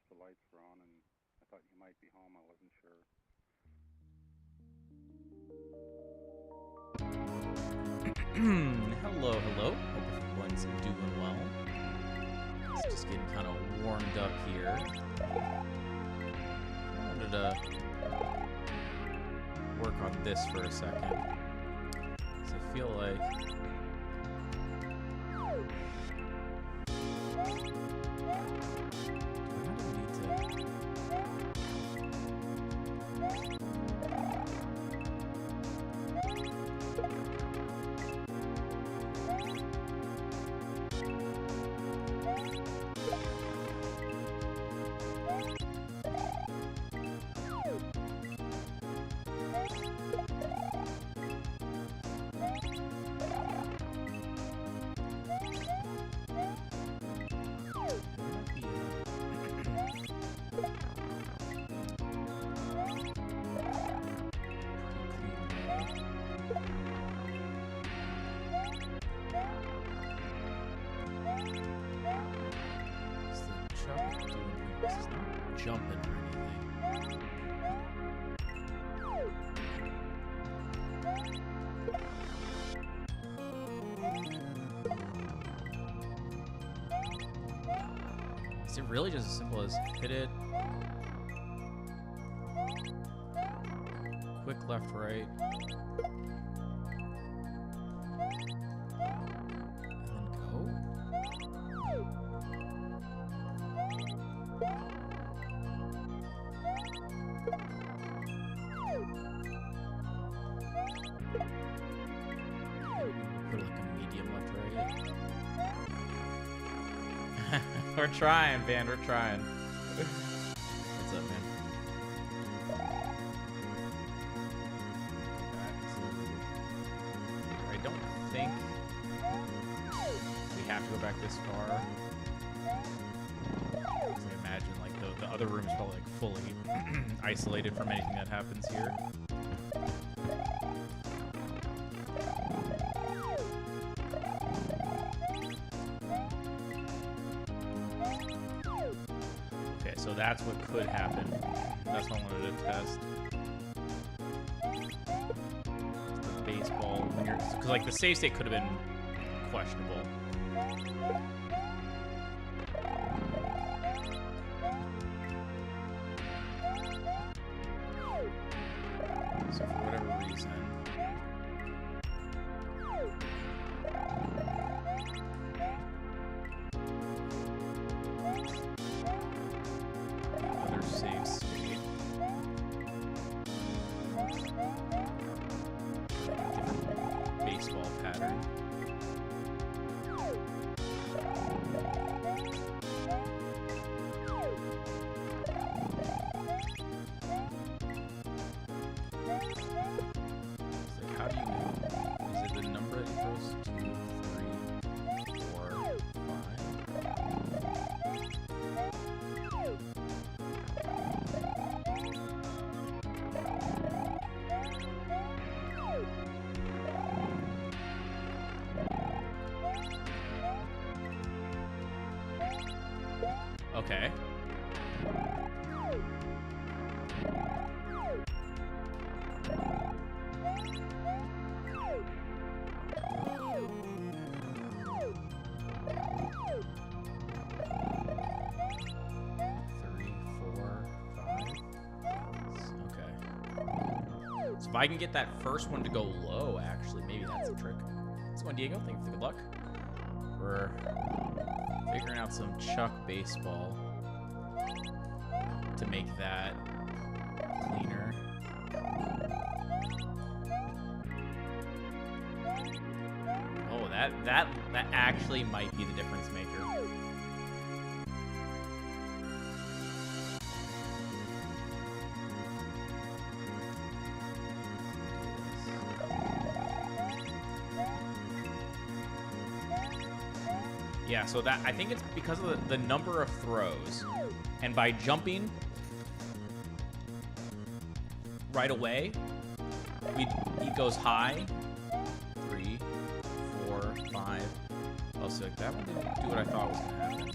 the lights were on, and I thought you might be home. I wasn't sure. Hello, hello. Hope everyone's doing well. It's just getting kind of warmed up here. I wanted to work on this for a second. Because I feel like... jumping or anything. Is it really just as simple as hit it? Quick left, right. We're trying, Van. We're trying. What's up, man? I don't think we have to go back this far. I imagine like the other room is probably like fully isolated from anything that happens here. So that's what could happen. That's what I wanted to test. The baseball, when you're, because like the save state could have been questionable. So for whatever reason. Save state. Different baseball pattern. It's like, how do you know? Is it the number it goes 2, 3, 4, 5? Okay. So if I can get that first one to go low, actually, maybe that's a trick. What's going on, Diego? Thank you for the good luck. We're figuring out some Chuck baseball to make that cleaner. Oh, that actually might be the difference maker. Yeah, so that I think it's because of the number of throws, and by jumping right away, he goes high. 3, 4, 5. Oh, so like that one didn't do what I thought was gonna happen.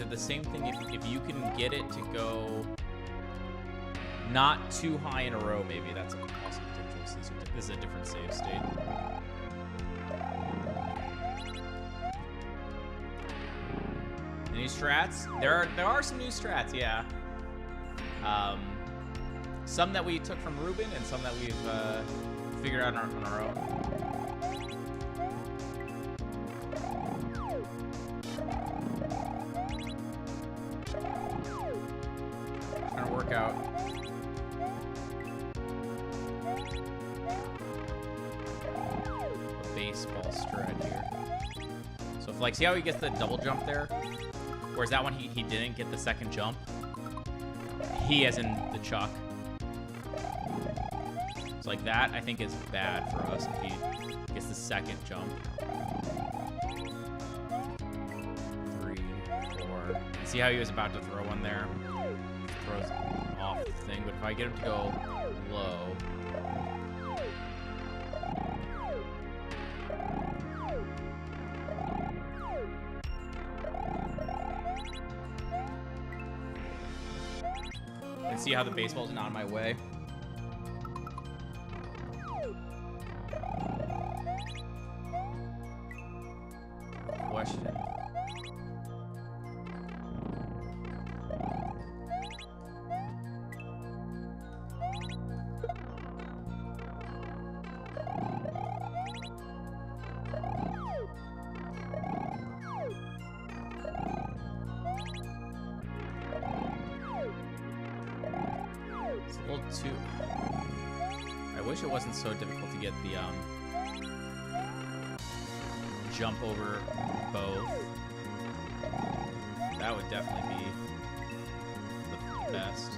the same thing. If you can get it to go not too high in a row, maybe that's also potential. This is a different save state. New strats? There are some new strats, yeah. Some that we took from Ruben and some that we've figured out on our own. Trying to work out a baseball strat here. So if, like, see how he gets the double jump there? Whereas that one, he didn't get the second jump. He, as in the Chuck. So like that, I think is bad for us if he gets the second jump. 3, 4. See how he was about to throw one there? Throws off the thing, but if I get him to go low. And see how the baseball's not in my way? Question. It's a little too... I wish it wasn't so difficult to get the jump over both. That would definitely be the best.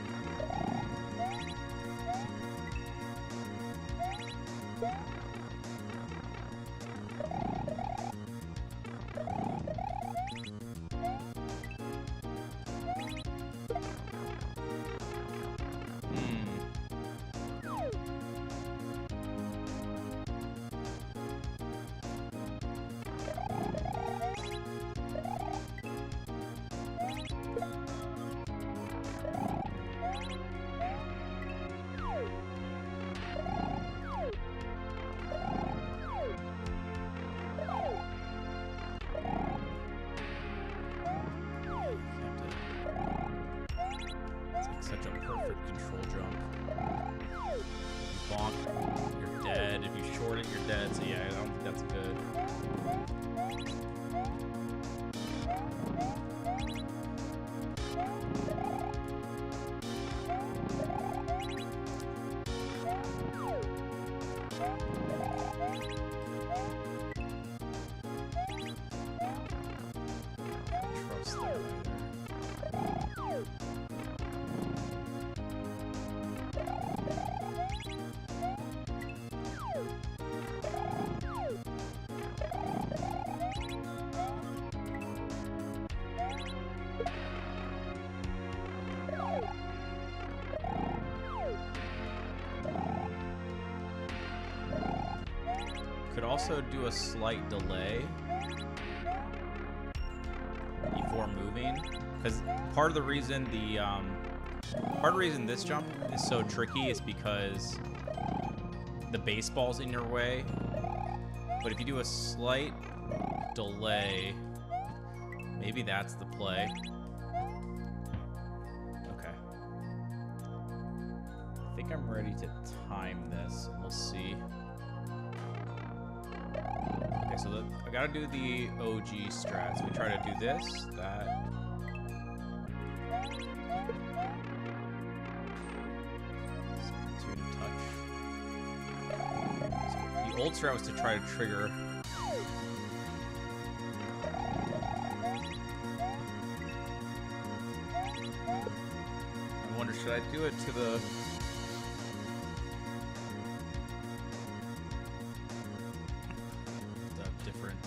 Such a perfect control jump. Bonk, you're dead. If you short it, you're dead. So yeah, I don't think that's good. Trust that either. Could also do a slight delay before moving, because part of the reason this jump is so tricky is because the baseball's in your way. But if you do a slight delay, maybe that's the play. Okay. I think I'm ready to time this. We'll see. Okay, so I gotta do the OG strats. We try to do this, that. Two to touch. So the old strat was to try to trigger. I wonder, should I do it to the... different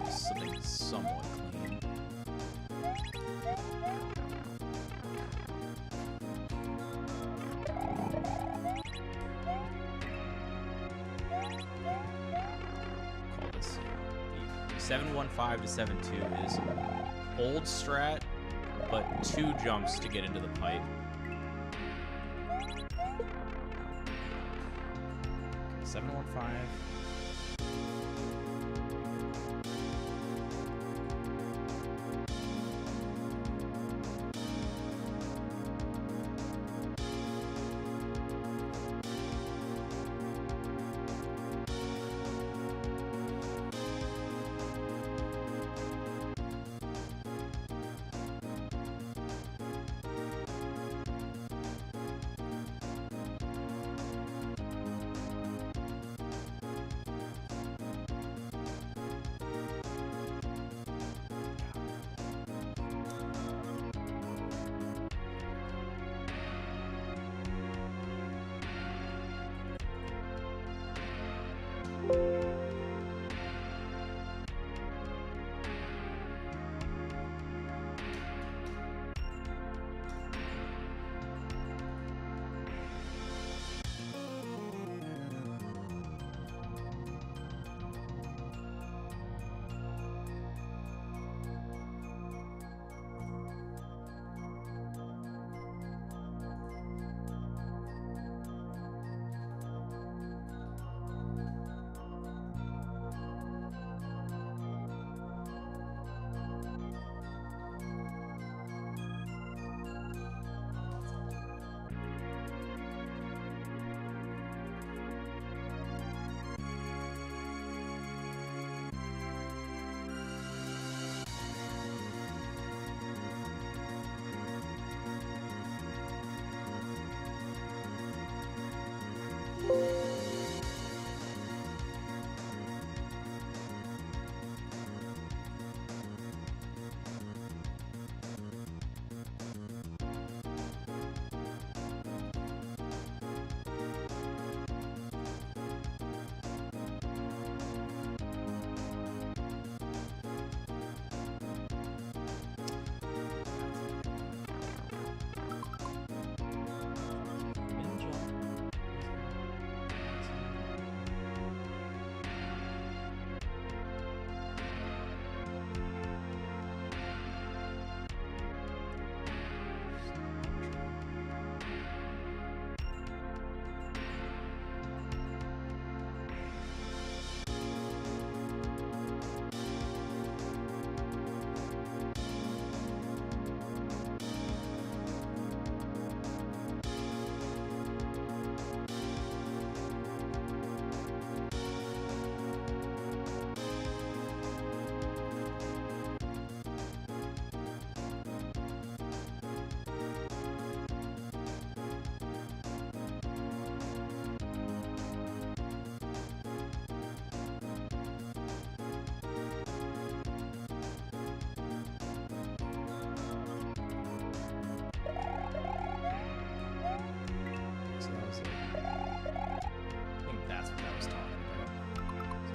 something somewhat clean. 715 to 72 is old strat, but 2 jumps to get into the pipe. Okay, 715.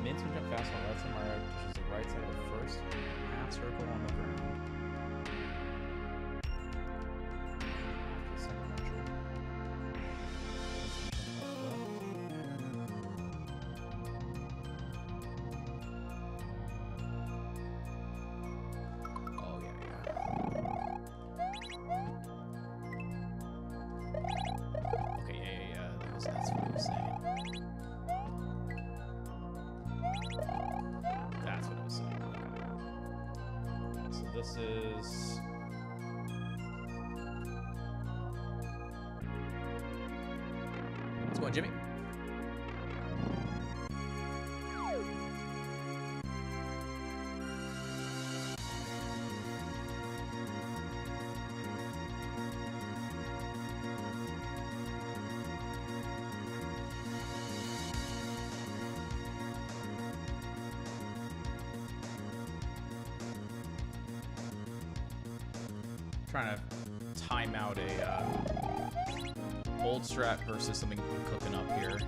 Mints can jump fast on the left side, Mario touches the right side of the first half circle on the ground. After the second measure. Oh, yeah. Okay, yeah. That's what I was saying. That's what I was saying. Okay, so this is... What's going, Jimmy? Trying to time out a old strat versus something I'm cooking up here.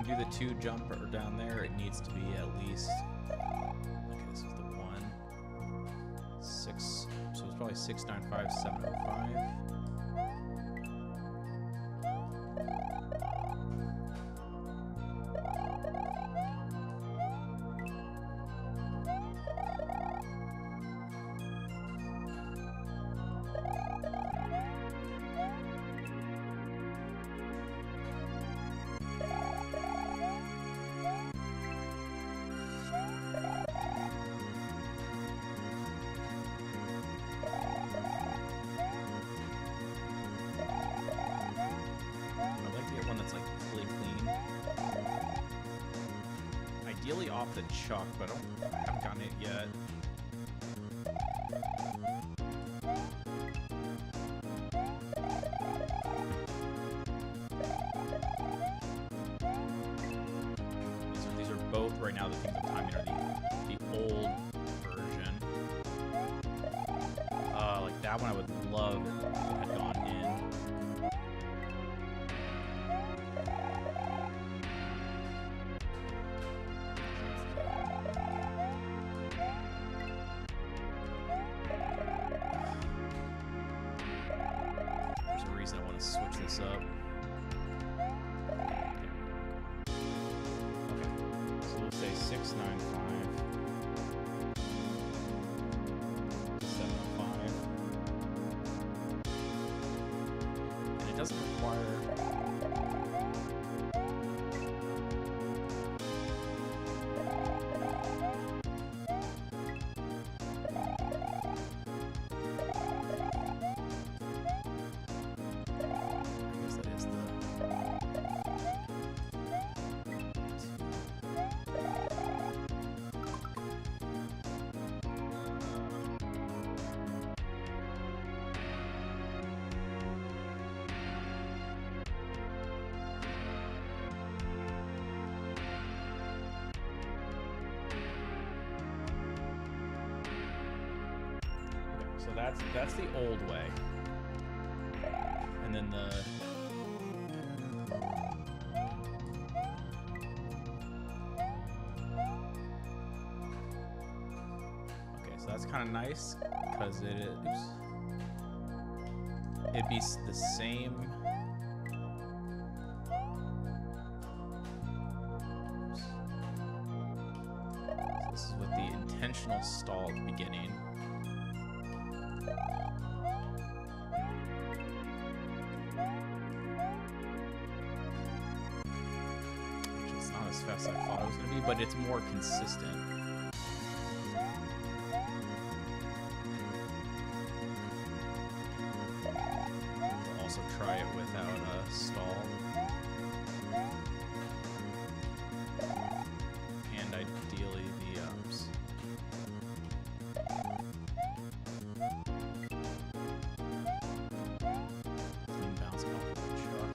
do the 2 jump or down there, it needs to be at least. Okay, this is the 1. 6. So it's probably 695, 705. Ideally off the chuck, but I haven't gotten it yet. These are both right now the things I'm timing are the old version. Like that one I would love if it had gone in. I want to switch this up. Okay, so we'll say 695, 705, and it doesn't require. So that's the old way, and then the okay. So that's kind of nice because it'd be the same. Oops. So this is with the intentional stall at the beginning. As fast as I thought it was going to be, but it's more consistent. I'll also try it without a stall. And ideally the clean bounce off of the truck.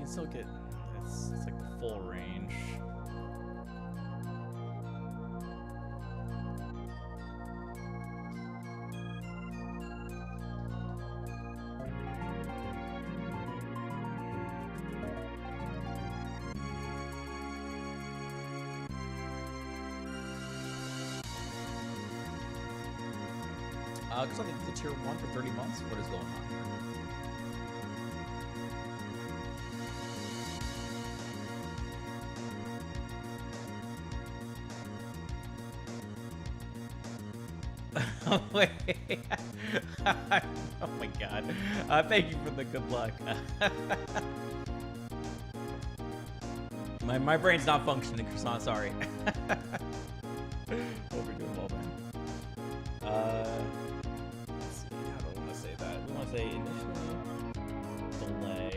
can still get. It's like the full range. Because I think the tier 1 for 30 months. What is going on here? Wait. Oh my god. Thank you for the good luck. my brain's not functioning, Croissant, sorry. Hope you're doing well, man. Let's see, how do I want to say that? We want to say initially delay.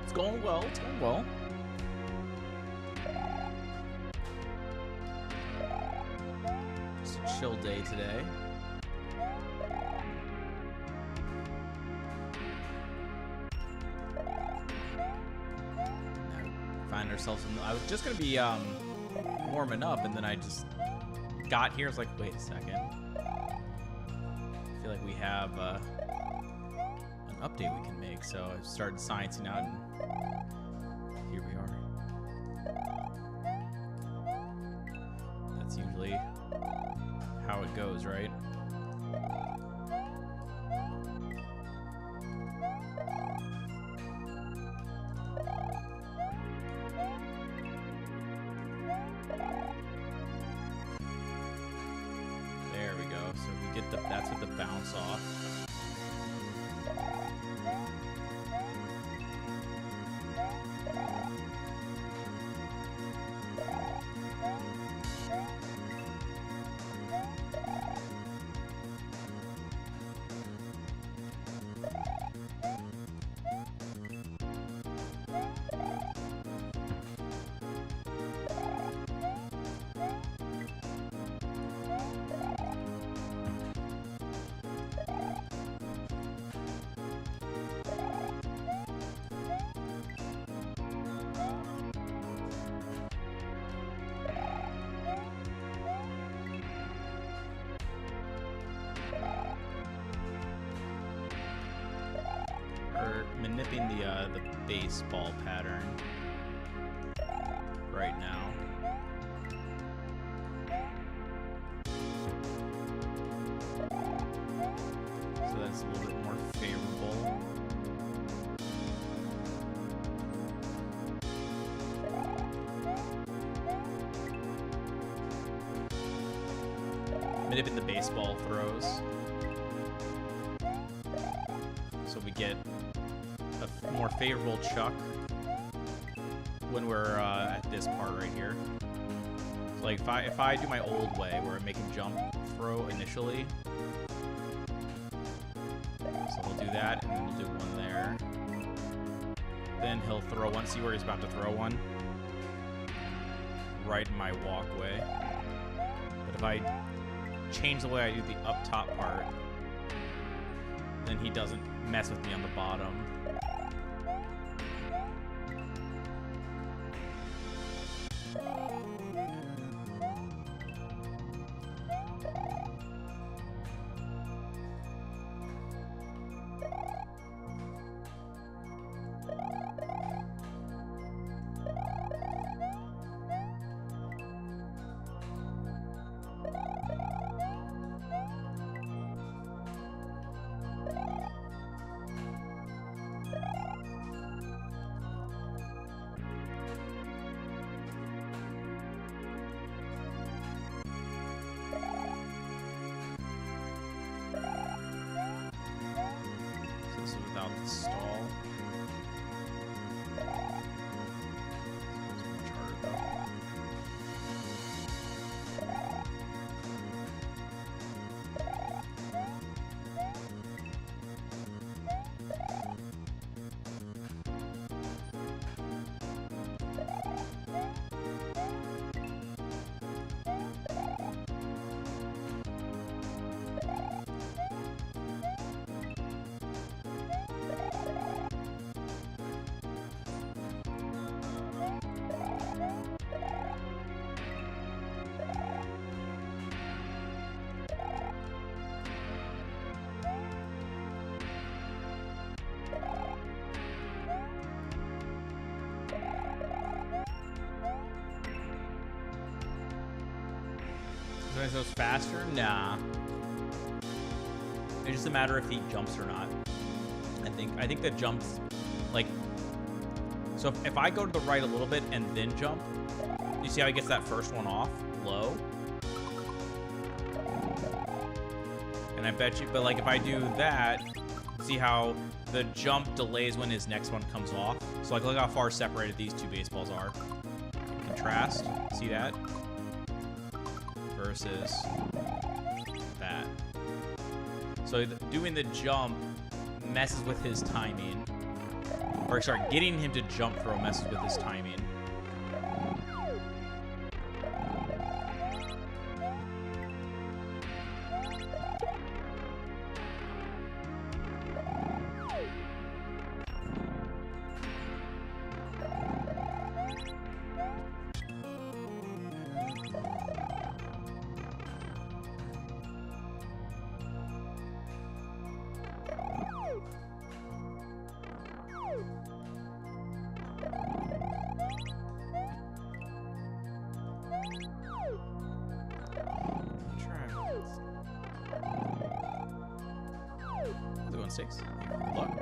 It's going well. It's going well. Just a chill day today. Find ourselves in. I was just gonna be warming up, and then I just got here. It's like, wait a second. I feel like we have an update we can make. So I started sciencing out, and here we are. That's usually how it goes, right? There we go. So we get that's with the bounce off. Manipulating the baseball pattern right now. So that's a little bit more favorable. Manipulating the baseball throws. So we get a more favorable chuck when we're at this part right here. So like if I do my old way where I make him jump throw initially, so we'll do that and then we'll do one there. Then he'll throw one. See where he's about to throw one? Right in my walkway. But if I change the way I do the up top part, then he doesn't mess with me on the bottom. This is without the stall. This is much harder though. Sometimes goes faster? Nah. It's just a matter if he jumps or not. I think the jumps, like, so if I go to the right a little bit and then jump, you see how he gets that first one off low? And I bet you, but like if I do that, see how the jump delays when his next one comes off? So like look how far separated these two baseballs are. Contrast, see that? Versus that. So doing the jump messes with his timing. Or sorry, getting him to jump throw messes with his timing. Six. Good luck.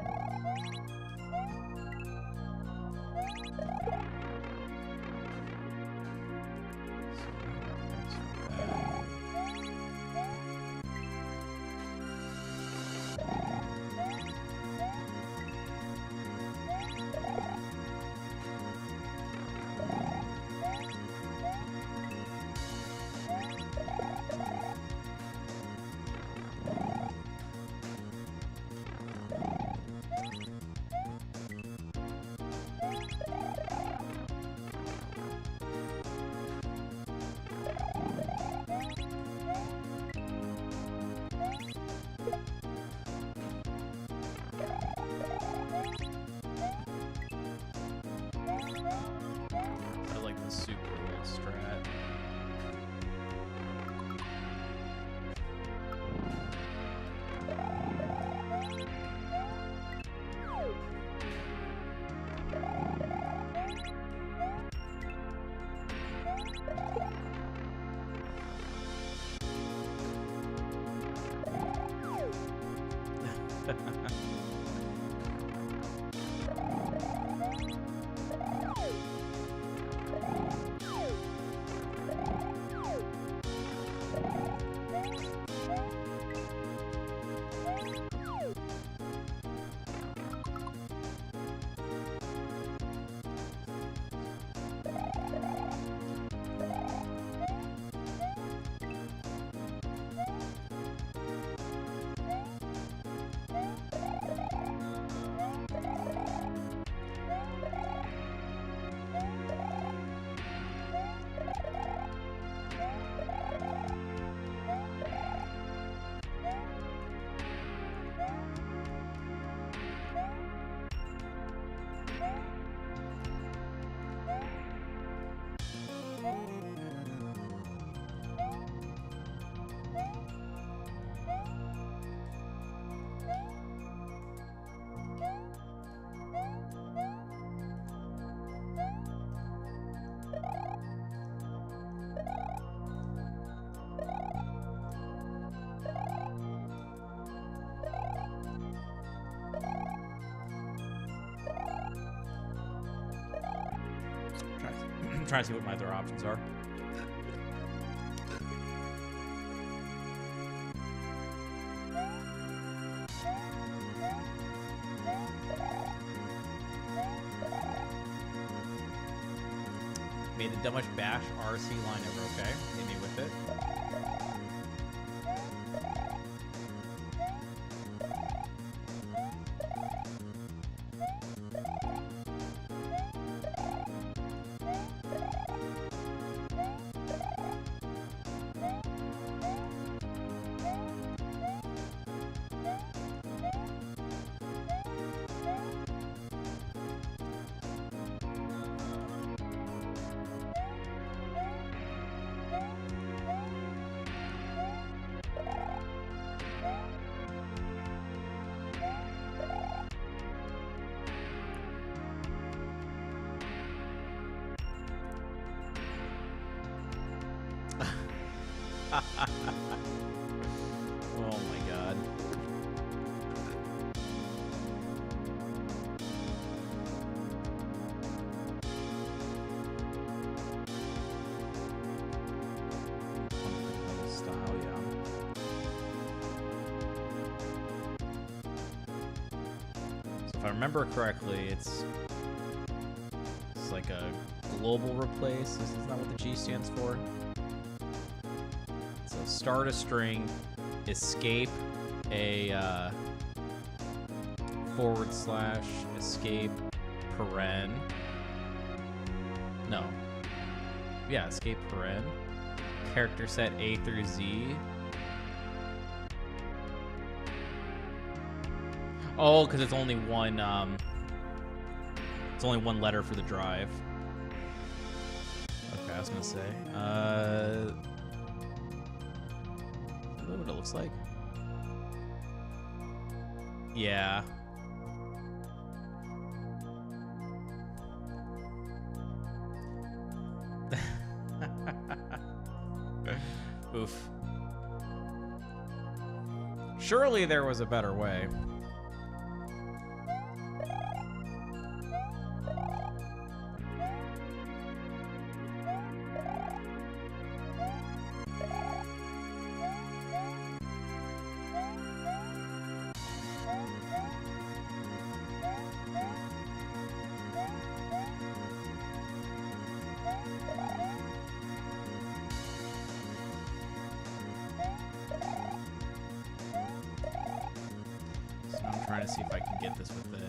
Trying to see what my other options are. Made the dumbest bash RC line ever, okay? Hit me with it. Oh my god. Style, yeah. So if I remember correctly, it's like a global replace. Isn't that what the G stands for? So start a string, escape a / escape paren. No. Yeah, escape paren. Character set A through Z. Oh, because it's only one letter for the drive. Okay, I was gonna say. Is that what it looks like? Yeah. Oof. Surely there was a better way. I'm trying to see if I can get this with the...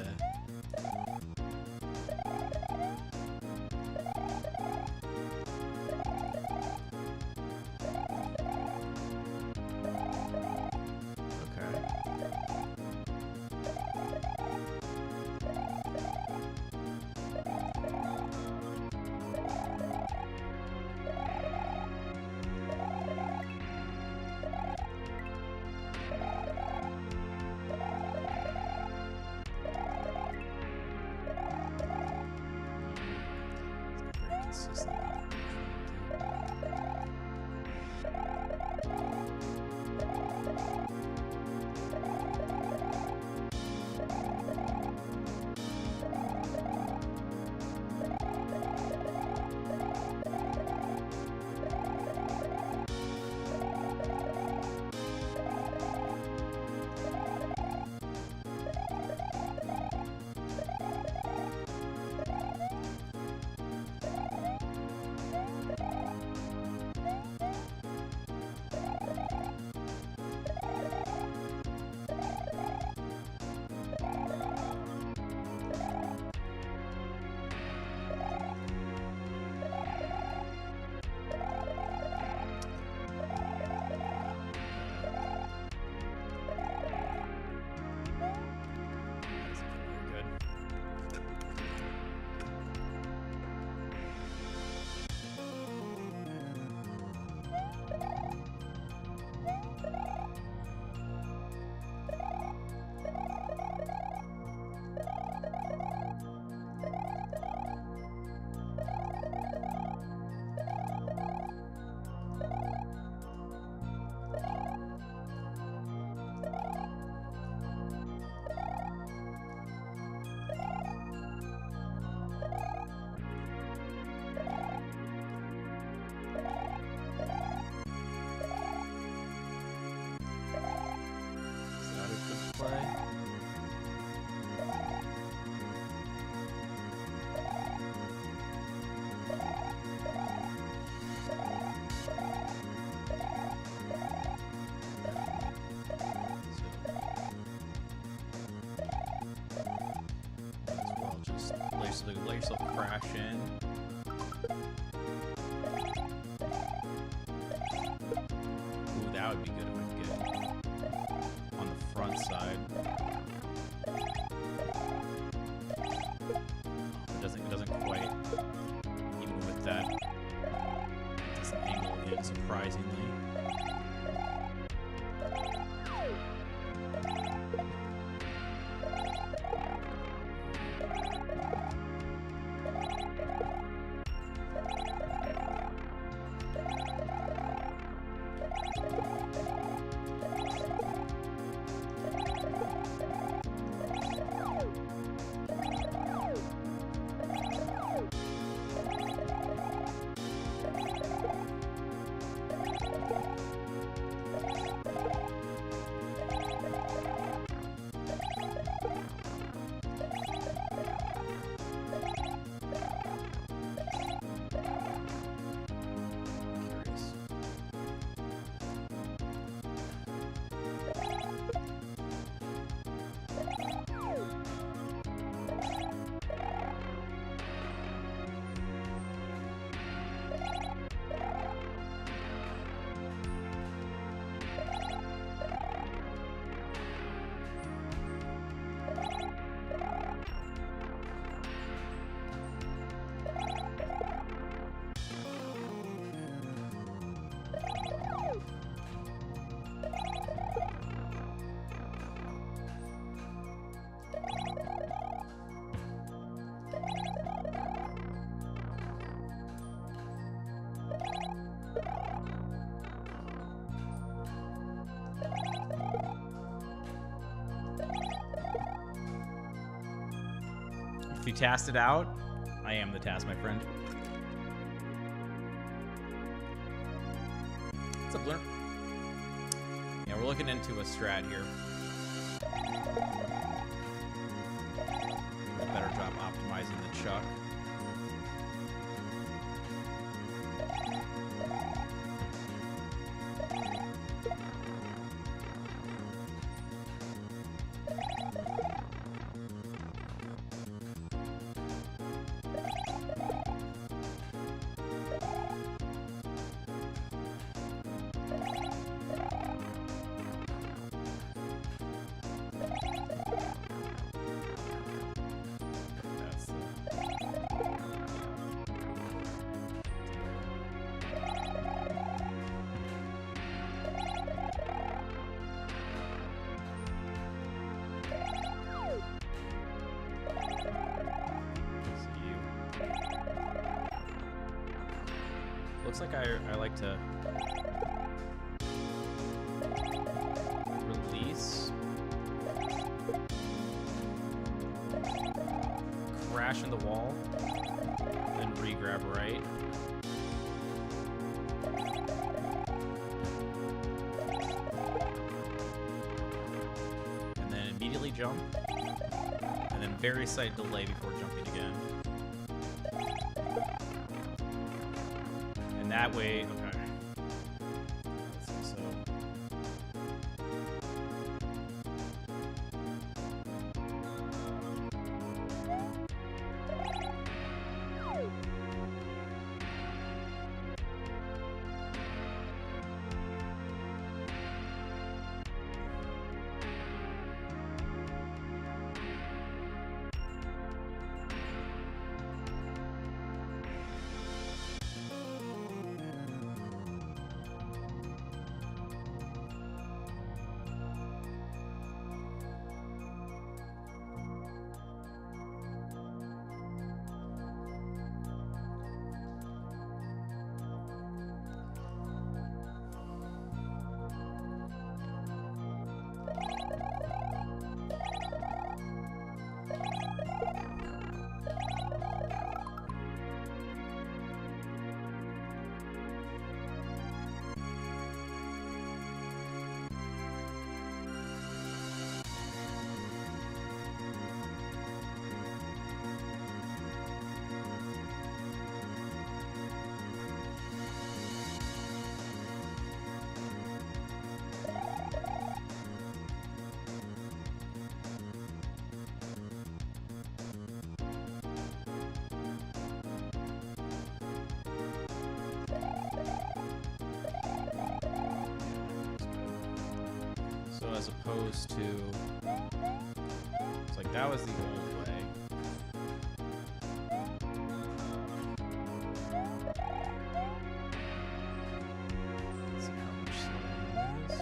So let yourself crash in. Ooh, that would be good if we could get on the front side. It doesn't quite, even with that, this angle in surprisingly. If you tasked it out, I am the task, my friend. What's up, Blur? Yeah, we're looking into a strat here. Do a better job optimizing the chuck. Looks like I like to release, crash in the wall, then re-grab right. And then immediately jump, and then very slight delay before jumping again. That way, okay. Let's see, so. So as opposed to, it's like that was the old way. Let's see how much slower it is.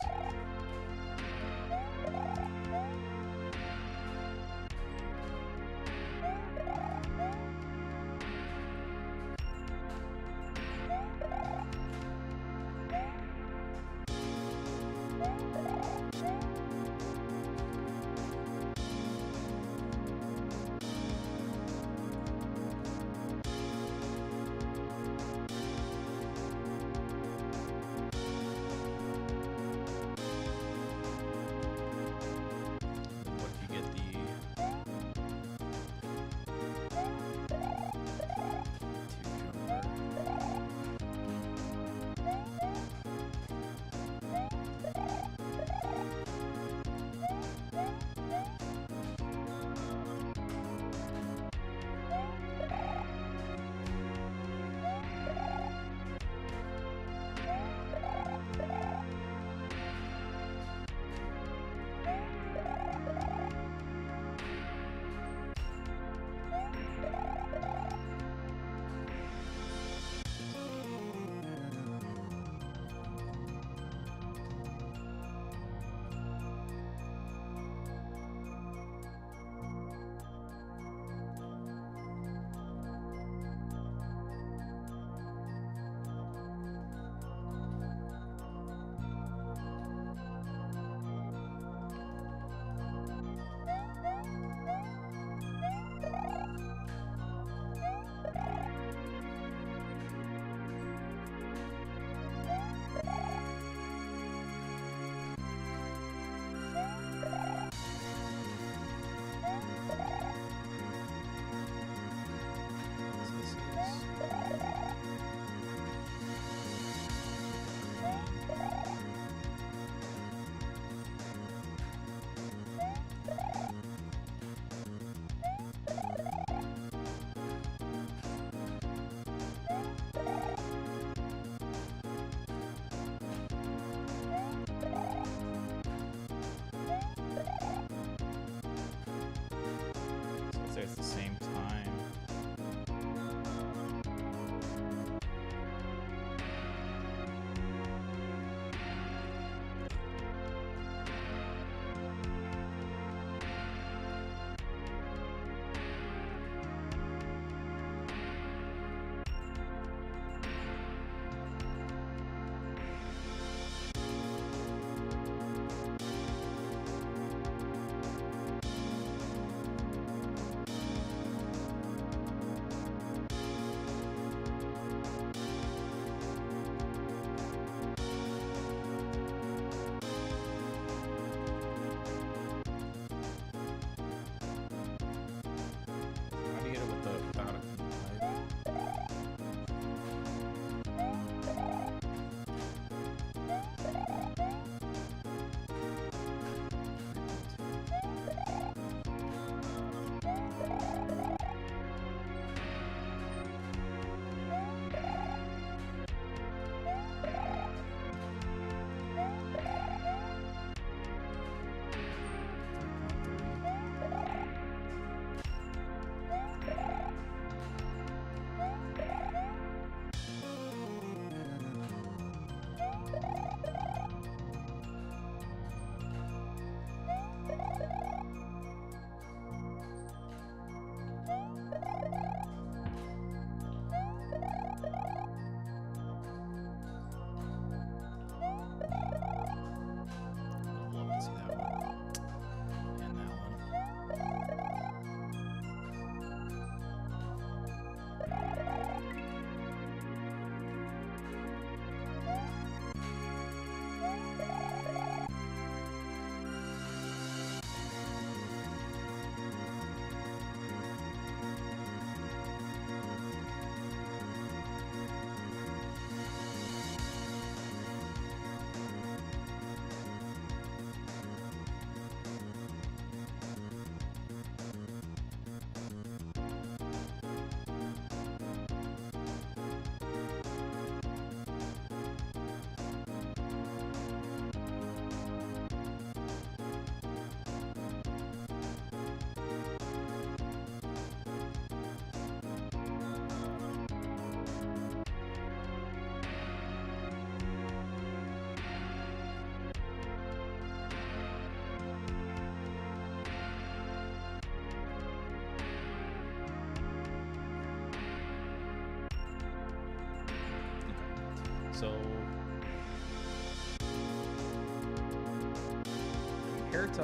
What if you get the two It's the same time. So compared to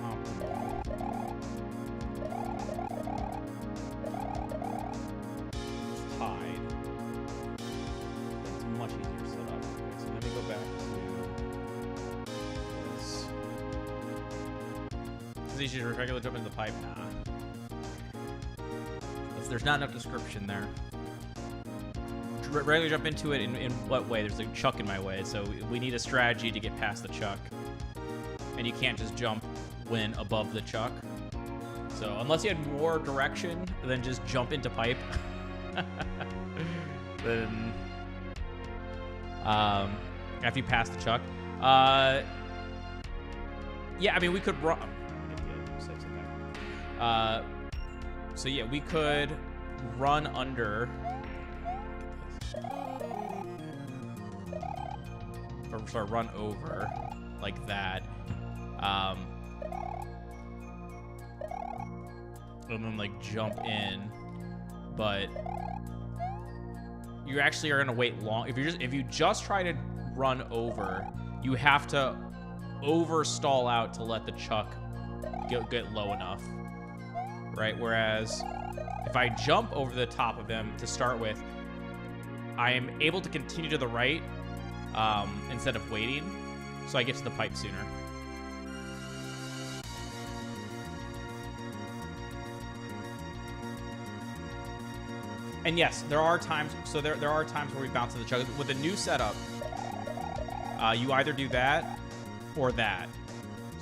optimal, it's tied. It's much easier setup. Okay, so let me go back to this. Is it easier to regular jump into the pipe? Nah. There's not enough description there. Regularly jump into it in what way? There's a chuck in my way, so we need a strategy to get past the chuck. And you can't just jump when above the chuck. So unless you had more direction than just jump into pipe, then after you pass the chuck, yeah, I mean we could run. So yeah, we could run under, or sorry, run over like that, and then like jump in. But you actually are gonna wait long. If you just try to run over, you have to stall out to let the chuck get low enough. Right, whereas if I jump over the top of him to start with, I am able to continue to the right instead of waiting, so I get to the pipe sooner. And yes, there are times. So there are times where we bounce to the chuck with a new setup. You either do that or that.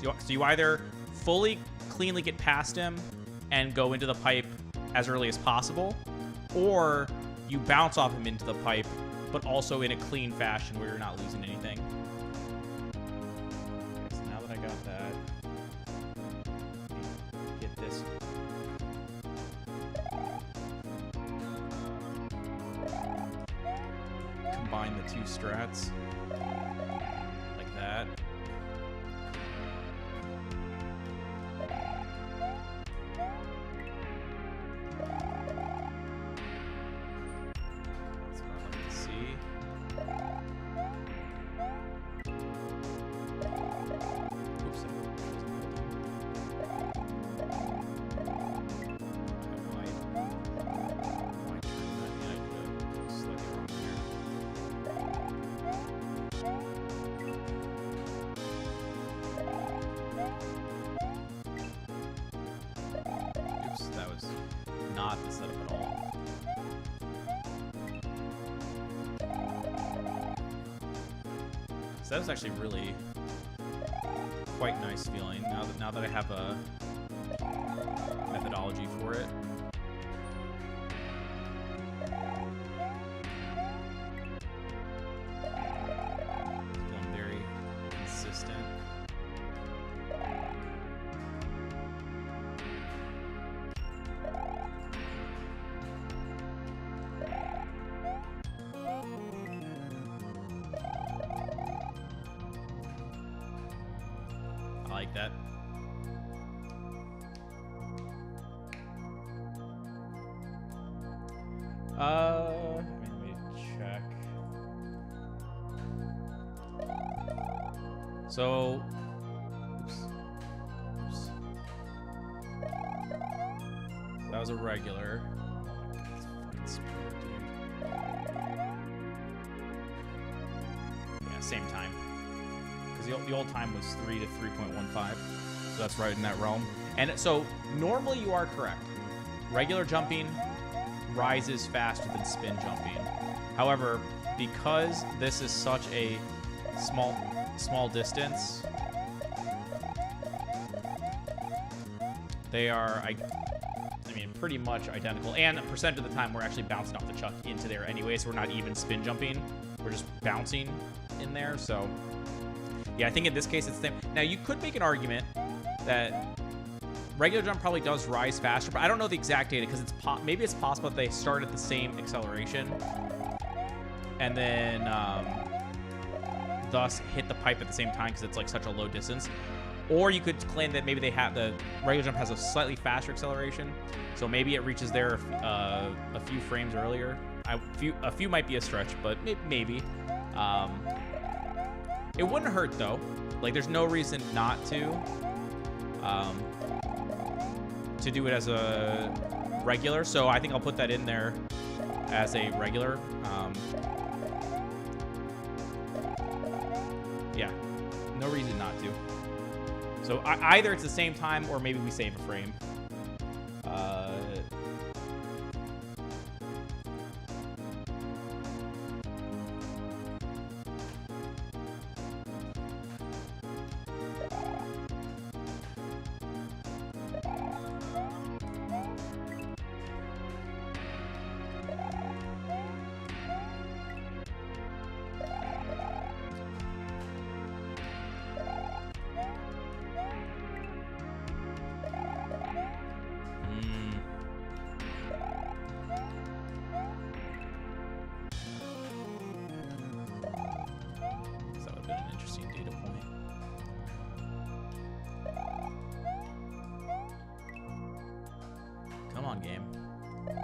So you either fully cleanly get past him and go into the pipe as early as possible, or you bounce off him into the pipe, but also in a clean fashion where you're not losing anything. Okay, so now that I got that, get this. Combine the two strats like that. Not the setup at all. So that was actually really quite nice feeling now that I have a methodology for it. Feeling very consistent. Like that. Let me check. So, oops. That was a regular. That's fucking smart, dude. Yeah, same time. The old time was 3 to 3.15, so that's right in that realm. And so normally you are correct. Regular jumping rises faster than spin jumping. However, because this is such a small distance, they are, I mean, pretty much identical. And a percent of the time we're actually bouncing off the chuck into there anyway, so we're not even spin jumping. We're just bouncing in there, so... Yeah, I think in this case it's the same. Now, you could make an argument that regular jump probably does rise faster, but I don't know the exact data because maybe it's possible that they start at the same acceleration and then thus hit the pipe at the same time because it's like such a low distance. Or you could claim that maybe the regular jump has a slightly faster acceleration, so maybe it reaches there a few frames earlier. A few might be a stretch, but maybe. It wouldn't hurt though. Like, there's no reason not to do it as a regular. So I think I'll put that in there as a regular. Yeah, no reason not to. So either it's the same time or maybe we save a frame. Come on, game. Yeah.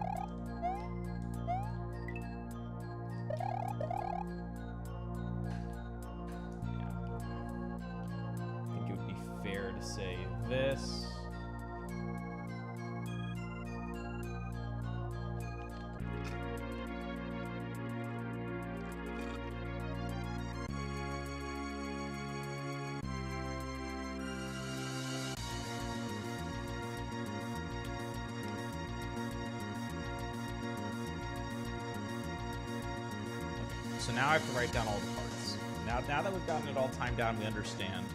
I think it would be fair to say this. So now I have to write down all the parts. Now that we've gotten it all timed down, we understand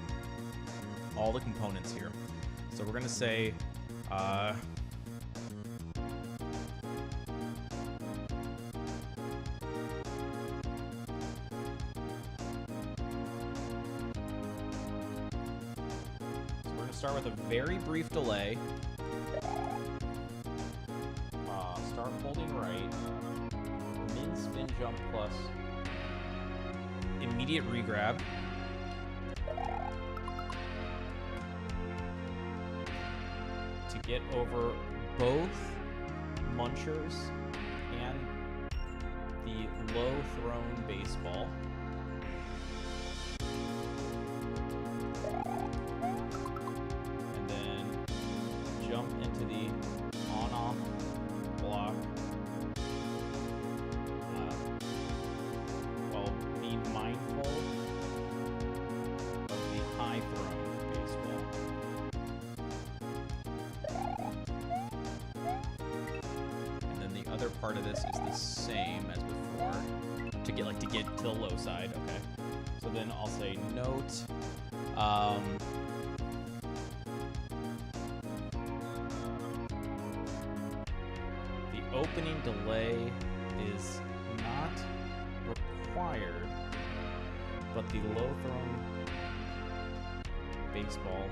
all the components here. So we're going to say, so we're going to start with a very brief delay. Start holding right. Min spin jump plus immediate regrab. To get over both munchers and the low thrown baseball. And then jump into the on-off block. While being mindful of the high thrown baseball. And then the other part of this is the same as before to get to the low side. Okay. So then I'll say note. The opening delay is not required, but the low thrown baseball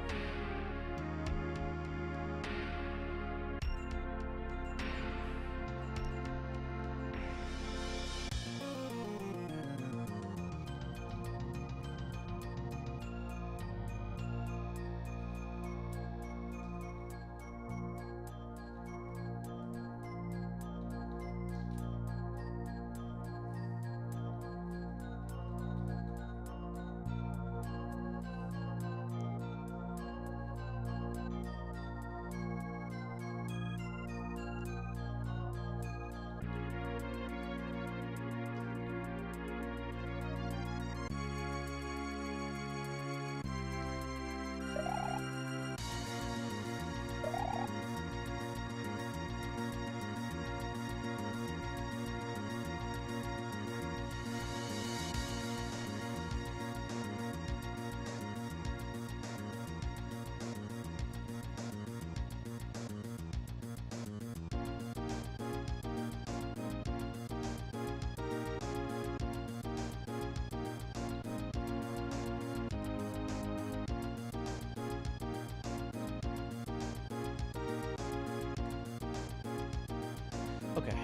Okay.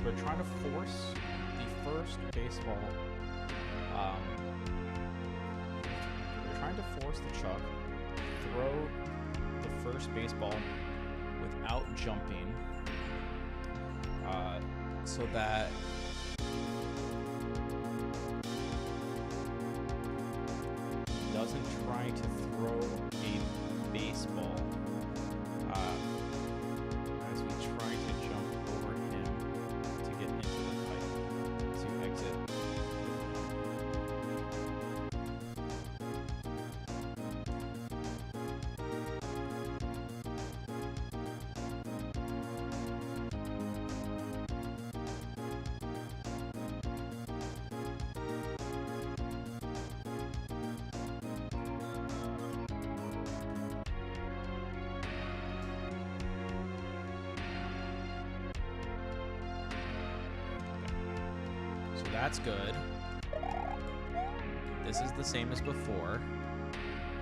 We're trying to force the first baseball. We're trying to force the Chuck throw the first baseball without jumping. so that doesn't try to throw a baseball as we try to jump over him to get into the pipe to exit. That's good. This is the same as before.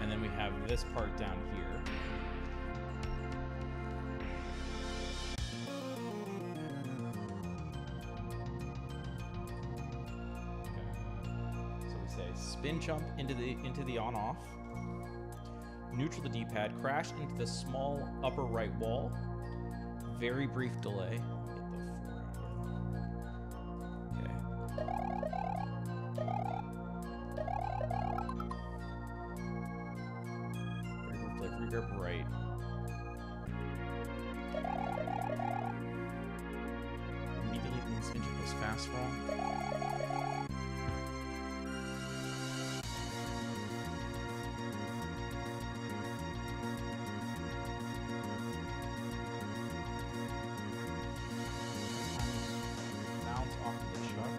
And then we have this part down here. Okay. So we say spin jump into the on-off. Neutral the D-pad, crash into the small upper right wall. Very brief delay. Grip right. Immediately the spin jump was fast fall. Bounce off the chuck.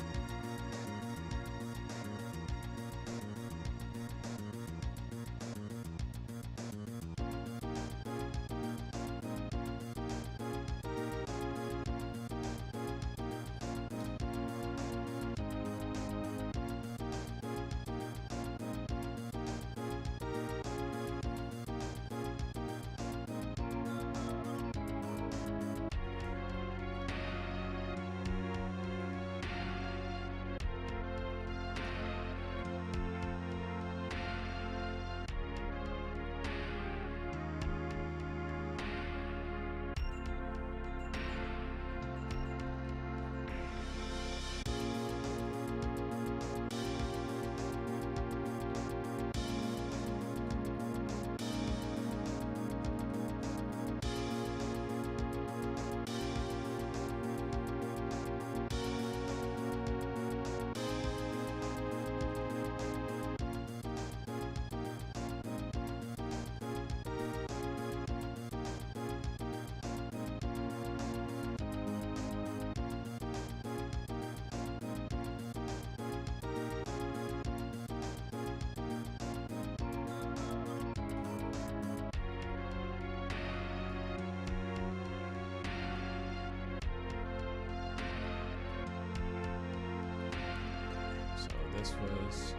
This was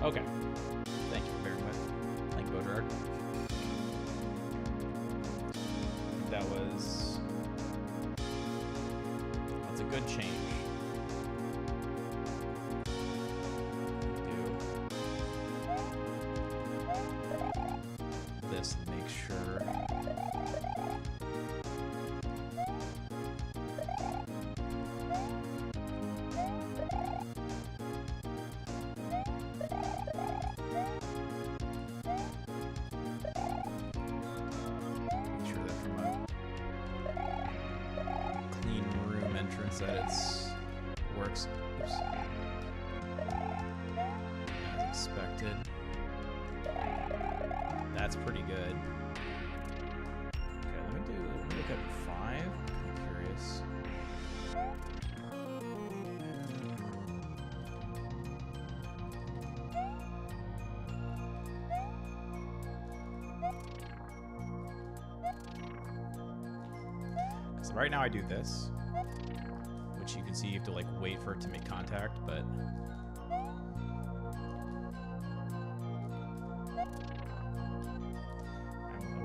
Okay. Thank you for bearing with. Thank you, Bodrak. That was... That's a good change. Do this and make sure... that it's works oops, as expected. That's pretty good. Okay, let me look at 5. I'm curious. So right now I do this. You can see you have to like wait for it to make contact, but I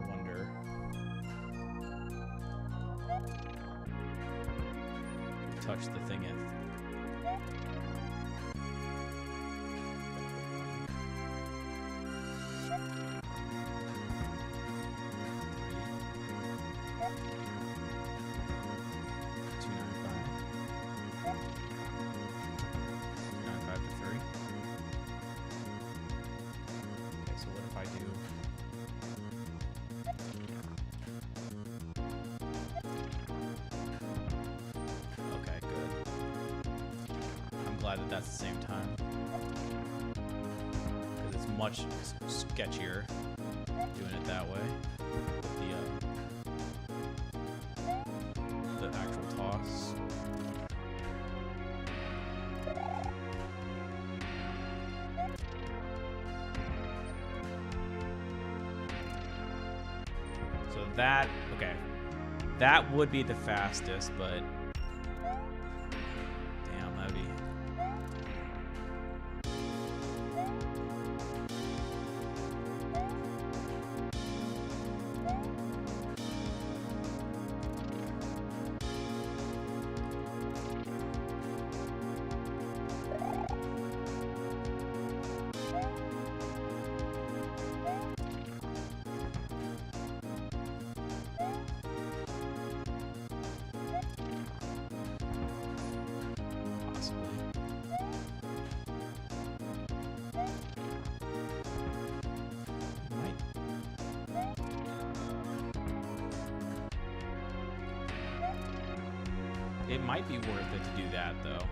wonder. Touch the thing in. That's the same time, because it's much sketchier doing it that way with the actual toss. So that, okay, that would be the fastest, but damn, that'd be... It might be worth it to do that, though.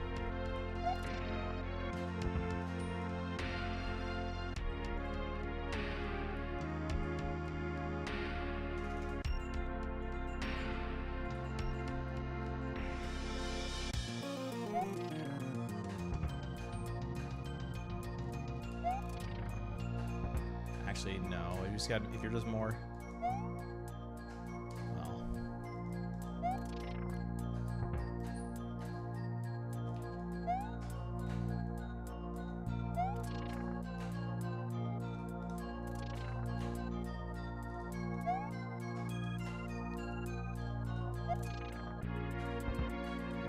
Actually, no. You just got, if you're just more...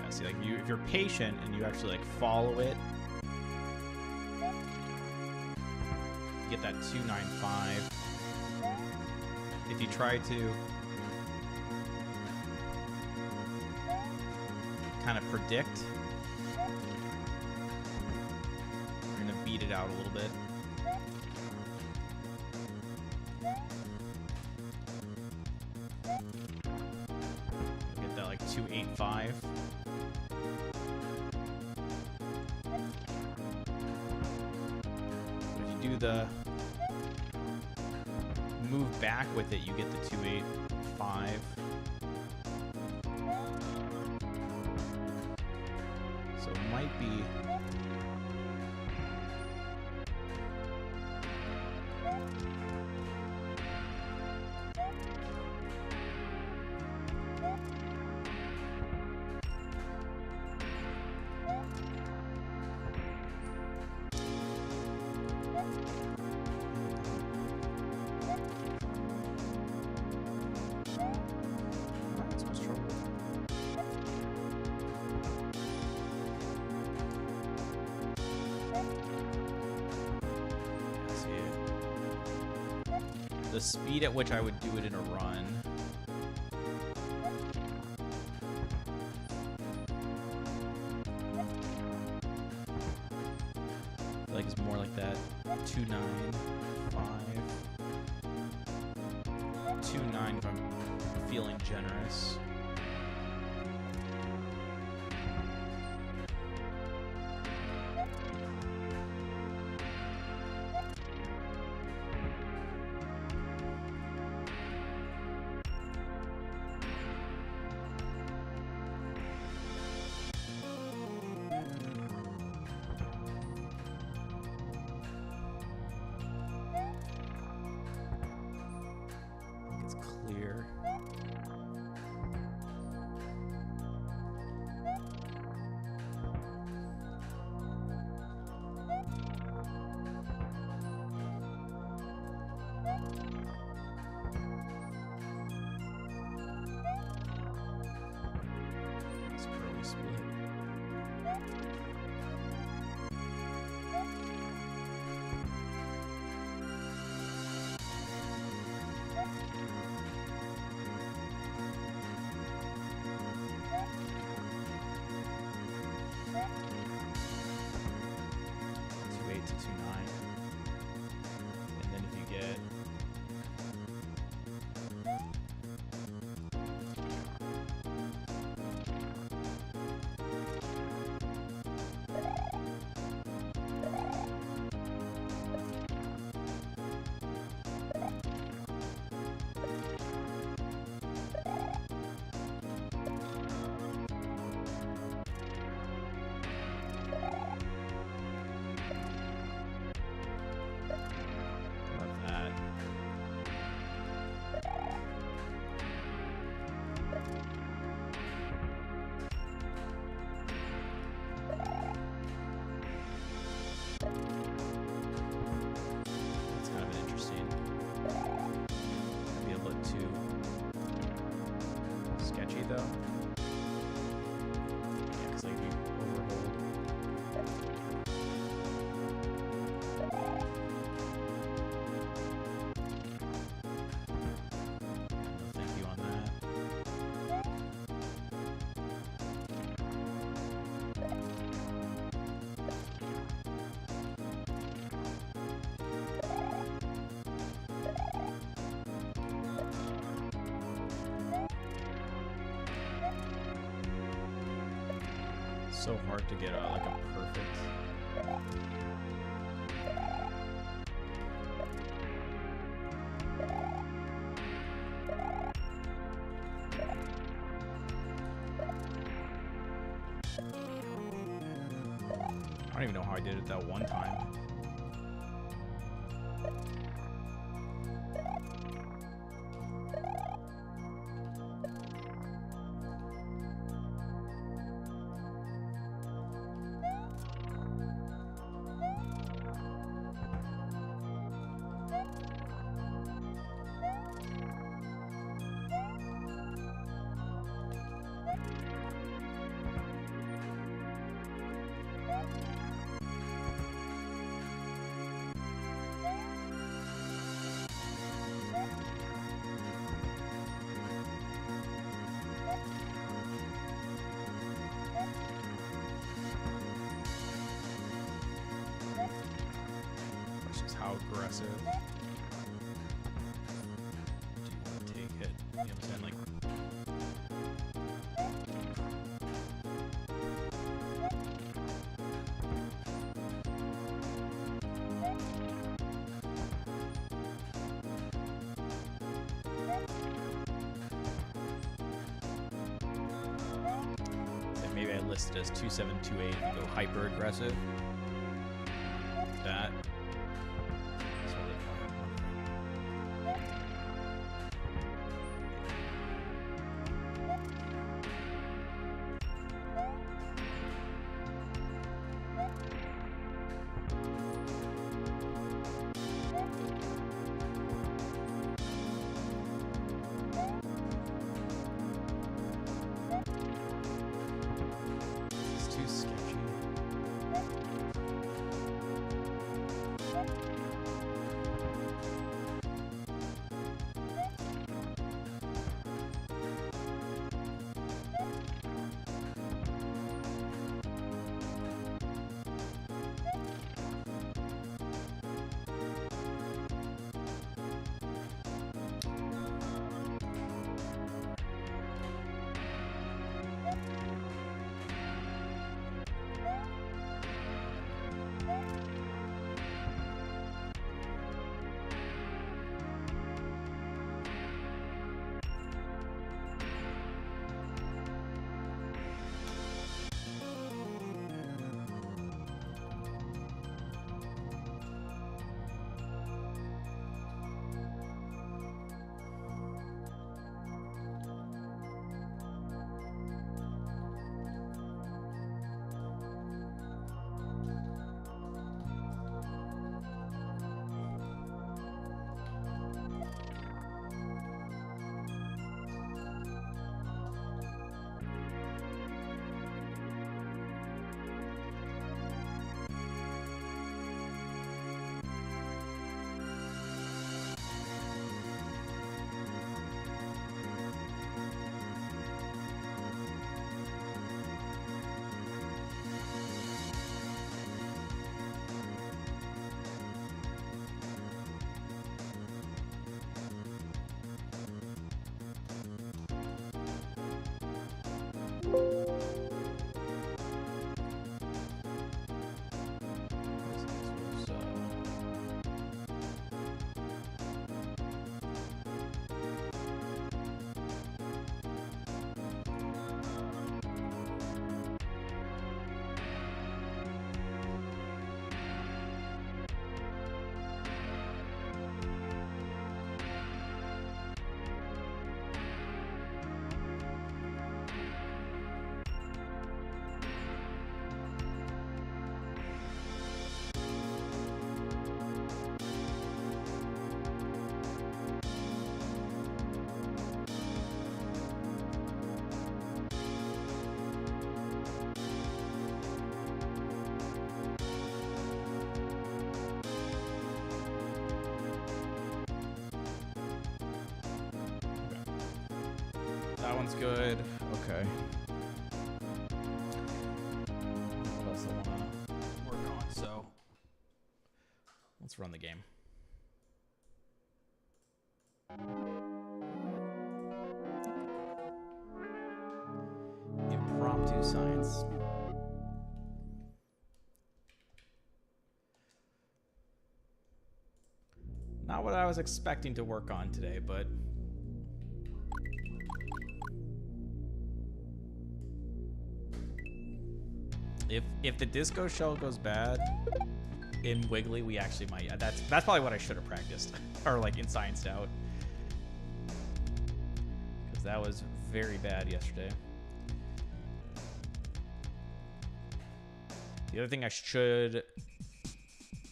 See, like if you're patient and you actually like follow it, you get that 295. If you try to kind of predict, you're gonna beat it out a little bit. You'll get that like 285. Do the move back with it, you get the 285. So it might be the speed at which I would do it in a run. I feel like it's more like that 2.9, 2.9 if I'm feeling generous. It's clear. It's curly split. To 2.9, and then if you get though. Yeah, because like we overhold. No thank you on that. So hard to get like a perfect. I don't even know how I did it that one time. How aggressive do you want to take it? You know what I'm saying? Like, then maybe I list it as 2728 and go hyper aggressive. That. It's too sketchy. That one's good. Okay. What else I want to work on? So let's run the game. Impromptu science. Not what I was expecting to work on today, but if the disco shell goes bad in Wiggly, we actually might. That's probably what I should have practiced, or like in Scienced Out, because that was very bad yesterday. The other thing I should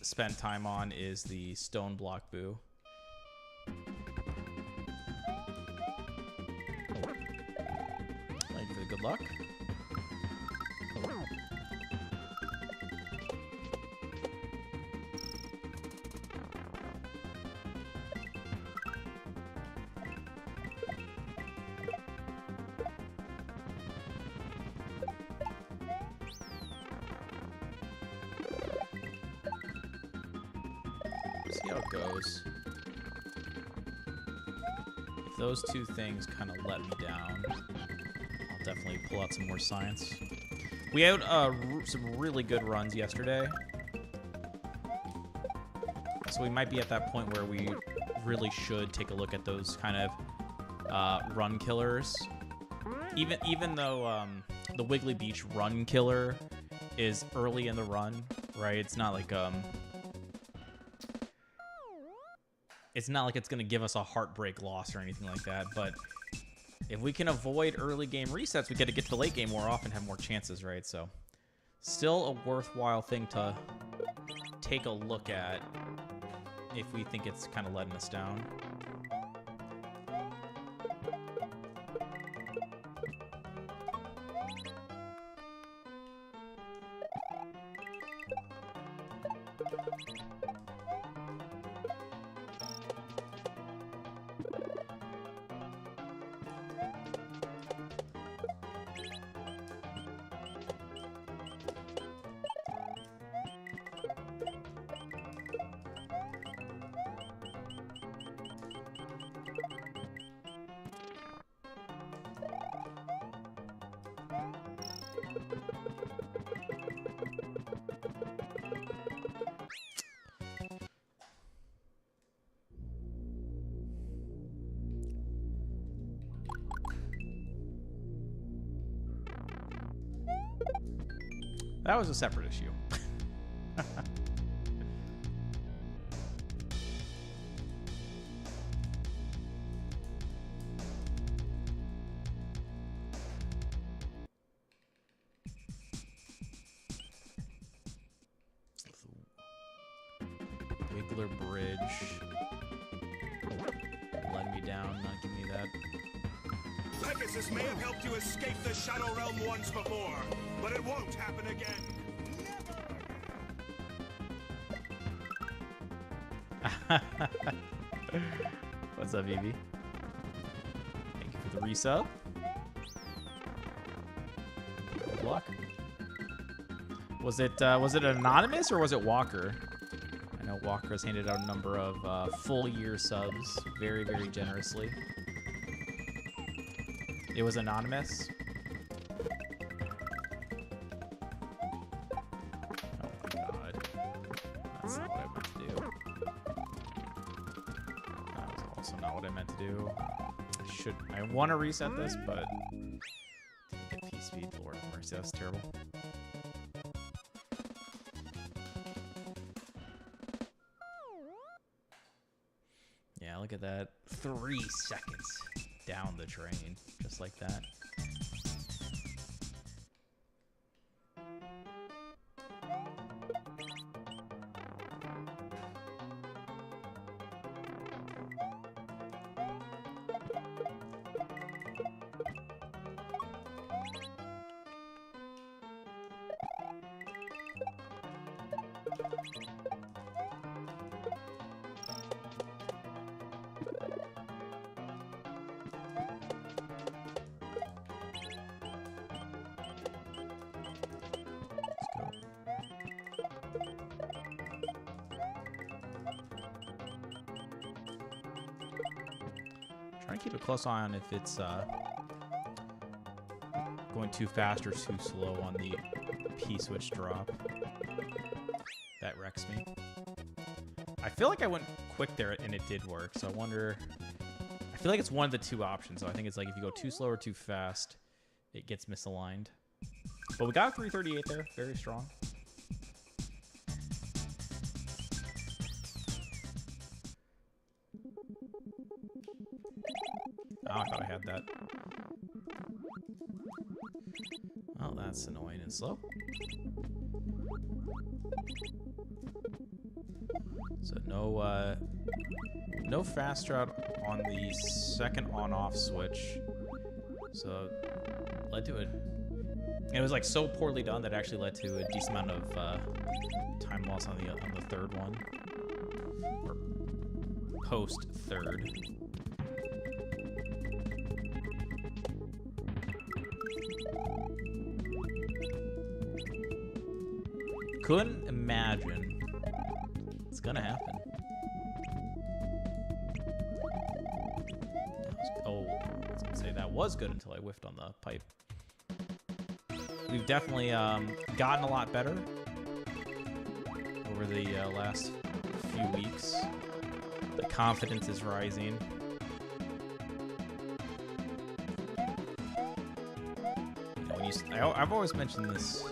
spend time on is the stone block boo. Thank you for the good luck. See how it goes. If those two things kind of let me down, I'll definitely pull out some more science. We had some really good runs yesterday, so we might be at that point where we really should take a look at those kind of run killers. Even though the Wiggly Beach run killer is early in the run, right? It's not like it's gonna give us a heartbreak loss or anything like that, but if we can avoid early game resets, we get to get to the late game more often, have more chances, right? So still a worthwhile thing to take a look at if we think it's kind of letting us down. That was a separate issue. Wiggler Bridge. Let me down, not give me that. Pegasus may have helped you escape the Shadow Realm once before, but it won't happen again. What's up, Evie? Thank you for the resub. Good luck. Was it anonymous or was it Walker? I know Walker has handed out a number of full year subs very, very generously. It was anonymous. Oh my god. That's not what I meant to do. That was also not what I meant to do. I want to reset this, but didn't get P-speed. Lord have mercy, that's terrible. Yeah, look at that. 3 seconds down the train, just like that. Try and keep a close eye on if it's going too fast or too slow on the P-switch drop. That wrecks me. I feel like I went quick there and it did work, so I wonder... I feel like it's one of the two options, so I think it's like if you go too slow or too fast, it gets misaligned. But we got 338 there, very strong. Oh, I thought I had that. Oh, that's annoying and slow. So no fast route on the second on-off switch. So led to it. It was like so poorly done that it actually led to a decent amount of time loss on the third one, or post third. Couldn't imagine it's gonna happen. Oh, I was gonna say that was good until I whiffed on the pipe. We've definitely gotten a lot better over the last few weeks. The confidence is rising. You know, I've always mentioned this.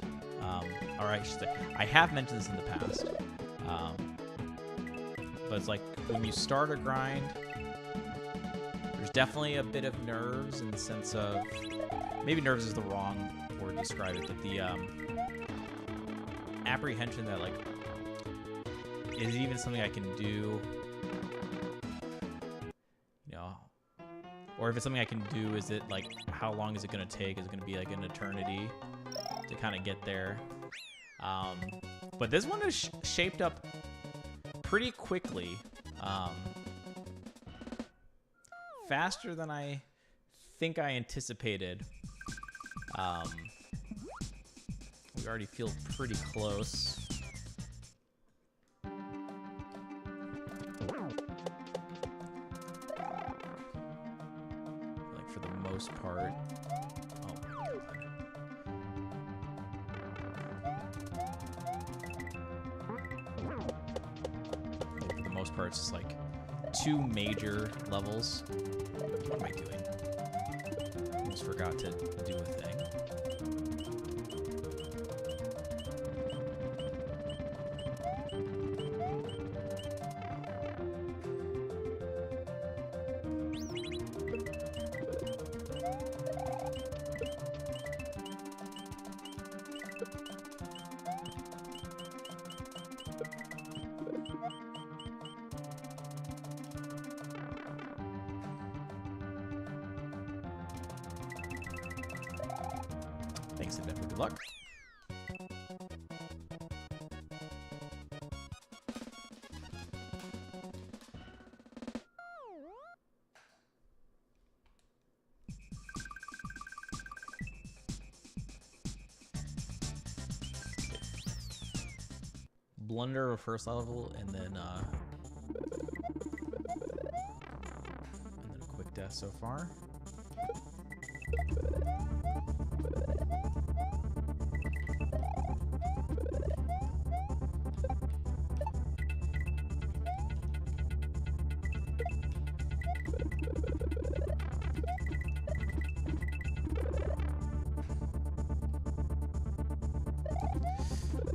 Or I have mentioned this in the past. But it's like when you start a grind, there's definitely a bit of nerves in the sense of, maybe nerves is the wrong word to describe it, but the apprehension that like, is it even something I can do? You know, or if it's something I can do, is it like, how long is it going to take? Is it going to be like an eternity to kind of get there? But this one is shaped up pretty quickly. Faster than I think I anticipated. We already feel pretty close. Like for the most part. It's just like 2 major levels. What am I doing? Almost forgot to do a thing. Thanks, and good luck. Blunder of first level, and then a quick death so far.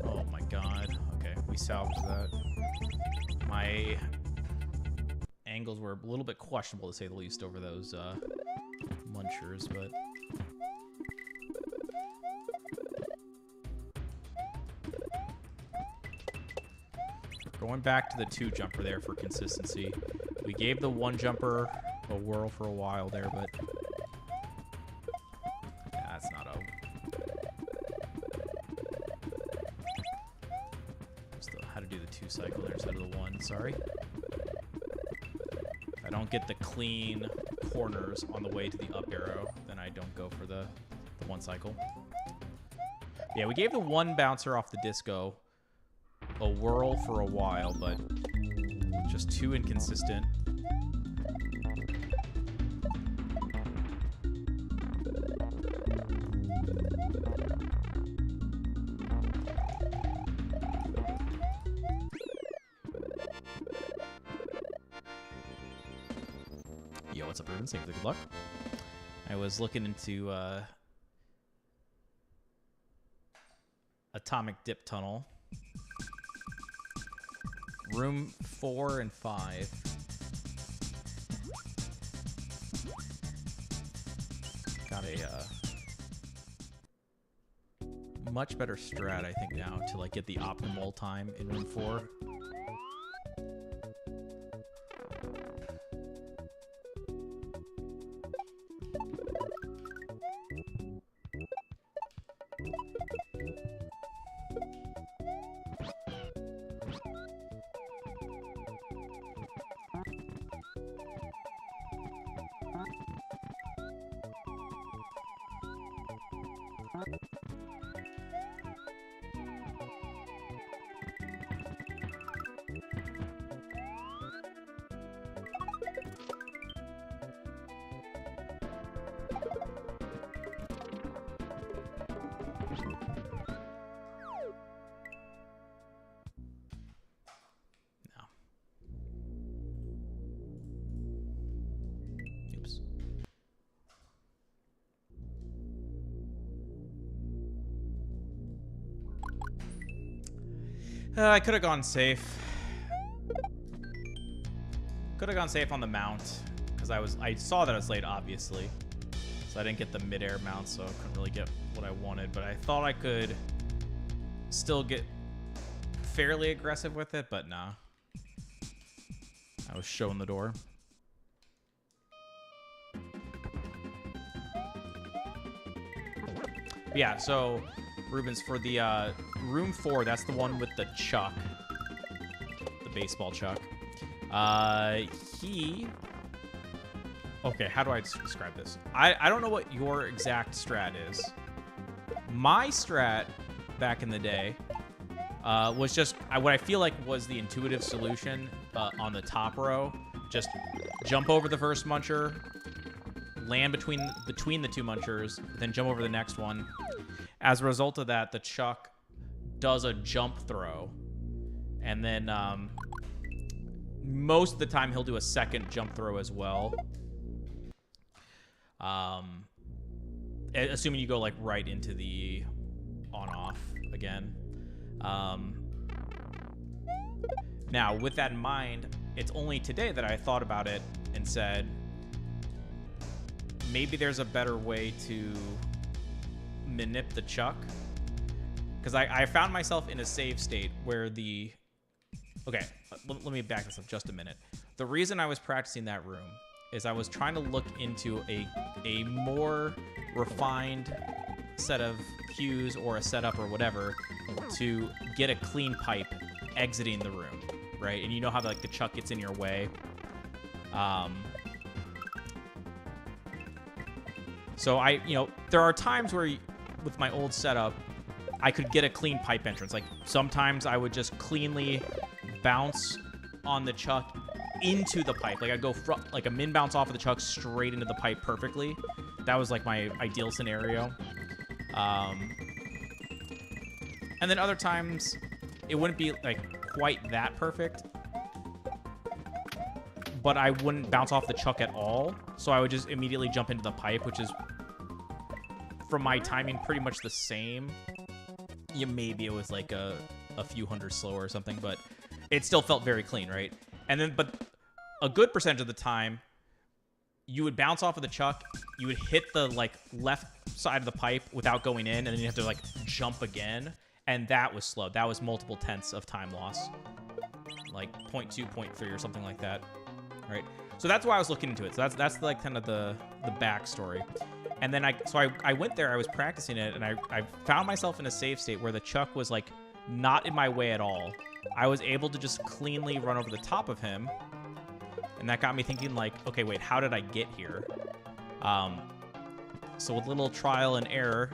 Oh my god. Okay, we salvaged that. My angles were a little bit questionable, to say the least, over those munchers, but... Going back to the 2-jumper there for consistency. We gave the 1-jumper a whirl for a while there, but... Yeah, that's not a... How to do the 2-cycle there instead of the 1, sorry. If I don't get the clean corners on the way to the up arrow, then I don't go for the 1-cycle. Yeah, we gave the 1 bouncer off the disco a whirl for a while, but just too inconsistent. Yo, what's up, Ruben? Thanks for the good luck. I was looking into Atomic Dip Tunnel. Room 4 and 5. Got a much better strat, I think, now to like get the optimal time in room 4. I could have gone safe. Could have gone safe on the mount because I saw that it was late, obviously, so I didn't get the mid-air mount, so I couldn't really get what I wanted. But I thought I could still get fairly aggressive with it, but nah. I was showing the door. Yeah, so Rubens, for the room 4, that's the one with the chuck, the baseball chuck. Okay, how do I describe this? I don't know what your exact strat is. My strat back in the day was just what I feel like was the intuitive solution on the top row. Just jump over the first muncher, land between the 2 munchers, then jump over the next one. As a result of that, the chuck does a jump throw, and then most of the time he'll do a second jump throw as well. Assuming you go like right into the on-off again. Now, with that in mind, it's only today that I thought about it and said, maybe there's a better way to manip the chuck, because I found myself in a save state where the... Okay, let me back this up just a minute. The reason I was practicing that room is I was trying to look into a more refined set of cues or a setup or whatever to get a clean pipe exiting the room, right? And you know how like the chuck gets in your way. So there are times where with my old setup, I could get a clean pipe entrance. Like sometimes I would just cleanly bounce on the chuck into the pipe. Like I'd go like a min bounce off of the chuck straight into the pipe perfectly. That was like my ideal scenario. And then other times it wouldn't be like quite that perfect, but I wouldn't bounce off the chuck at all. So I would just immediately jump into the pipe, which is from my timing pretty much the same. Yeah, maybe it was like a few hundred slower or something, but it still felt very clean, right? And then, but a good percentage of the time, you would bounce off of the chuck, you would hit the like left side of the pipe without going in, and then you have to like jump again, and that was slow. That was multiple tenths of time loss, like 0.2, 0.3 or something like that, right? So that's why I was looking into it. So that's like kind of the backstory. And then I went there, I was practicing it, and I found myself in a save state where the chuck was like not in my way at all. I was able to just cleanly run over the top of him. And that got me thinking like, okay, wait, how did I get here? So with a little trial and error,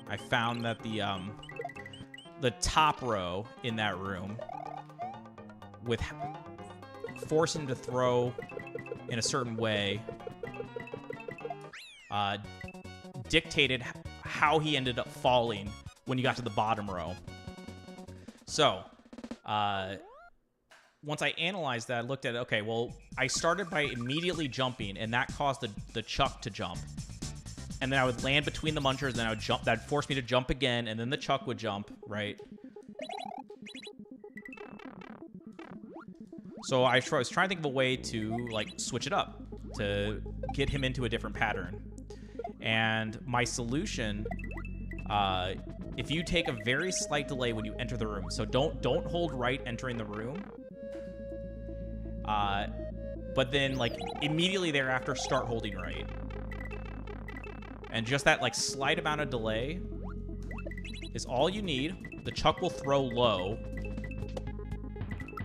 I found that the top row in that room, with forcing him to throw in a certain way, dictated how he ended up falling when you got to the bottom row. So, once I analyzed that, I looked at it, okay, well, I started by immediately jumping, and that caused the chuck to jump. And then I would land between the munchers, and then I would jump. That'd force me to jump again, and then the chuck would jump, right? So I was trying to think of a way to, like, switch it up, to get him into a different pattern. And my solution, if you take a very slight delay when you enter the room, so don't hold right entering the room, but then, like, immediately thereafter start holding right. And just that, like, slight amount of delay is all you need. The chuck will throw low.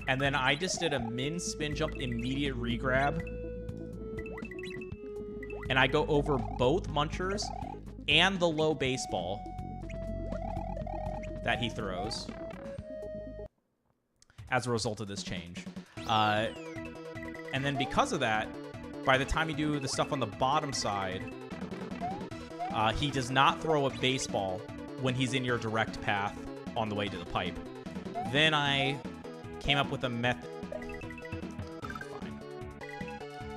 And then I just did a min spin jump immediate regrab. And I go over both munchers and the low baseball that he throws as a result of this change. And then because of that, by the time you do the stuff on the bottom side, he does not throw a baseball when he's in your direct path on the way to the pipe. Then I came up with a method.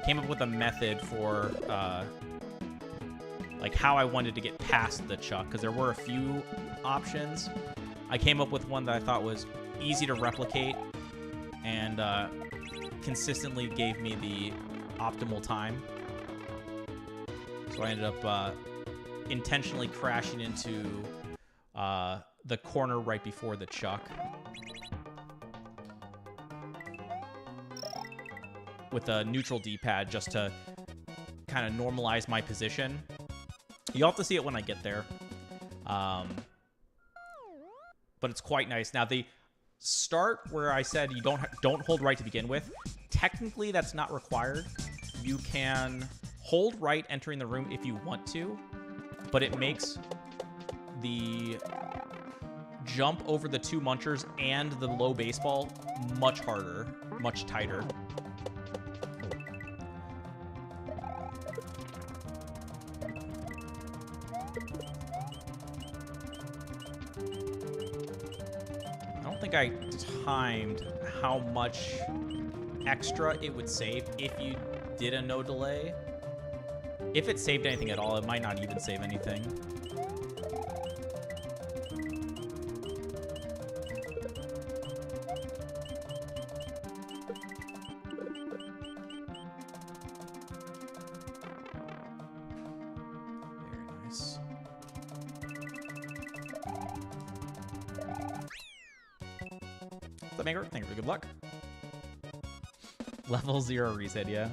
Came up with a method for like how I wanted to get past the chuck, because there were a few options. I came up with one that I thought was easy to replicate and consistently gave me the optimal time. So I ended up intentionally crashing into the corner right before the chuck with a neutral D-pad just to kind of normalize my position. You'll have to see it when I get there. But it's quite nice. Now, the start where I said you don't hold right to begin with, technically that's not required. You can hold right entering the room if you want to, but it makes the jump over the two munchers and the low baseball much harder, much tighter. I don't think I timed how much extra it would save if you did a no delay. If it saved anything at all, it might not even save anything. Very nice. What's up, Maker? Thank you for good luck. Level 0 reset, yeah.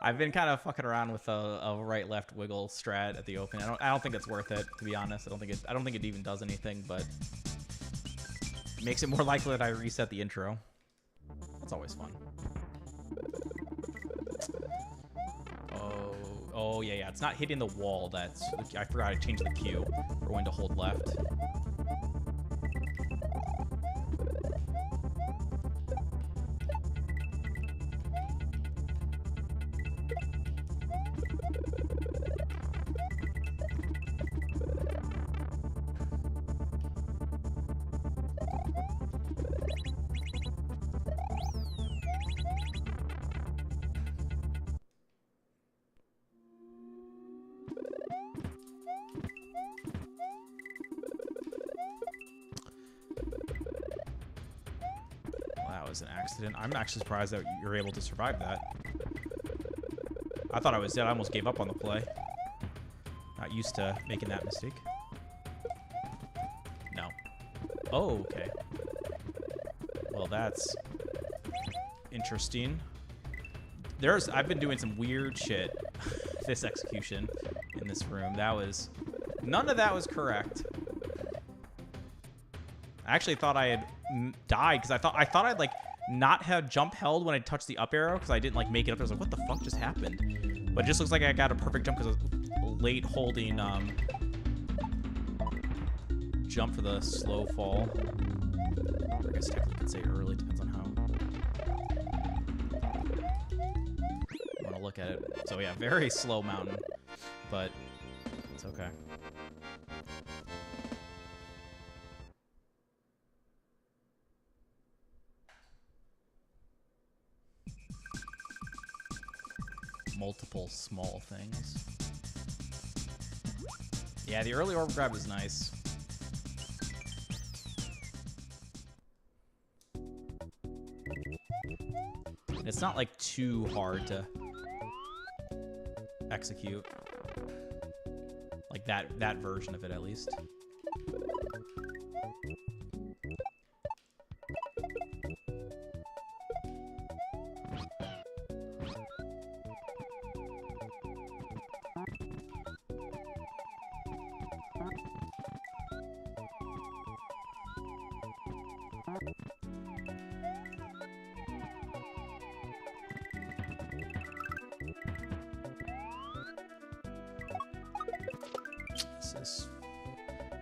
I've been kind of fucking around with a right-left wiggle strat at the open. I don't think it's worth it, to be honest. I don't think it even does anything, but it makes it more likely that I reset the intro. That's always fun. Oh yeah. It's not hitting the wall. I forgot to change the cue for when to hold left. An accident. I'm actually surprised that you're able to survive that. I thought I was dead. I almost gave up on the play. Not used to making that mistake. No. Oh, okay. Well, that's interesting. I've been doing some weird shit this execution in this room. None of that was correct. I actually thought I had died because I thought I'd like not have jump held when I touched the up arrow because I didn't like make it up. I was like, what the fuck just happened? But it just looks like I got a perfect jump because I was late holding jump for the slow fall. I guess technically you could say early, depends on how you want to look at it. So yeah, very slow mountain, but it's okay. Multiple small things. Yeah, the early orb grab is nice. It's not like too hard to execute. Like that version of it at least.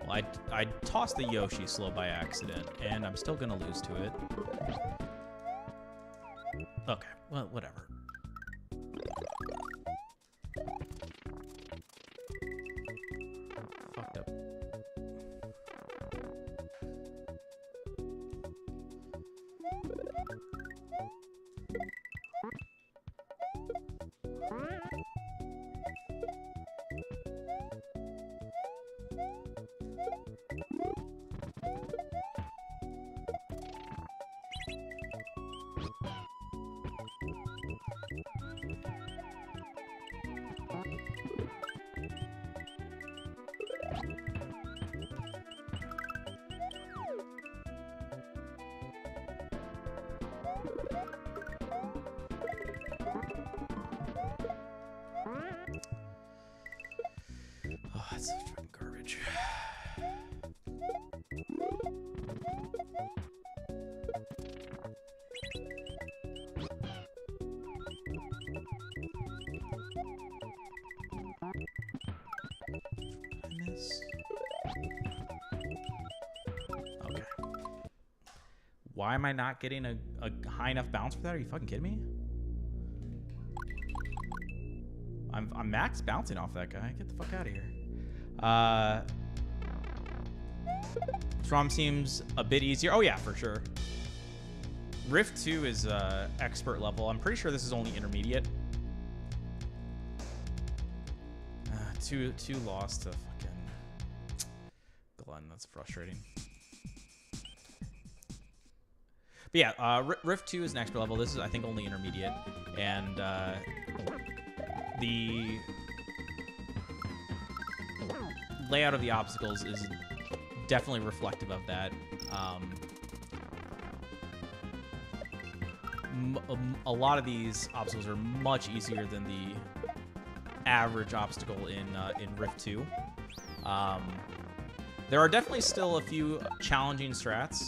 Well, I tossed the Yoshi slow by accident, and I'm still gonna lose to it. Okay, well, whatever. Fucked up. Oh, that's such fucking garbage. I miss. Okay. Why am I not getting a high enough bounce for that? Are you fucking kidding me? I'm max bouncing off that guy. Get the fuck out of here. Strom seems a bit easier. Oh yeah, for sure. Rift 2 is expert level. I'm pretty sure this is only intermediate. Two lost to fucking Glenn. That's frustrating. But yeah, Rift 2 is an expert level. This is, I think, only intermediate. And the layout of the obstacles is definitely reflective of that. a lot of these obstacles are much easier than the average obstacle in Rift 2. There are definitely still a few challenging strats.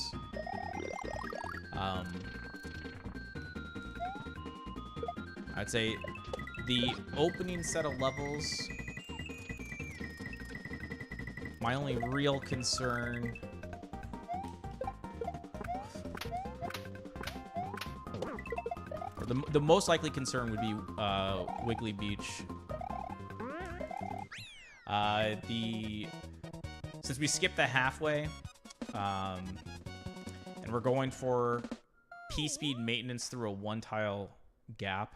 I'd say the opening set of levels, my only real concern, or the most likely concern would be Wiggly Beach. Since we skipped the halfway, and we're going for P-speed maintenance through a one-tile gap,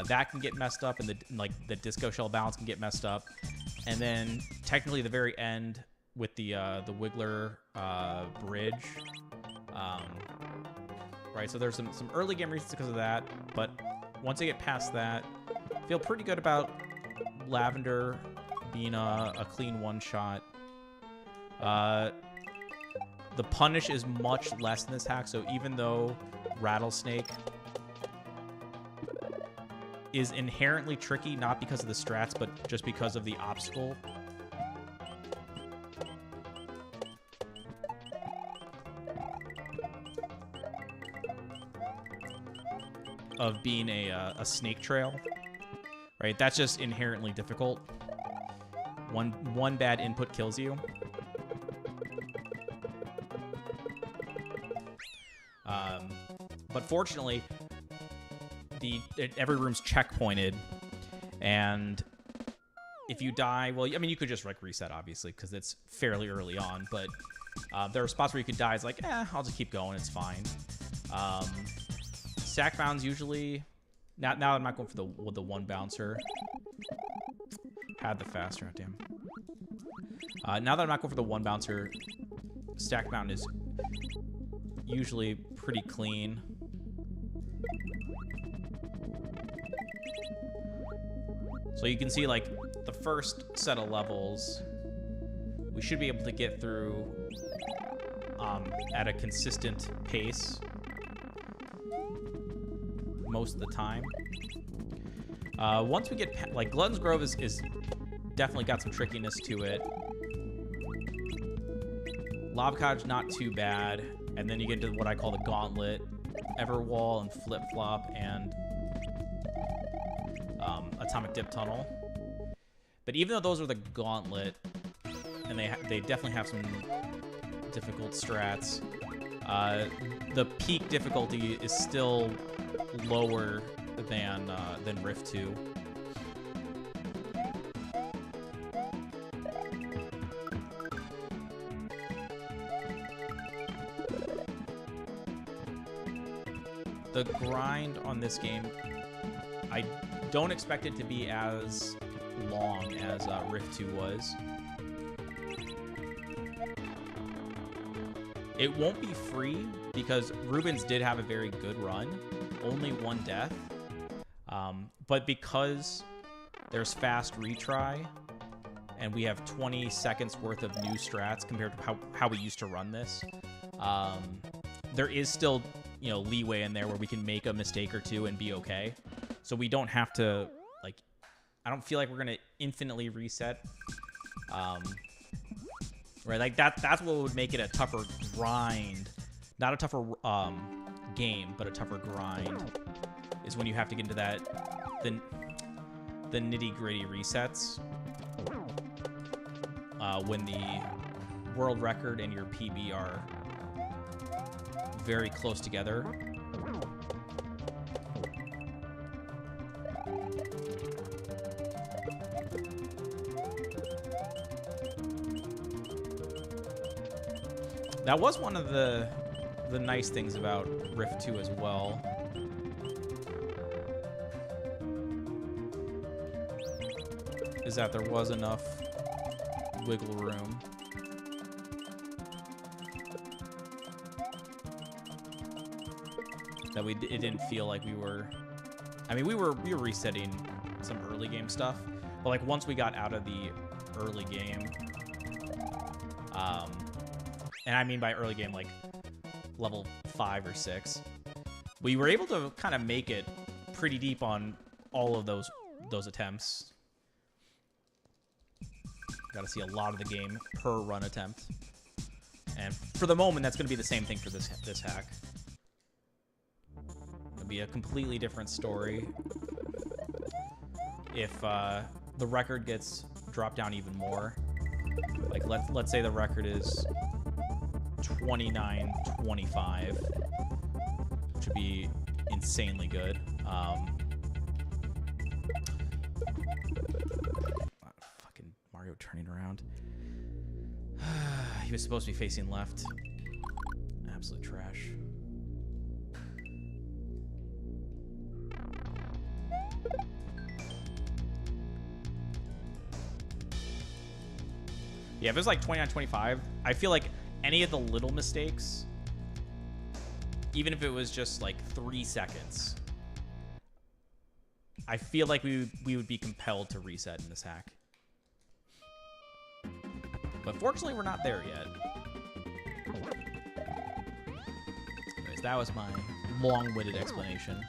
that can get messed up, and the disco shell balance can get messed up, and then technically the very end with the Wiggler bridge, right? So there's some early game reasons because of that, but once I get past that, I feel pretty good about Lavender being a clean one-shot. The punish is much less in this hack, so even though Rattlesnake is inherently tricky, not because of the strats, but just because of the obstacle, of being a snake trail, right? That's just inherently difficult. One bad input kills you. But fortunately, every room's checkpointed, and if you die, well, I mean, you could just like reset, obviously, because it's fairly early on. But there are spots where you could die. It's like, I'll just keep going. It's fine. Stack bounds usually. Now I'm not going for the one bouncer. Had the faster, damn. Now that I'm not going for the one bouncer, stack mountain is usually pretty clean. So you can see, like, the first set of levels, we should be able to get through at a consistent pace most of the time. Once we get, like, Glutton's Grove is definitely got some trickiness to it. Lava Cottage, not too bad. And then you get into what I call the Gauntlet, Everwall, and Flip Flop, and Atomic Dip Tunnel. But even though those are the Gauntlet, and they definitely have some difficult strats, the peak difficulty is still lower than Rift 2. The grind on this game, I don't expect it to be as long as Rift 2 was. It won't be free because Rubens did have a very good run, only one death. But because there's fast retry and we have 20 seconds worth of new strats compared to how we used to run this, there is still, you know, leeway in there where we can make a mistake or two and be okay. So we don't have to, like, I don't feel like we're gonna infinitely reset. Right, like that's what would make it a tougher grind, not a tougher game, but a tougher grind, is when you have to get into that the nitty-gritty resets, when the world record and your PB are very close together. That was one of the nice things about Rift 2 as well. Is that there was enough wiggle room. That it didn't feel like we were, I mean, we were resetting some early game stuff, but like once we got out of the early game, and I mean by early game, like level 5 or 6, We were able to kind of make it pretty deep on all of those attempts. Got to see a lot of the game per run attempt. And for the moment, that's going to be the same thing for this hack. It'll be a completely different story if the record gets dropped down even more. Like let's say the record is 29-25, which would be insanely good. Fucking Mario turning around. He was supposed to be facing left. Absolute trash. Yeah, if it was like 29-25, I feel like any of the little mistakes, even if it was just like 3 seconds, I feel like we would be compelled to reset in this hack. But fortunately, we're not there yet. Anyways, that was my long-winded explanation.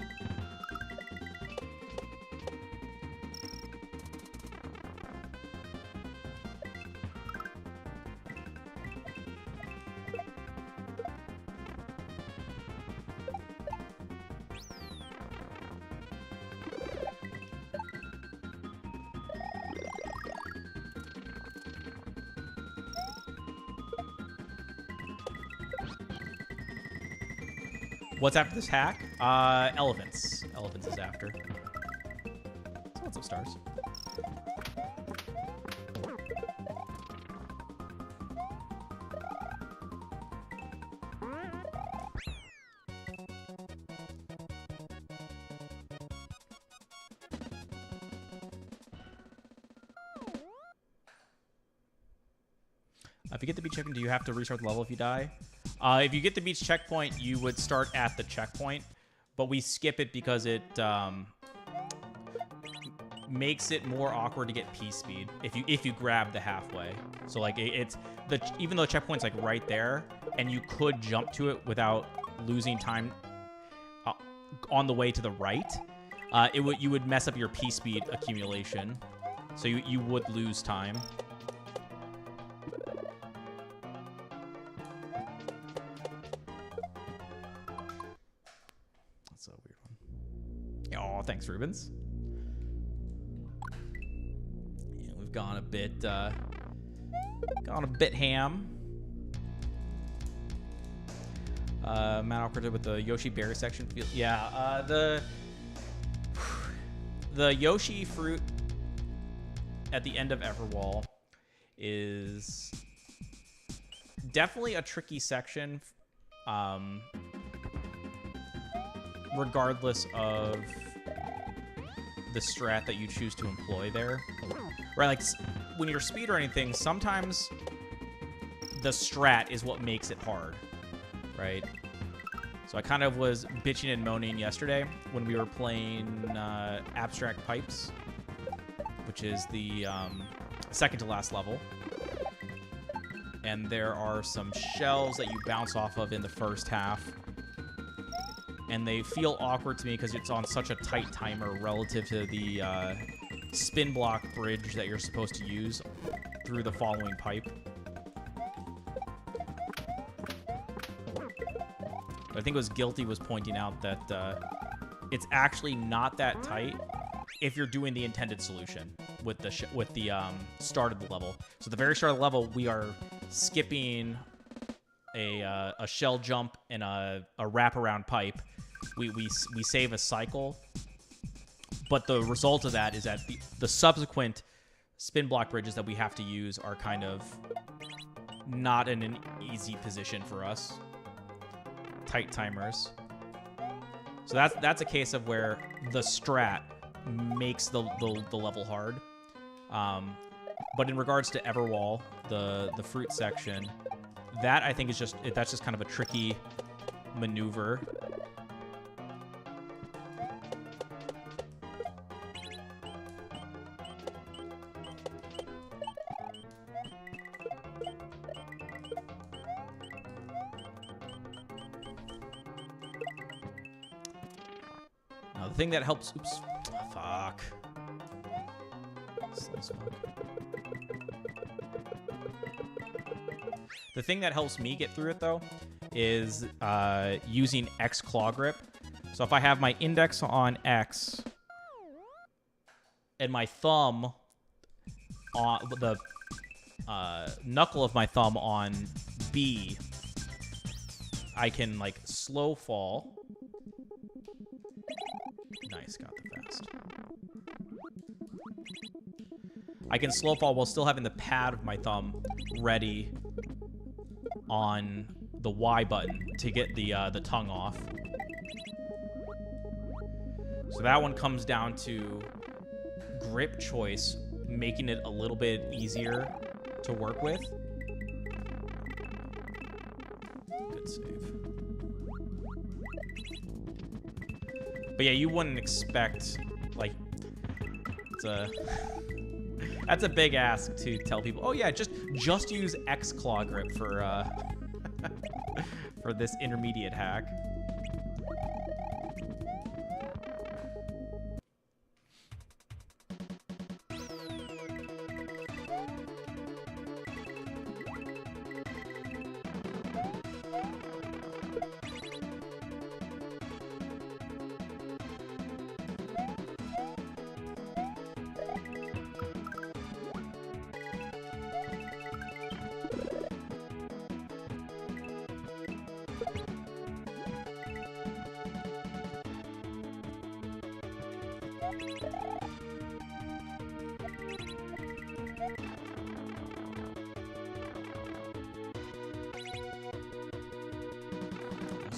What's after this hack? Elephants. Elephants is after. So lots of stars. If you get the beach checkpoint, do you have to restart the level if you die? If you get the beach checkpoint, you would start at the checkpoint, but we skip it because it makes it more awkward to get P speed if you grab the halfway. So like even though the checkpoint's like right there, and you could jump to it without losing time on the way to the right, you would mess up your P speed accumulation, so you would lose time. Thanks, Rubens. Yeah, we've gone a bit ham. Matt Awkward with the Yoshi berry section. Yeah, the Yoshi fruit at the end of Everwall is definitely a tricky section, regardless of the strat that you choose to employ there. Right, like when you're speed or anything, sometimes the strat is what makes it hard, right? So I kind of was bitching and moaning yesterday when we were playing Abstract Pipes, which is the second to last level. And there are some shells that you bounce off of in the first half, and they feel awkward to me because it's on such a tight timer relative to the spin block bridge that you're supposed to use through the following pipe. I think it was Guilty was pointing out that it's actually not that tight if you're doing the intended solution with the start of the level. So the very start of the level, we are skipping a shell jump and a wraparound pipe. We save a cycle, but the result of that is that the subsequent spin block bridges that we have to use are kind of not in an easy position for us. Tight timers. So that's a case of where the strat makes the level hard. But in regards to Everwall, the fruit section, that I think is that's just kind of a tricky maneuver. The thing that helps... Oops. Fuck. Slow as fuck. The thing that helps me get through it, though, is using X claw grip. So if I have my index on X and my thumb on the knuckle of my thumb on B, I can like slow fall. Nice, got the fast. I can slow fall while still having the pad of my thumb ready on the Y button to get the tongue off. So that one comes down to grip choice, making it a little bit easier to work with. Good save. But yeah, you wouldn't expect, like, that's a big ask to tell people, oh yeah, just use X claw grip for for this intermediate hack.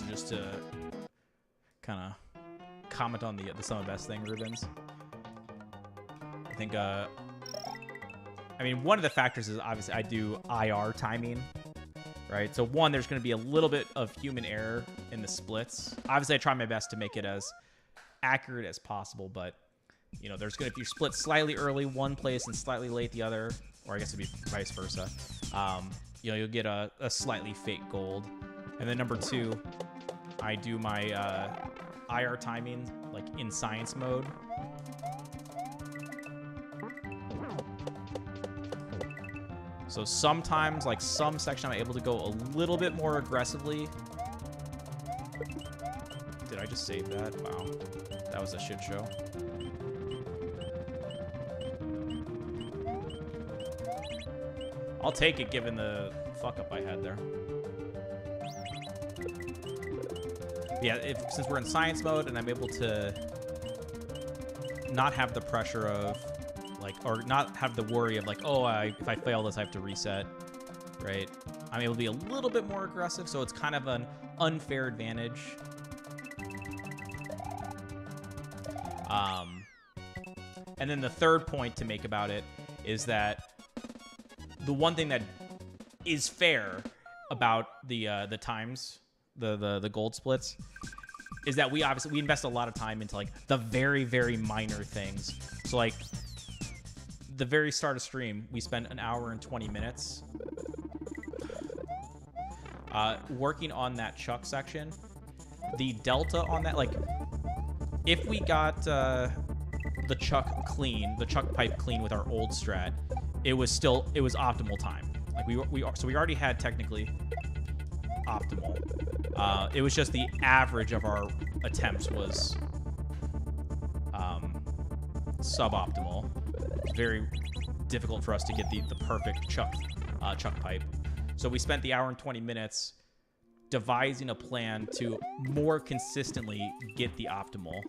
Just to kind of comment on the sum of best thing, Rubens. I think, I mean, one of the factors is obviously I do IR timing, right? So one, there's going to be a little bit of human error in the splits. Obviously, I try my best to make it as accurate as possible, but you know, there's going to, if you split slightly early one place and slightly late the other, or I guess it'd be vice versa, you know, you'll get a slightly fake gold. And then number two, I do my IR timing like in science mode. So sometimes, like some section, I'm able to go a little bit more aggressively. Did I just save that? Wow. That was a shit show. I'll take it given the fuck up I had there. Yeah, since we're in science mode and I'm able to not have the pressure of, like, or not have the worry of, like, oh, if I fail this, I have to reset, right? I'm able to be a little bit more aggressive, so it's kind of an unfair advantage. And then the third point to make about it is that the one thing that is fair about the times, the gold splits, is that we invest a lot of time into like the very, very minor things. So like the very start of stream, we spent an hour and 20 minutes working on that chuck section. The delta on that, like if we got the chuck pipe clean with our old strat, it was optimal time. Like so we already had technically optimal. It was just the average of our attempts was suboptimal. It's very difficult for us to get the perfect chuck pipe. So we spent the hour and 20 minutes devising a plan to more consistently get the optimal.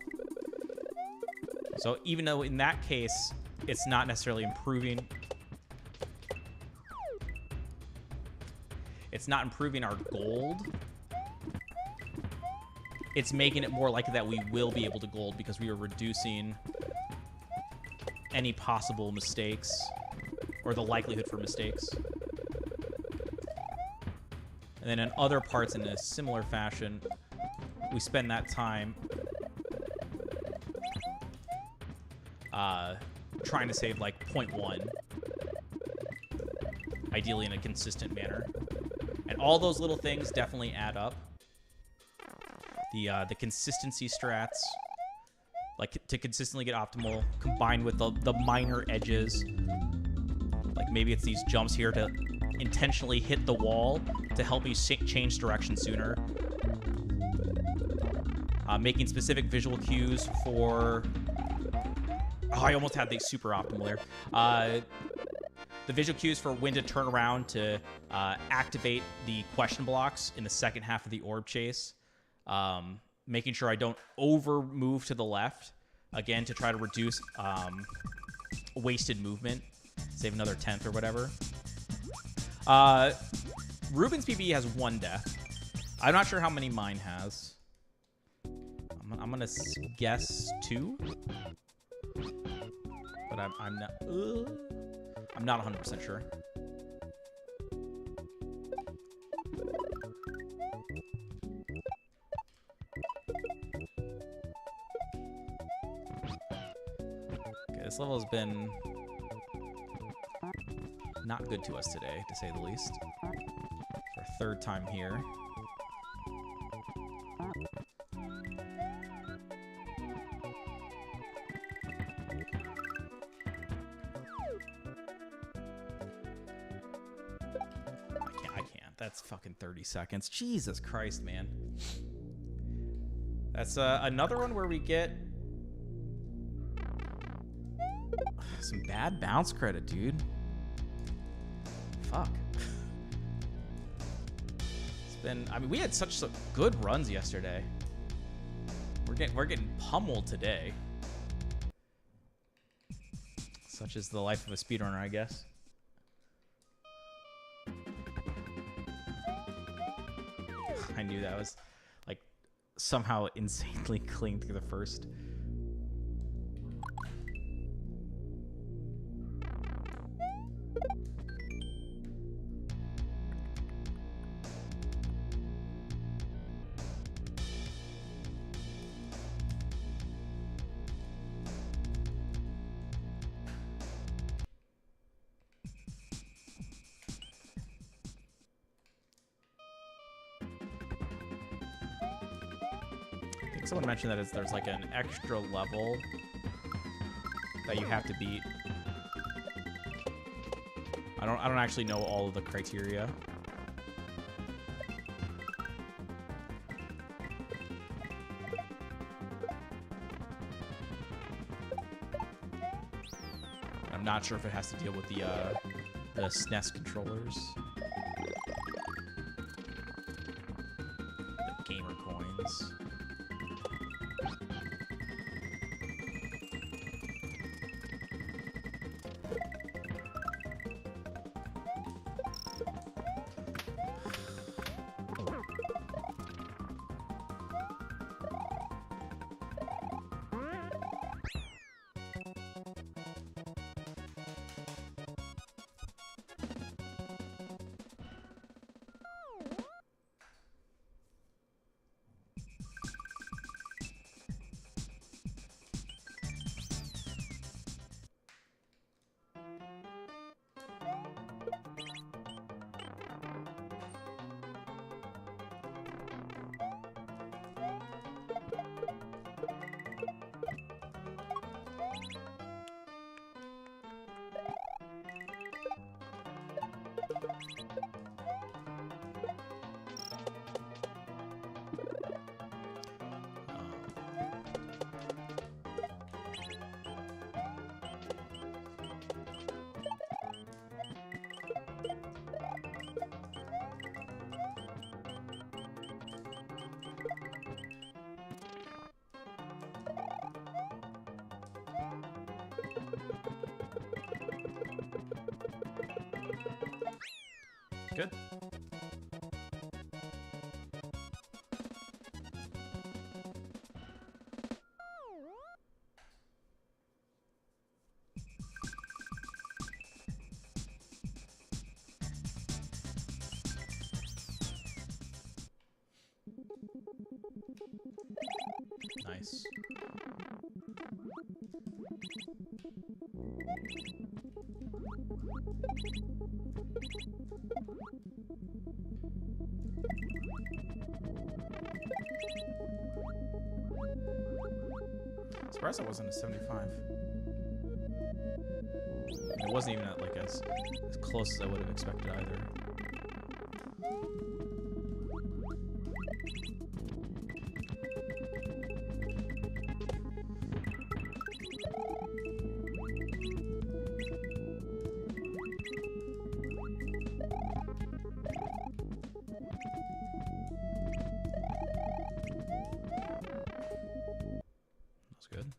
So even though in that case, it's not necessarily improving, it's not improving our gold, it's making it more likely that we will be able to gold because we are reducing any possible mistakes or the likelihood for mistakes. And then in other parts in a similar fashion, we spend that time trying to save like 0.1, ideally in a consistent manner. And all those little things definitely add up. The consistency strats like to consistently get optimal, combined with the minor edges. Like maybe it's these jumps here to intentionally hit the wall to help you change direction sooner. Making specific visual cues for... Oh, I almost had the super optimal there. The visual cues for when to turn around to activate the question blocks in the second half of the orb chase. Making sure I don't over move to the left, again, to try to reduce wasted movement. Save another 10th or whatever. Ruben's PB has 1 death. I'm not sure how many mine has. I'm gonna guess 2, but I'm not 100% sure. Okay, this level has been not good to us today, to say the least. It's our 3rd time here. That's fucking 30 seconds. Jesus Christ, man. That's another one where we get some bad bounce credit, dude. Fuck. It's been... I mean, we had such good runs yesterday. We're getting pummeled today. Such is the life of a speedrunner, I guess. I knew that was like somehow insanely clean through the first. Someone mentioned that there's like an extra level that you have to beat. I don't actually know all of the criteria. I'm not sure if it has to deal with the SNES controllers. The gamer coins. Good. Nice. Surprised that wasn't a 75. It wasn't even at like as close as I would have expected either. That's good.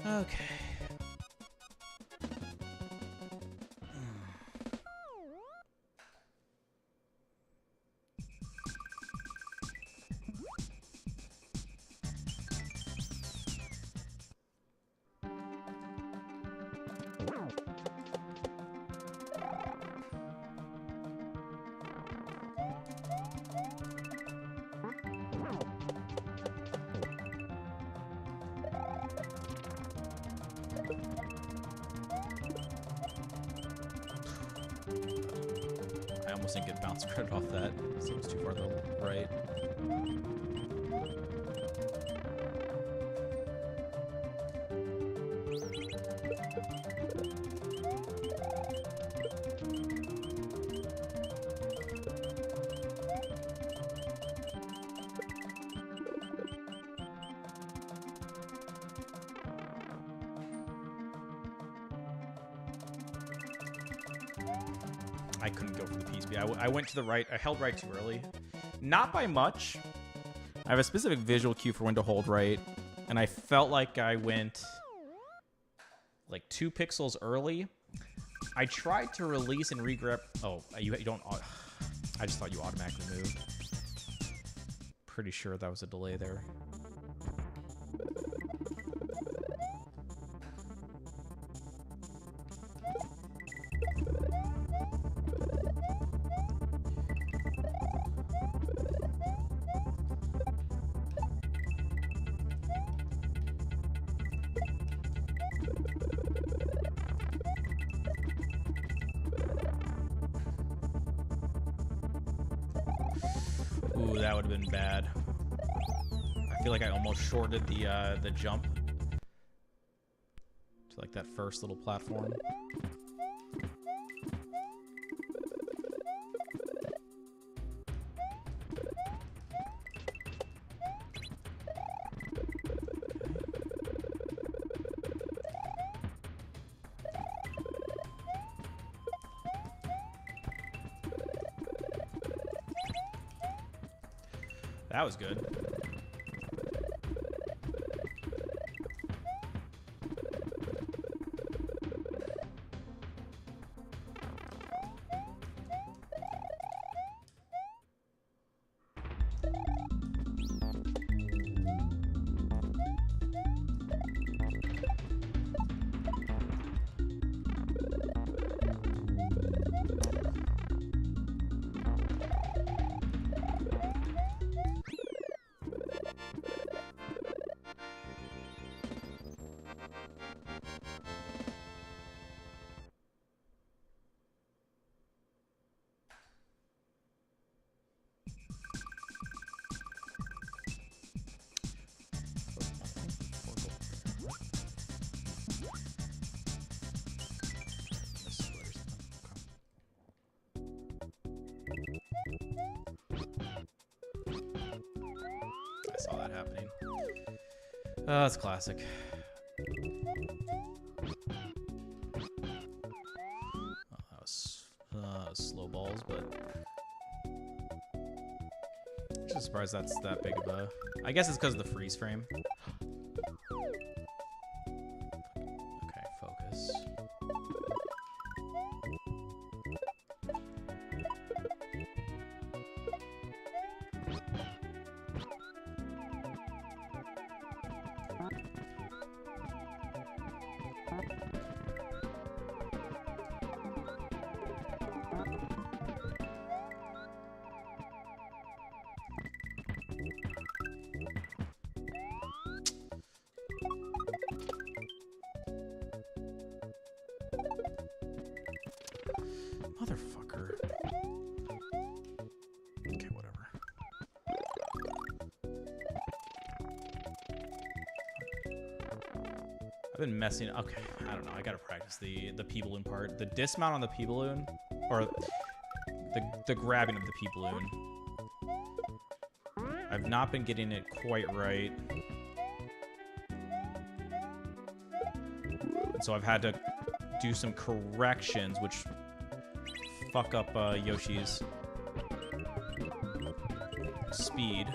Okay. I almost didn't get bounce credit off that. It was too far to the right. I couldn't go for the PSP. I went to the right. I held right too early. Not by much. I have a specific visual cue for when to hold right. And I felt like I went like 2 pixels early. I tried to release and regrip. Oh, you don't. I just thought you automatically moved. Pretty sure that was a delay there. Ooh, that would have been bad. I feel like I almost shorted the jump to like that first little platform. That was good. Saw that happening. That's classic. Oh, that was slow balls, but Actually surprised that's that big of a... I guess it's because of the freeze frame. Okay, focus. Motherfucker. Okay, whatever. I've been messing. Okay, I don't know. I gotta practice the P-balloon part. The dismount on the P-balloon, or the grabbing of the P-balloon. I've not been getting it quite right, and so I've had to do some corrections, which fuck up Yoshi's speed.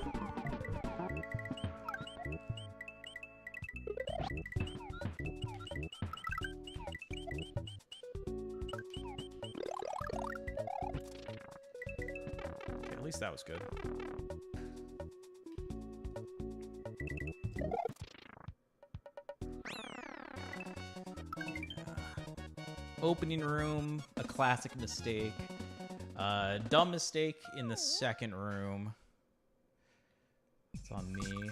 Okay, at least that was good. Opening room, a classic mistake. Dumb mistake in the second room. It's on me.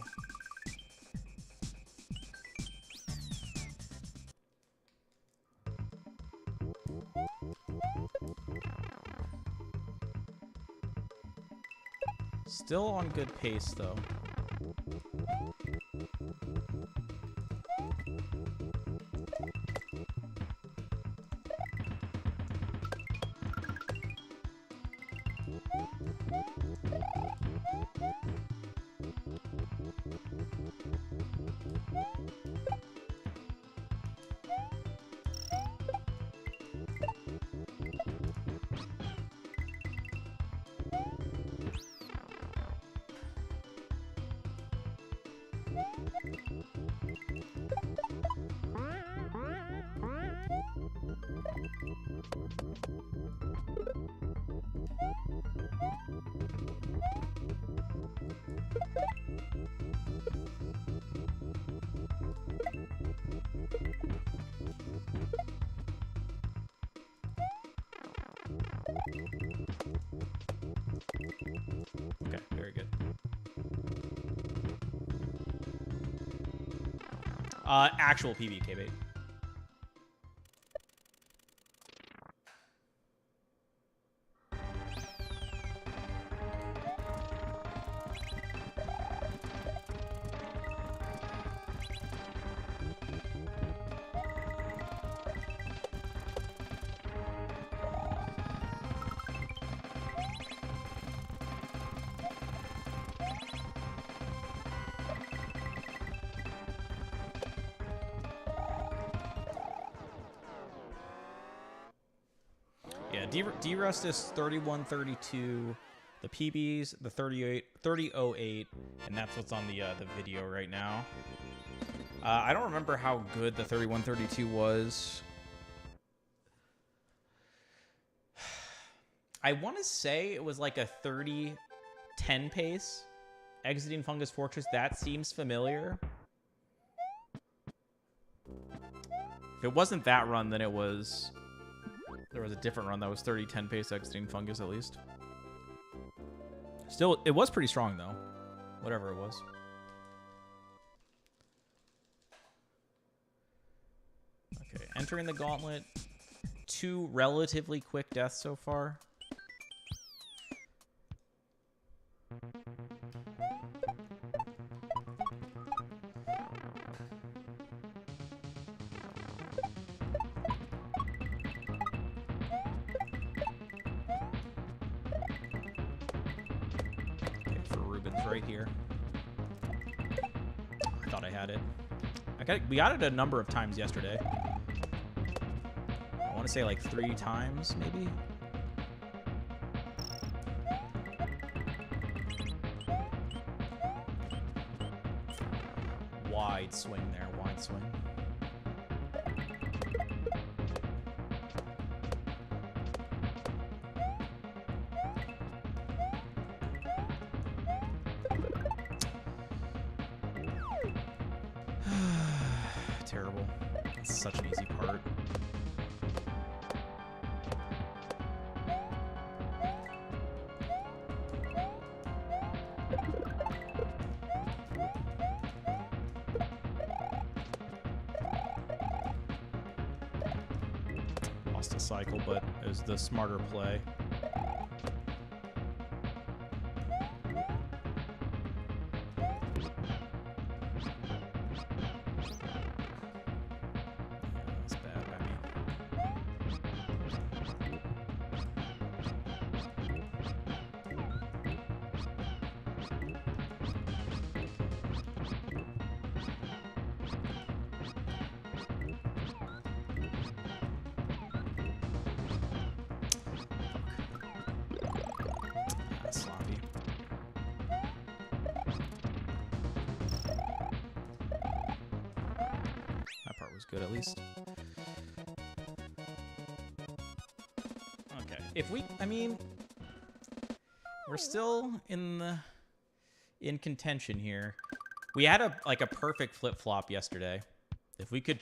Still on good pace, though. Okay, very good. Actual PBK bait. Yeah, D-Rust is 3132, the PBs, the 3008, and that's what's on the video right now. I don't remember how good the 3132 was. I want to say it was like a 30-10 pace. Exiting Fungus Fortress, that seems familiar. If it wasn't that run, then it was... There was a different run that was 30-10 pace exiting Fungus, at least. Still, it was pretty strong, though. Whatever it was. Okay, entering the gauntlet. 2 relatively quick deaths so far. Right here. I thought I had it. We got it a number of times yesterday. I want to say like 3 times, maybe. Wide swing there, wide swing. Terrible. It's such an easy part. Lost a cycle, but it was the smarter play. That's bad by me. Sloppy. That part was good, at least. Okay. If we, I mean, we're still in contention here. We had a perfect flip-flop yesterday. If we could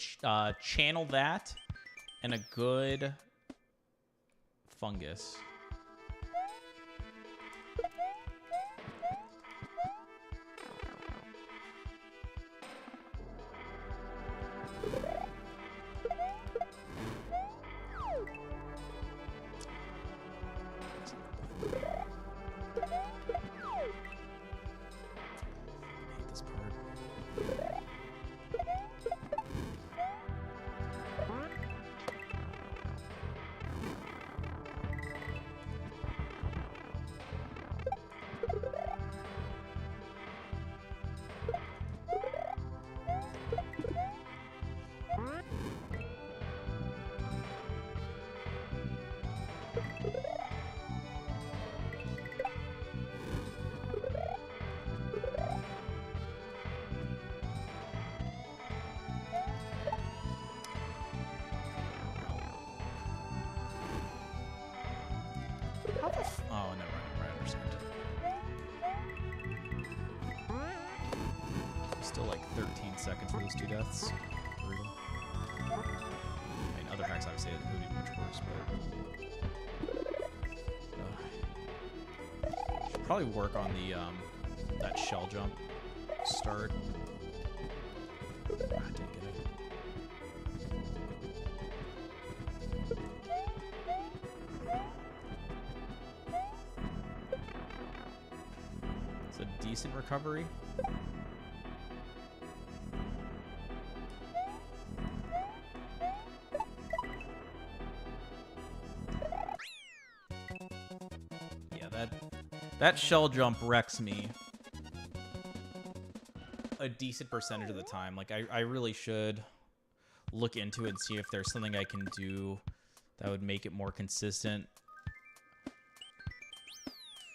channel that and a good fungus. I hate this part. How the f- Oh, never mind. Right, I understand. Still like 13 seconds for those two deaths. Brutal. I mean, other hacks obviously it would be much worse, but should probably work on the that shell jump start. Ah, didn't get it. It's a decent recovery. Yeah, that shell jump wrecks me a decent percentage of the time. Like, I really should look into it and see if there's something I can do that would make it more consistent.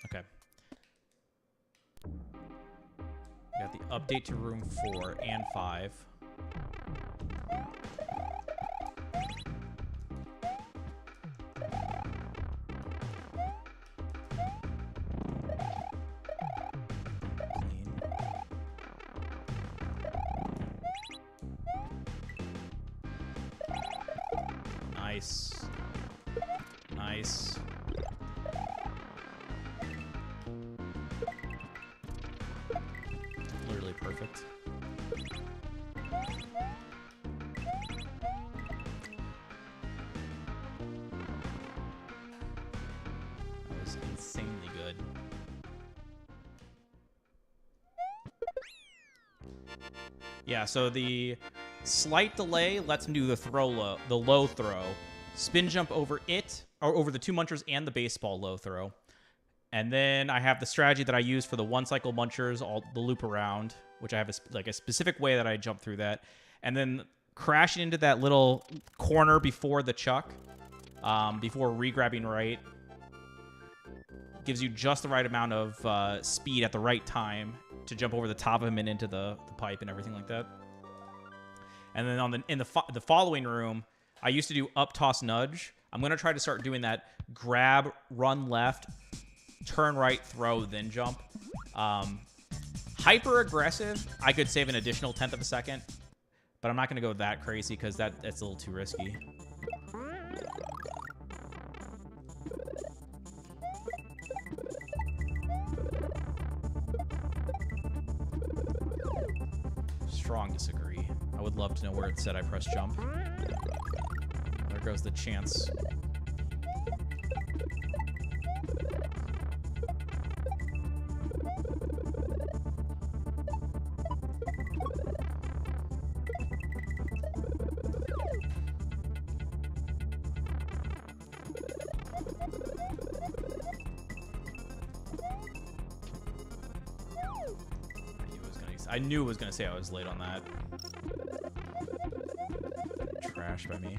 Okay. We got the update to room 4 and 5. Clean. Nice. Nice. Literally perfect. That was insanely good. Yeah, so the slight delay lets him do the the low throw, spin jump over it, or over the two munchers and the baseball low throw. And then I have the strategy that I use for the one cycle munchers, the loop around, which I have a specific way that I jump through that. And then crashing into that little corner before the chuck, before re-grabbing right, gives you just the right amount of speed at the right time to jump over the top of him and into the pipe and everything like that. And then on the following room, I used to do up, toss, nudge. I'm going to try to start doing that grab, run left, turn right, throw, then jump. Hyper aggressive, I could save an additional 1/10 of a second, but I'm not going to go that crazy because that's a little too risky. Strong disagree. I would love to know where it said I pressed jump. There goes the chance. I knew it was going to say I was late on that. Trash by me.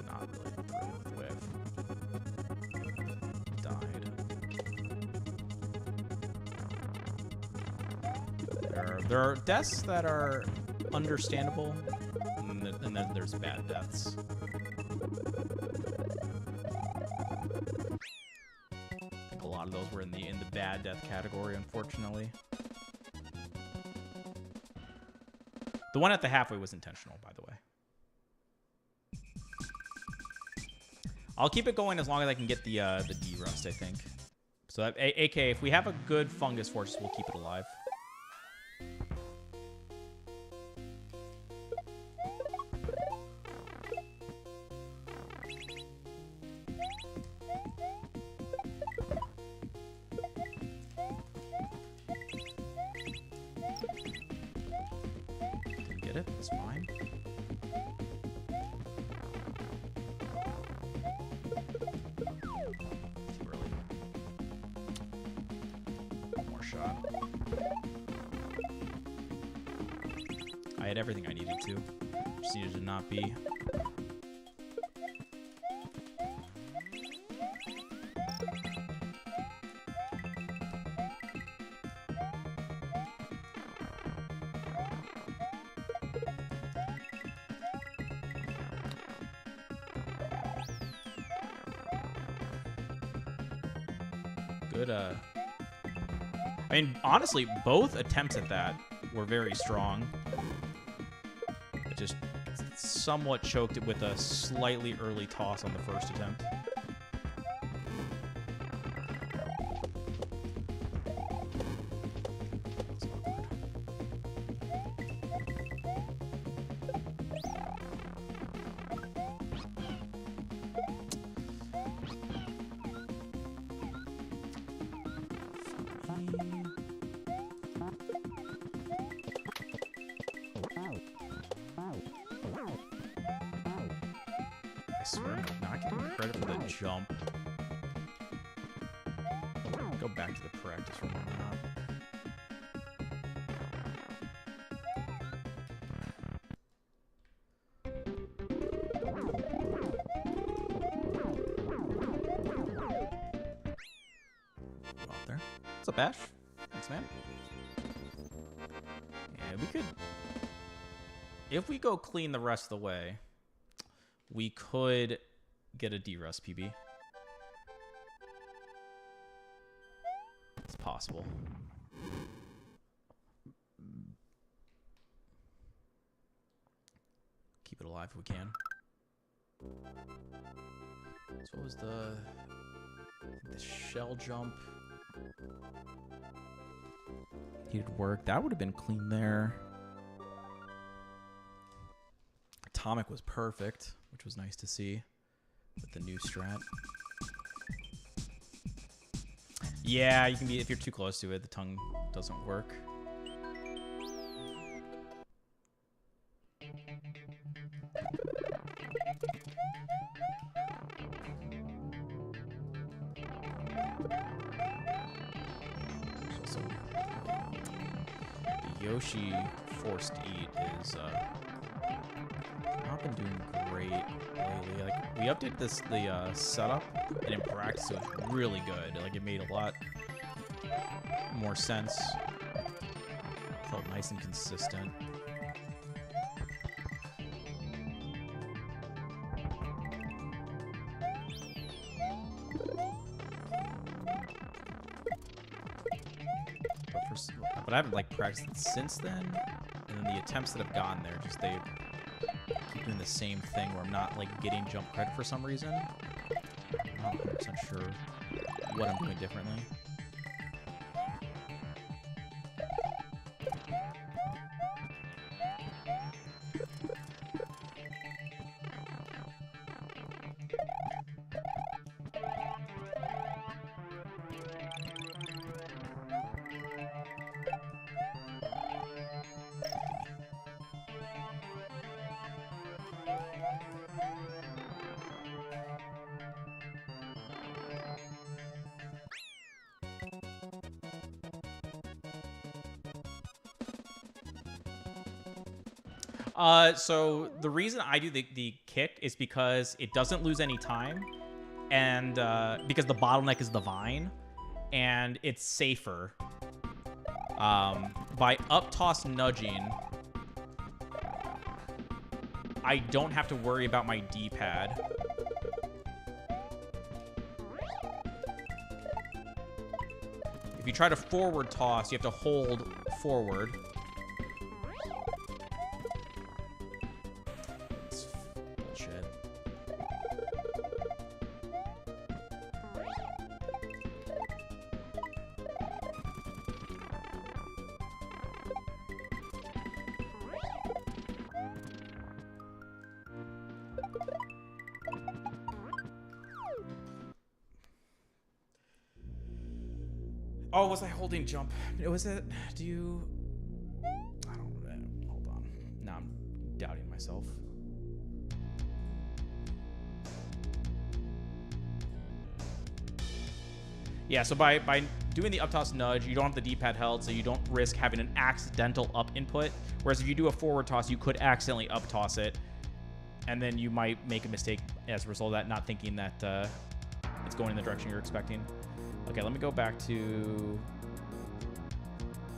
Not really thrilled with. Died. There are deaths that are understandable, and then there's bad deaths. I think a lot of those were in the bad death category, unfortunately. The one at the halfway was intentional, by the way. I'll keep it going as long as I can get the D-Rust, I think. So, that, AK, if we have a good fungus fortress, we'll keep it alive. It's fine. Too early. One more shot. I had everything I needed to. Just needed to not be. Good, I mean, honestly, both attempts at that were very strong. I just somewhat choked it with a slightly early toss on the first attempt. I swear I'm not getting credit for the jump. Go back to the practice room on that. Go out there. What's up, Ash? Thanks, man. Yeah, we could... If we go clean the rest of the way, we could get a D-Rust PB. It's possible. Keep it alive if we can. So what was the shell jump? Needed work. That would have been clean there. Atomic was perfect, which was nice to see with the new strat. Yeah, you can be, if you're too close to it, the tongue doesn't work. So, the Yoshi forced eat is not not been doing great lately. Like, we updated the setup, and in practice it was really good. Like, it made a lot more sense. Felt nice and consistent. But I haven't like practiced it since then, and then the attempts that have gotten there, just they keep doing the same thing where I'm not like getting jump credit for some reason. I'm not 100% sure what I'm doing differently. So the reason I do the kick is because it doesn't lose any time, and because the bottleneck is the vine, and it's safer. By up toss nudging, I don't have to worry about my D-pad. If you try to forward toss, you have to hold forward. Oh, was I holding jump? Was it? Do you? I don't know. Hold on. Now I'm doubting myself. Yeah, so by doing the up toss nudge, you don't have the D-pad held, so you don't risk having an accidental up input. Whereas if you do a forward toss, you could accidentally up toss it, and then you might make a mistake as a result of that, not thinking that it's going in the direction you're expecting. Okay, let me go back to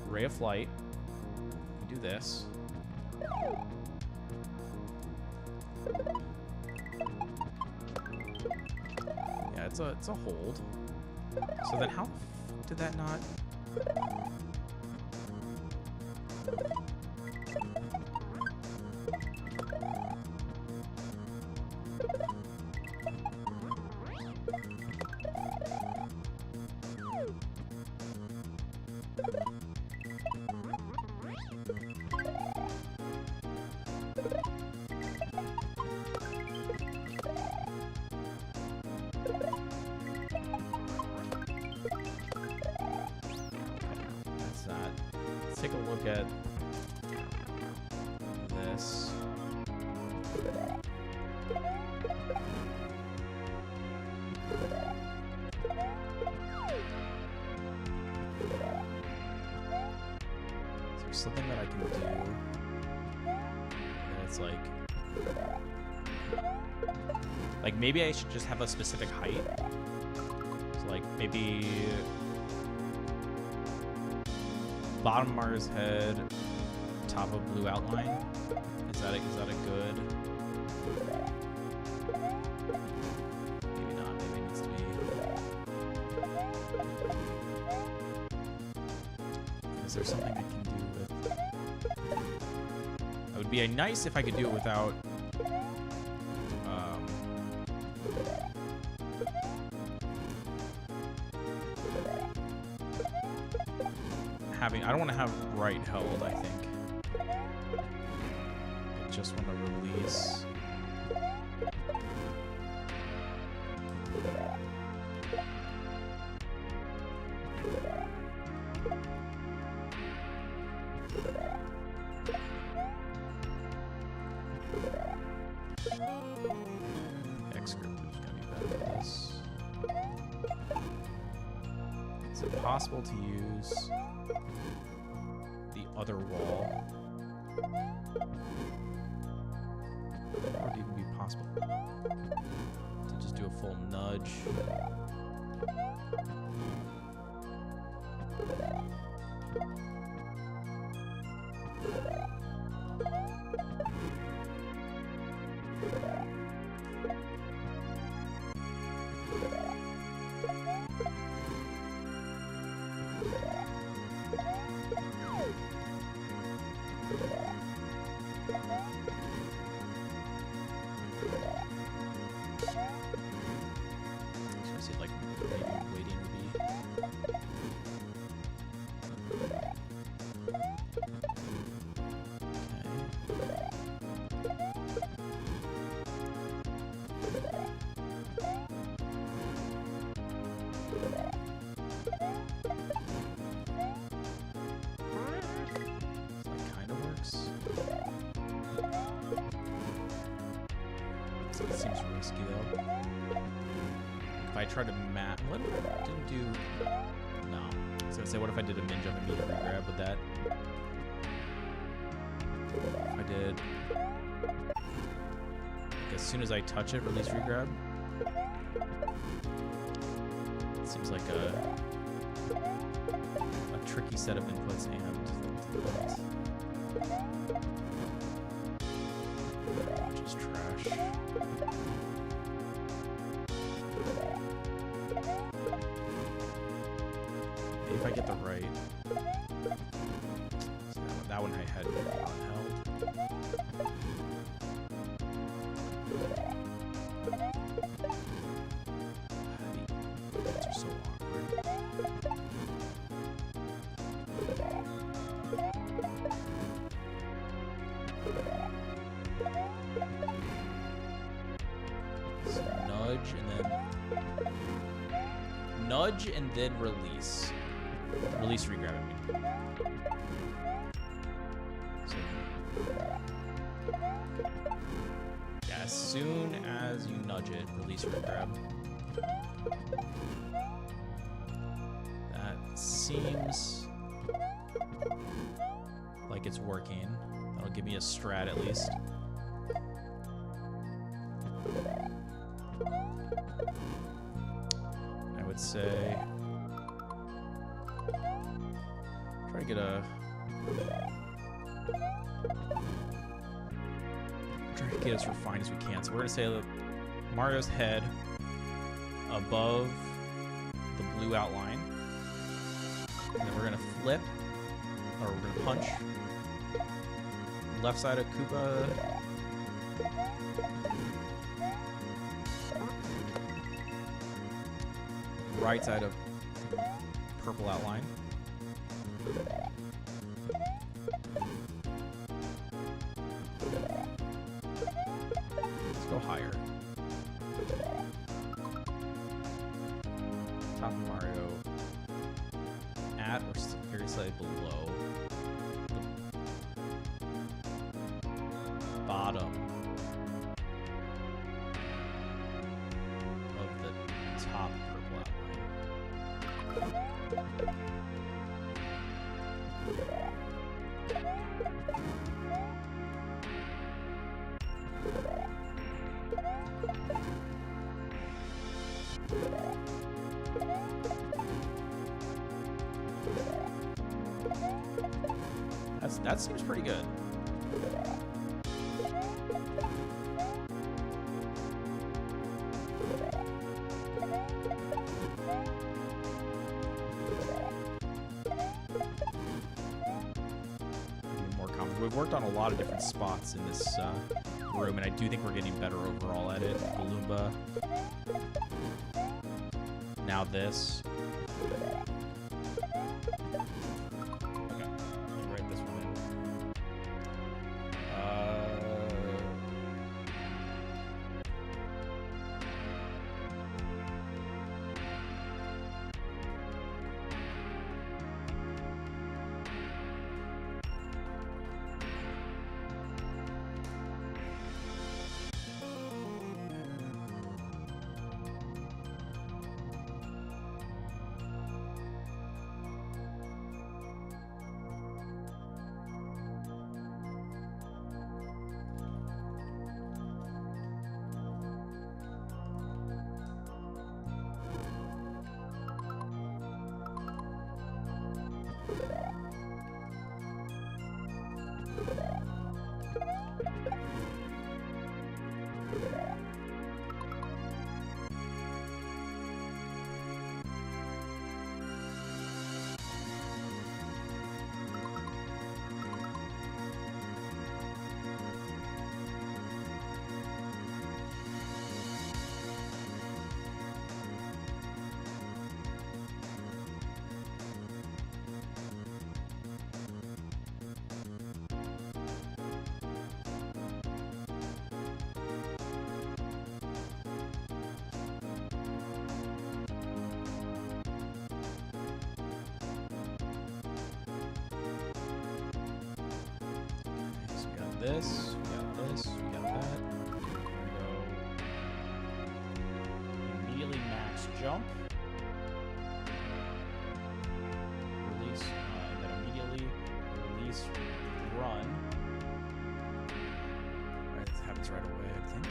Ray of Flight. Do this. Yeah, it's a hold. So then how the fuck did that not... Take a look at this. Is there something that I can do? And it's like maybe I should just have a specific height. So like maybe bottom Mars head, top of blue outline. Is that a good? Maybe not. Maybe it needs to be. Is there something I can do with? It would be nice if I could do it without. I don't want to have right held, I think. I just want to release. X script is going to be better for this. Is it possible to use the other wall? Or would it even be possible to just do a full nudge? So I see like maybe waiting to be. It seems risky though. If I try to what if I didn't do? No. I was gonna say, what if I did a min jump and immediate regrab with that? If I did, like, as soon as I touch it, release regrab. It seems like a tricky set of inputs and. Just trash. Maybe if I get the right. So that one I had unheld. These are so awkward. So nudge and then release. Release regrab, I mean. So, yeah, as soon as you nudge it, release regrab. That seems like it's working. That'll give me a strat at least. I would say try to get as refined as we can. So we're gonna say that Mario's head above the blue outline, and then we're gonna flip, or we're gonna punch left side of Koopa. Right side of purple outline. Let's go higher. Top of Mario at or very slightly below the bottom of the top purple outline. That seems pretty good. More confident. We've worked on a lot of different spots in this room, and I do think we're getting better overall at it. Balloomba. Now this. this, we got this, we got that. Go immediately max jump. Release, and then immediately release run. Alright, this happens right away, I think.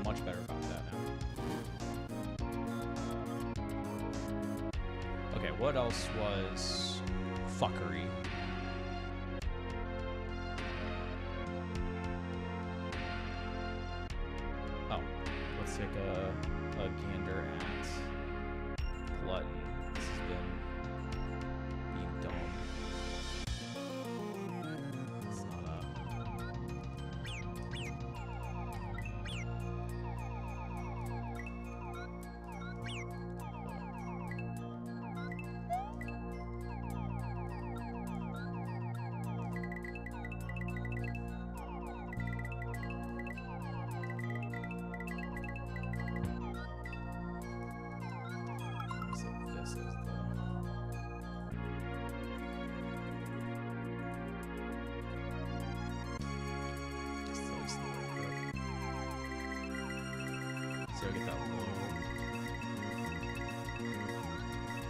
Much better about that now. Okay, what else was fuckery? Oh, let's take a gander at Glutton. This has been being done. It's not up. So I get that low.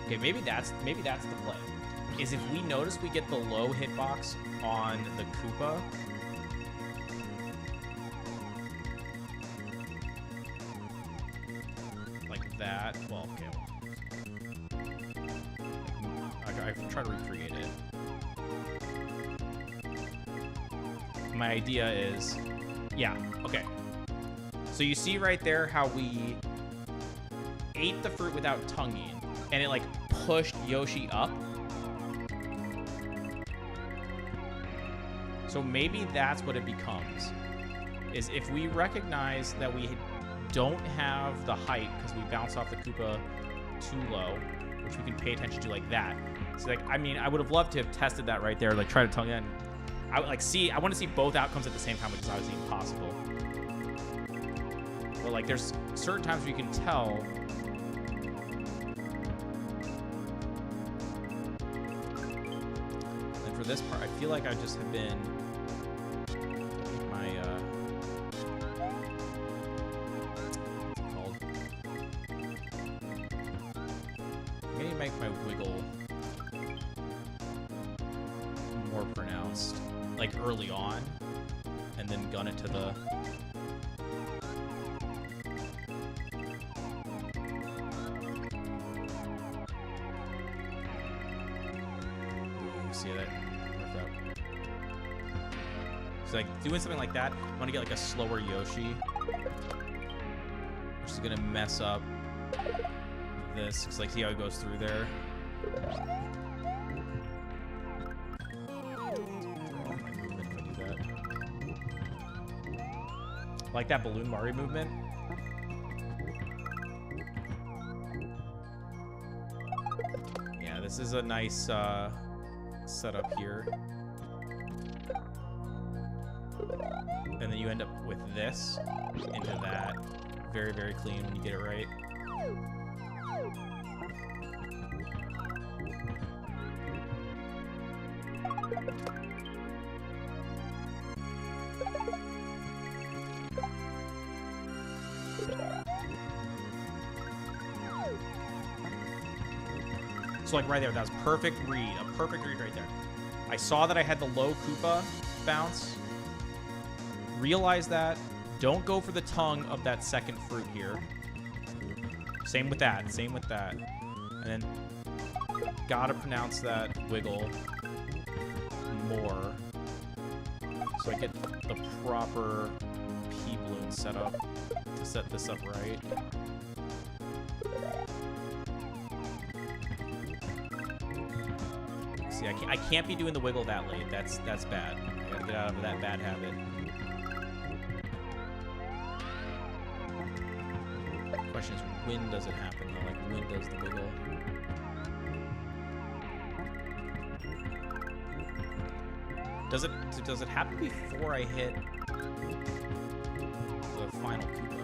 Okay, maybe that's the play. Is if we notice we get the low hitbox on the Koopa, like that. Well, okay. I try to recreate it. My idea is, yeah, okay. So you see right there how we ate the fruit without tonguing, and it like pushed Yoshi up. So maybe that's what it becomes, is if we recognize that we don't have the height because we bounced off the Koopa too low, which we can pay attention to like that. So like, I mean, I would have loved to have tested that right there, like try to tongue it. I would like see, I want to see both outcomes at the same time, which is obviously impossible. But like, there's certain times where you can tell. And for this part, I feel like I just have been my what's it called? I'm gonna make my wiggle more pronounced, like early on, and then gun it to the. See that? So like doing something like that, I want to get like a slower Yoshi, which is gonna mess up this. Cause like see how it goes through there. Like that balloon Mario movement. Yeah, this is a nice setup here. And then you end up with this into that. Very, very clean when you get it right. So like right there, that was perfect read, a perfect read right there. I saw that I had the low Koopa bounce. Realize that. Don't go for the tongue of that second fruit here. Same with that, same with that. And then gotta pronounce that wiggle more. So I get the proper P-balloon setup to set this up right. See, I can't be doing the wiggle that late. That's bad. I gotta get out of that bad habit. Question is, when does it happen though? Like, when does the wiggle? Does it happen before I hit the final Koopa?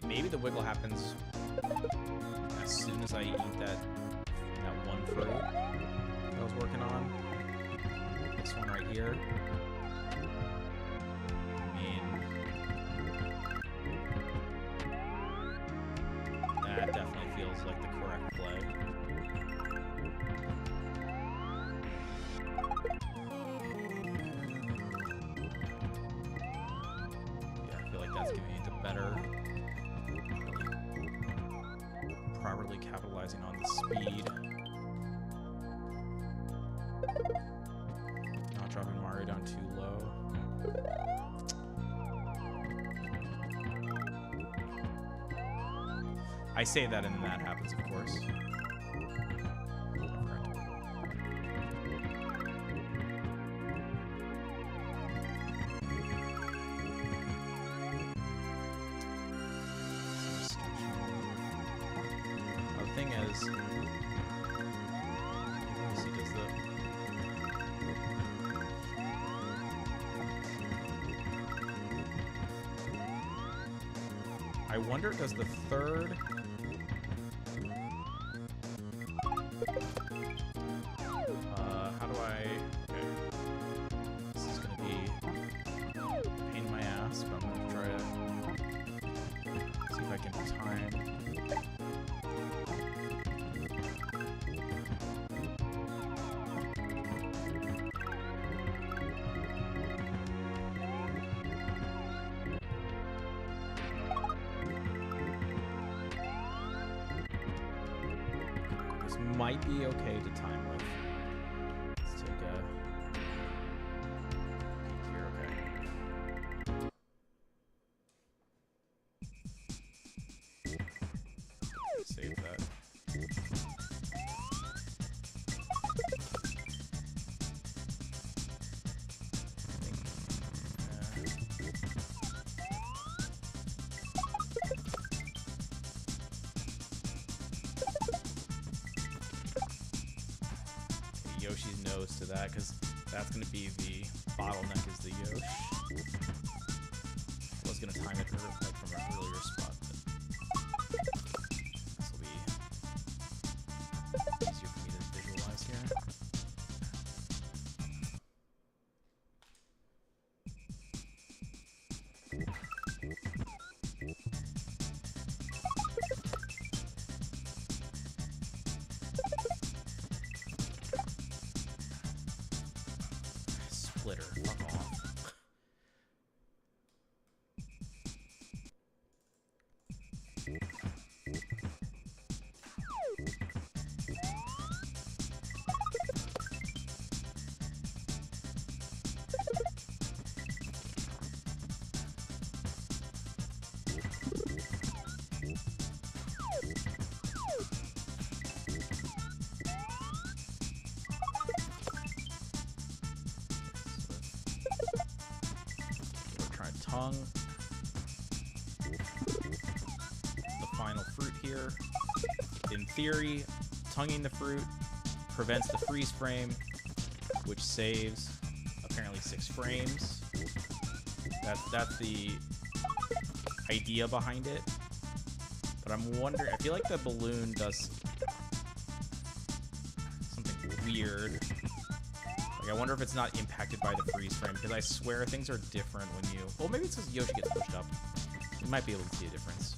Maybe the wiggle happens as soon as I eat that one fruit that I was working on. This one right here. I mean, that definitely feels like the correct play. Yeah, I feel like that's giving me the better. Properly capitalizing on the speed. Not dropping Mario down too low. I say that and then that happens, of course. Thing is, let's see, does the I wonder, does the third how do I okay, this is gonna be a pain in my ass, but I'm gonna try to see if I can time. Might be okay to time with. Let's take a peek here, okay. Save that. Yoshi's nose to that, because that's going to be the bottleneck is the Yoshi. I was going to time it like from an earlier spot, but this will be easier for me to visualize here. Splitter, fuck off. Tongue. The final fruit here. In theory, tonguing the fruit prevents the freeze frame, which saves apparently 6 frames. That's the idea behind it. But I'm wondering, I feel like the balloon does something weird. Like, I wonder if it's not impacted by the freeze frame, because I swear things are different when you... Well, maybe it's because Yoshi gets pushed up. You might be able to see a difference.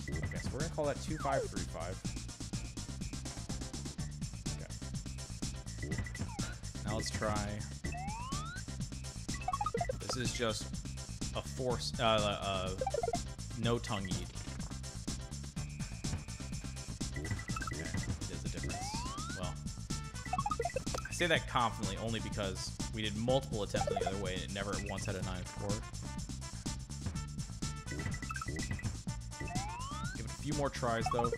Okay, so we're going to call that 2535. Okay. Now let's try. This is just a force, no tongue eat. Okay, it is a difference. Well, I say that confidently only because we did multiple attempts the other way and it never once had a 9-4. Give it a few more tries though.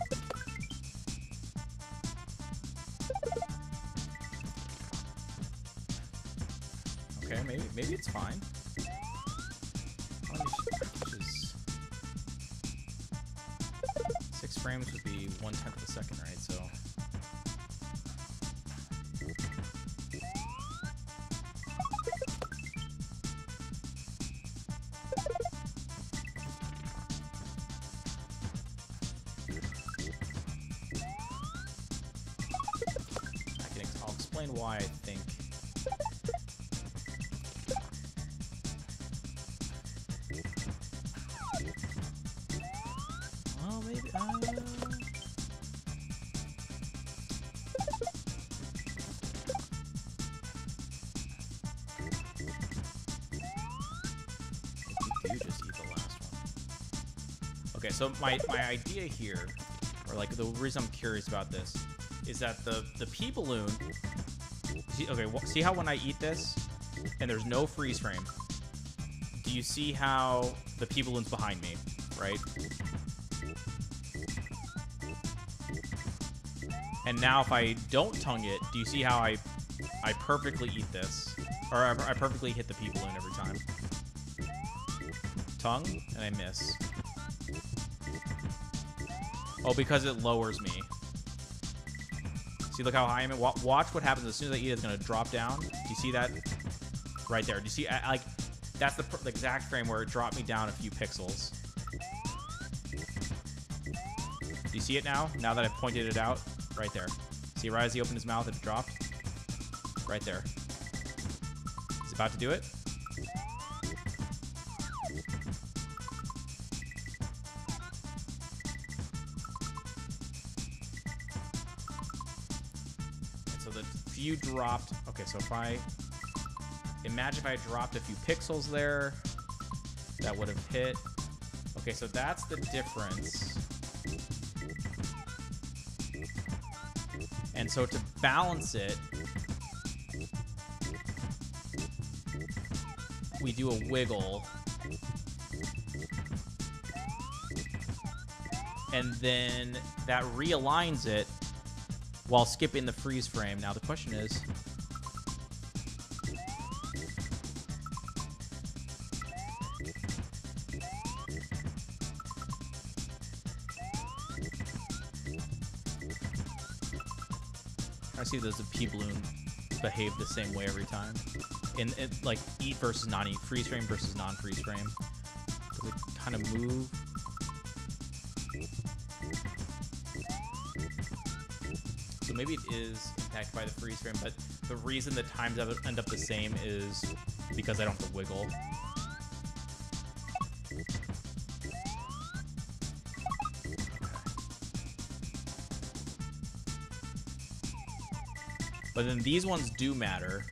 Okay, maybe it's fine. Which is 6 frames would be 1/10 of a second, right? So I'll explain why I think. Well, maybe. You just eat the last one. Okay, so my idea here, or like the reason I'm curious about this, is that the pea balloon. See how when I eat this, and there's no freeze frame. Do you see how the pea balloon's behind me, right? And now if I don't tongue it, do you see how I perfectly eat this? Or I perfectly hit the pea balloon every time. Tongue, and I miss. Oh, because it lowers me. See, look how high I am. Watch what happens as soon as I eat it. It's going to drop down. Do you see that? Right there. Do you see? Like, that's the exact frame where it dropped me down a few pixels. Do you see it now? Now that I've pointed it out? Right there. See, right as he opened his mouth, it dropped. Right there. He's about to do it. So the few dropped. Okay, so if I imagine if I dropped a few pixels there, that would have hit. Okay, so that's the difference. And so to balance it, we do a wiggle. And then that realigns it while skipping the freeze frame. Now the question is, I see does the pea balloon behave the same way every time? In like eat versus non-eat, freeze frame versus non-freeze frame. Does it kind of move? So maybe it is impacted by the freeze frame, but the reason the times end up the same is because I don't have to wiggle. But then these ones do matter,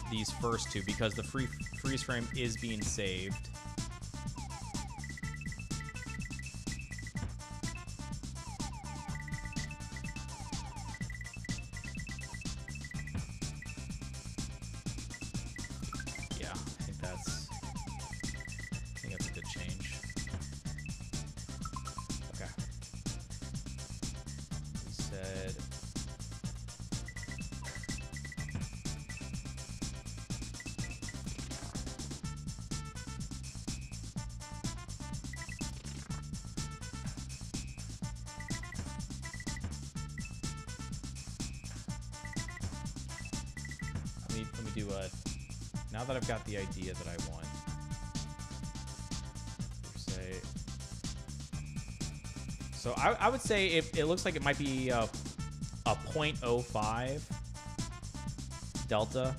these first two, because the freeze frame is being saved. Yeah, I think that's a good change. Okay. We said let me do a, now that I've got the idea that I want, say, so I would say it looks like it might be a 0.05 delta.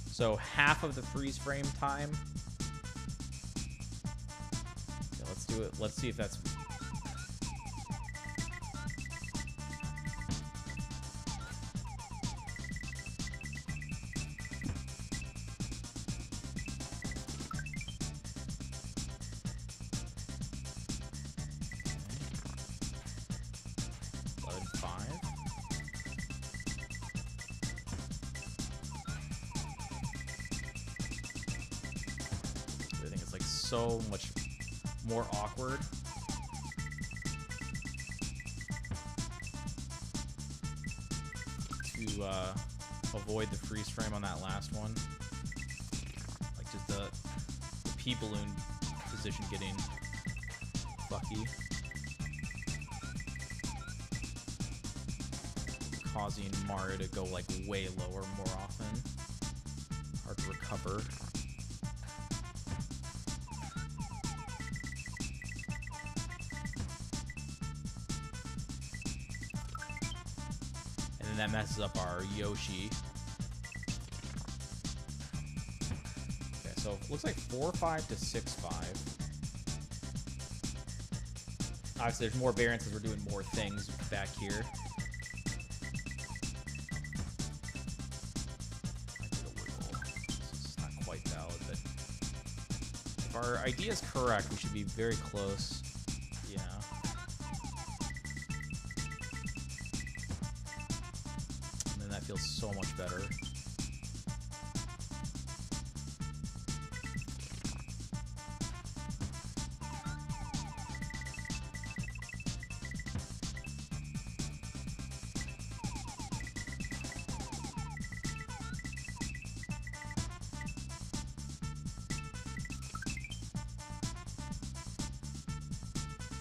So half of the freeze frame time. Okay, let's do it. Let's see if that's, so much more awkward. To avoid the freeze frame on that last one. Like just the pea balloon position getting fucky. Causing Mario to go like way lower more often. Hard to recover. And then that messes up our Yoshi. Okay, so it looks like 4-5 to 6-5. Obviously, there's more variances. We're doing more things back here. It's not quite valid, but if our idea is correct, we should be very close. Yeah. And then that feels so much better.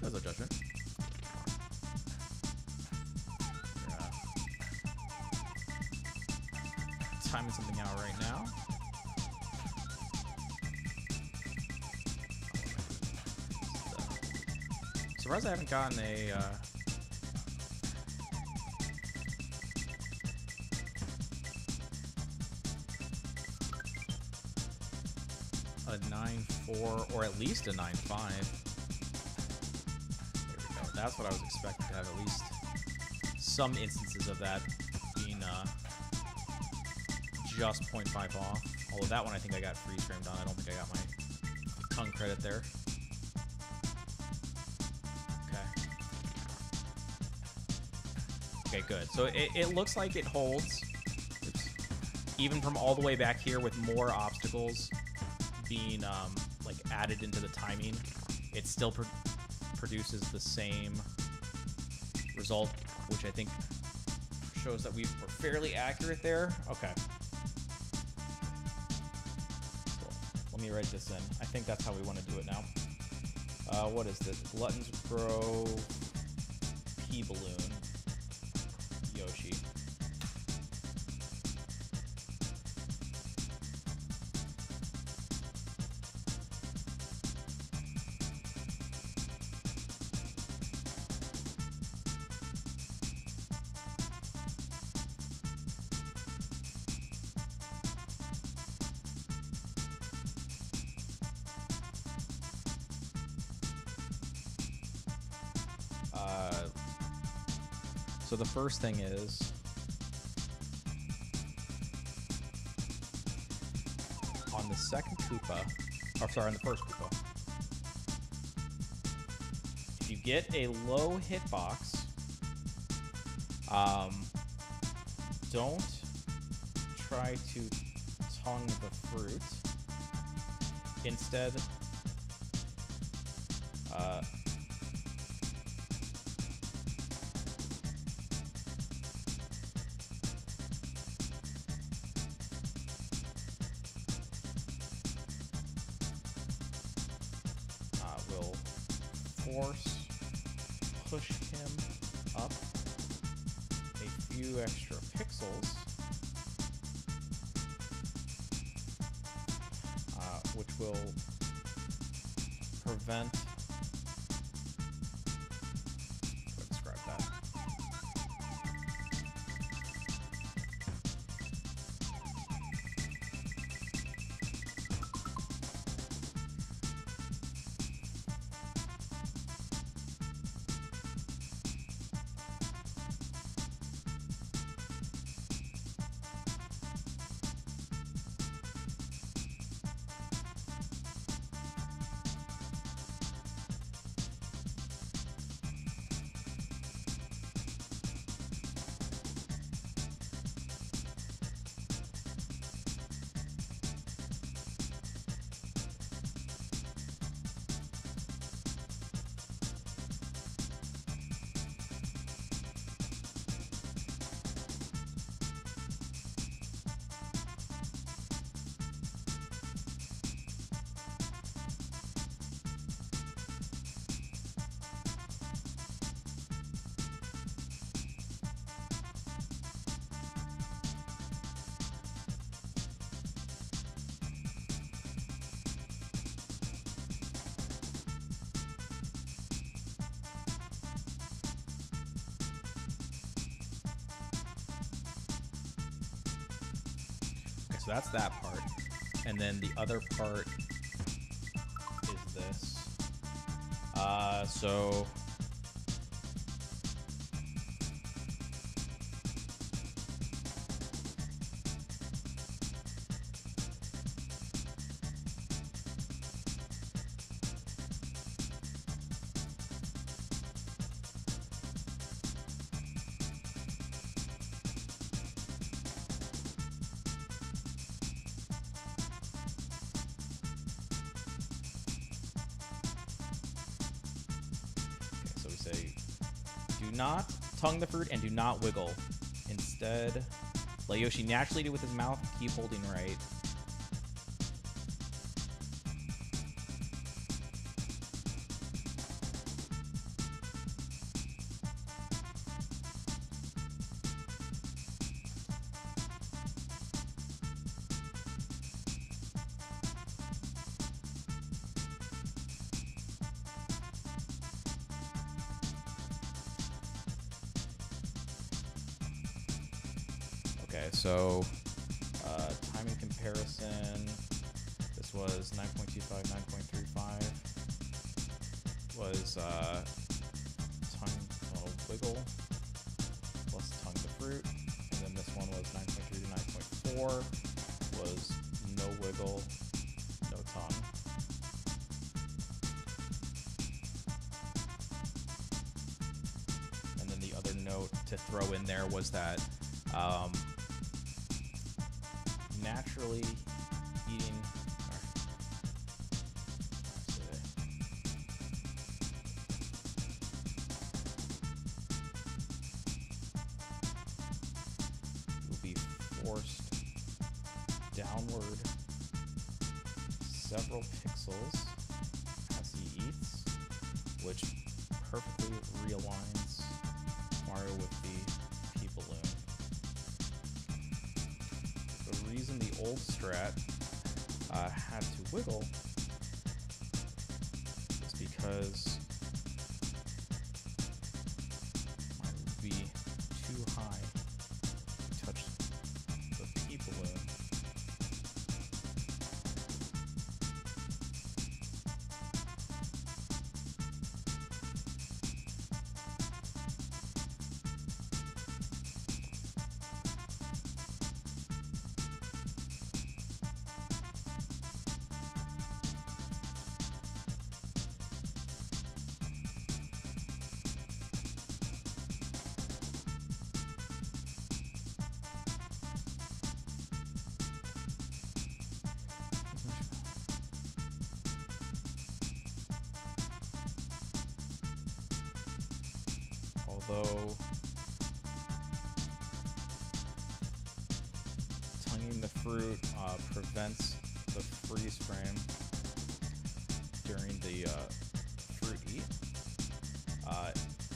That's a judgment. Yeah. Timing something out right now. Surprised I haven't gotten a a 9-4 or at least a 9-5. That's what I was expecting to have, at least some instances of that being just 0.5 off. Although that one I think I got freeze framed on. I don't think I got my tongue credit there. Okay. Okay, good. So it looks like it holds. Oops. Even from all the way back here with more obstacles being like added into the timing, it still produces the same result, which I think shows that we were fairly accurate there. Okay. So, let me write this in. I think that's how we want to do it now. What is this? Glutton's Grove, Pea Balloon, Yoshi. So the first thing is on the second Koopa, or sorry, on the first Koopa, if you get a low hitbox, don't try to tongue the fruit. Instead, will force push him up a few extra pixels, which will prevent. How do I describe that? so that's that part. And then the other part is this. So say, do not tongue the fruit and do not wiggle. Instead, let Yoshi naturally do with his mouth. Keep holding right. Okay, so timing comparison. This was 9.25, 9.35. Was tongue wiggle plus tongue the fruit, and then this one was 9.3 to 9.4. Was no wiggle, no tongue. And then the other note to throw in there was that. Naturally eating will be forced downward several pixels as he eats, which perfectly realigns Mario with the pea balloon. The reason the old strat had to wiggle is because it would be too high to touch the pea balloon. Although tonguing the fruit prevents the freeze frame during the fruit eat,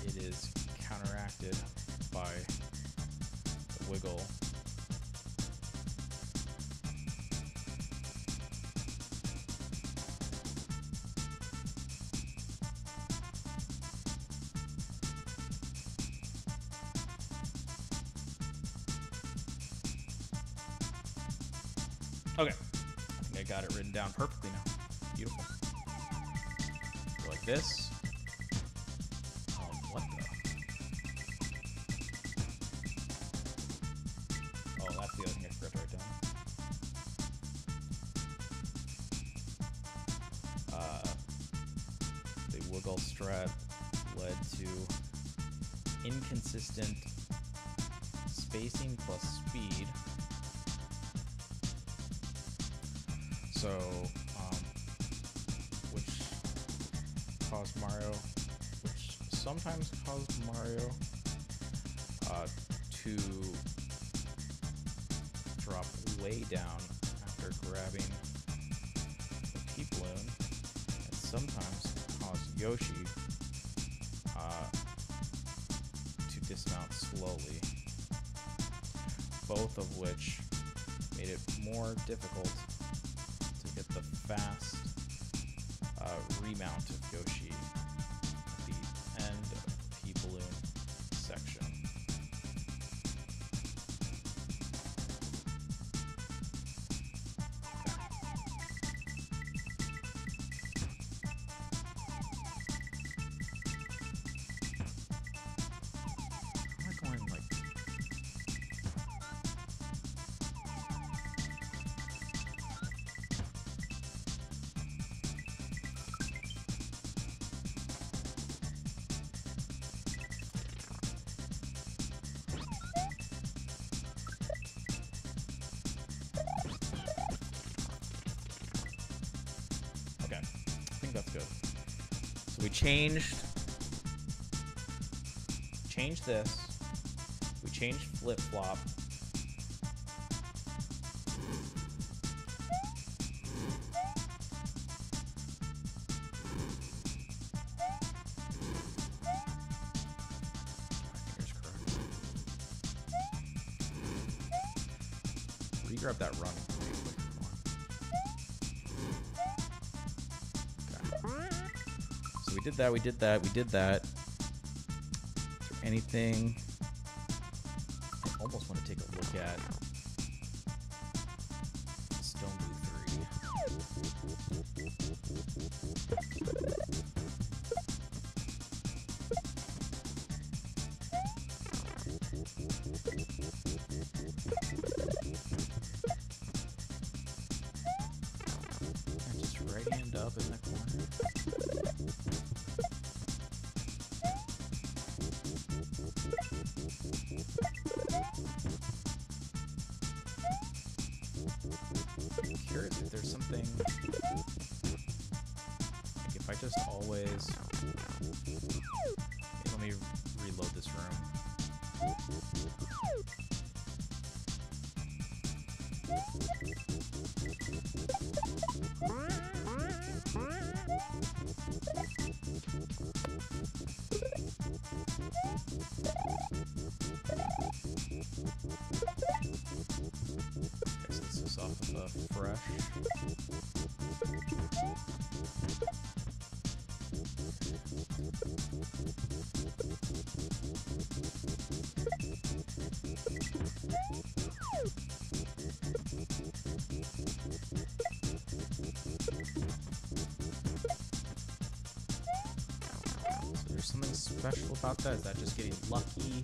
it is counteracted by the wiggle. Okay, I think I got it written down perfectly now. Beautiful. Go like this. Oh, what the? Oh, that's the other thing I forgot to write down. The wiggle strat led to inconsistent spacing plus speed. So, which sometimes caused Mario to drop way down after grabbing the pea balloon, and sometimes caused Yoshi to dismount slowly, both of which made it more difficult get the fast remount of Yoshi at the end of the pea balloon section. that's good. So we changed this. We changed flip-flop. Grab that run. Okay. So we did that, we did that, we did that. Is there anything I almost want to take a look at? Stone Blue 3. Just right hand up in the corner. I'm curious if there's something, like if I just always, let me reload this room. This is off of the fresh. So there's something special about that? Is that just getting lucky?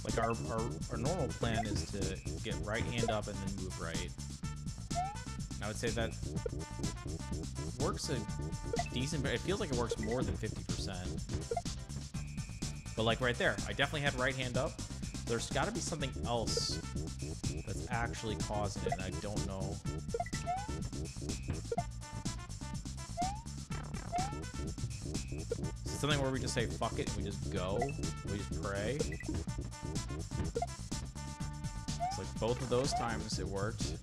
Like our normal plan is to get right hand up and then move right. I would say that works a decent, it feels like it works more than 50%. But like right there, I definitely had right hand up. There's got to be something else that's actually causing it, and I don't know. Something where we just say fuck it and we just go, we just pray. It's like both of those times it worked.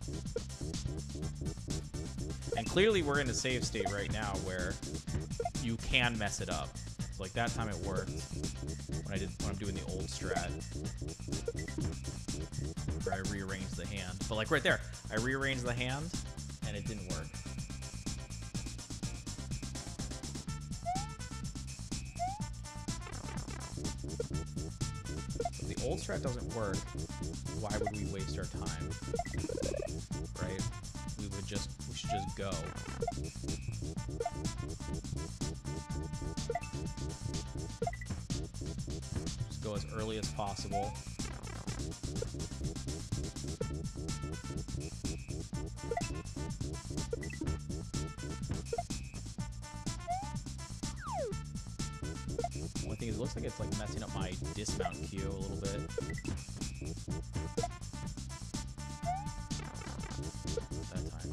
And clearly we're in a save state right now where you can mess it up. So like that time it worked when I'm doing the old strat where I rearranged the hand. But like right there, I rearranged the hand and it didn't work. If the old strat doesn't work, why would we waste our time? Right? We should just go. Just go as early as possible. One thing is, it looks like it's like messing up my dismount queue a little bit. That time.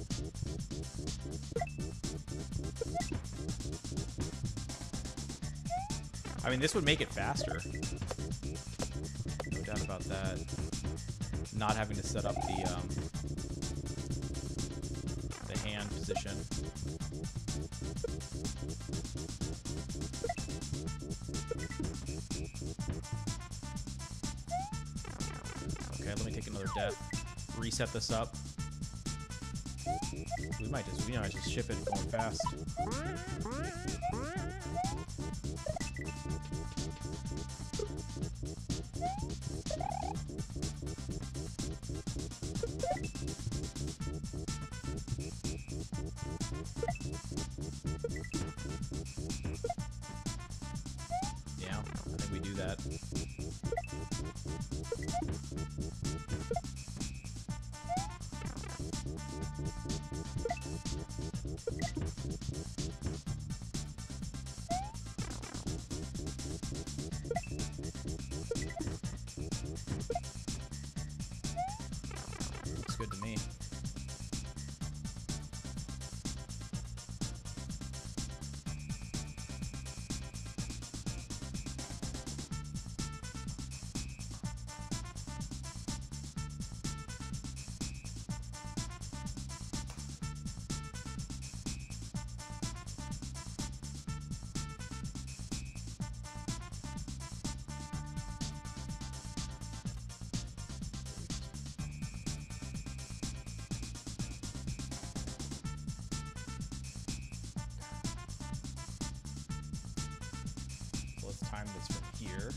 I mean, this would make it faster. No doubt about that. Not having to set up the hand position. Okay, let me take another death. Reset this up. We might just ship it going fast. Yeah, I think we do that. time this from here.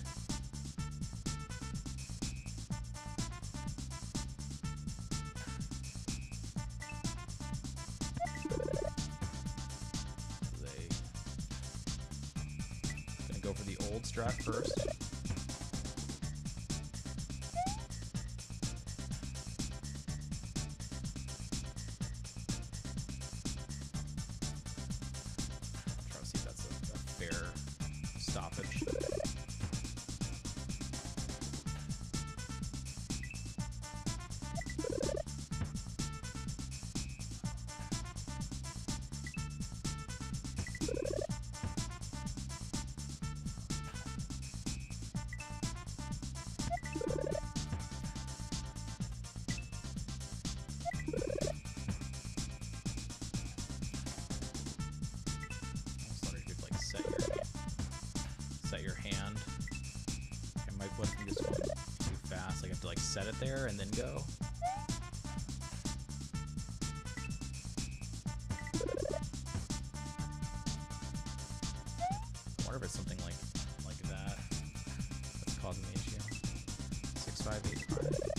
Gonna go for the old strat first. Try to see if that's a fair stoppage. Set your hand. I might put this one too fast. Like I have to like set it there and then go. I wonder if it's something like that that's causing the issue. 6585.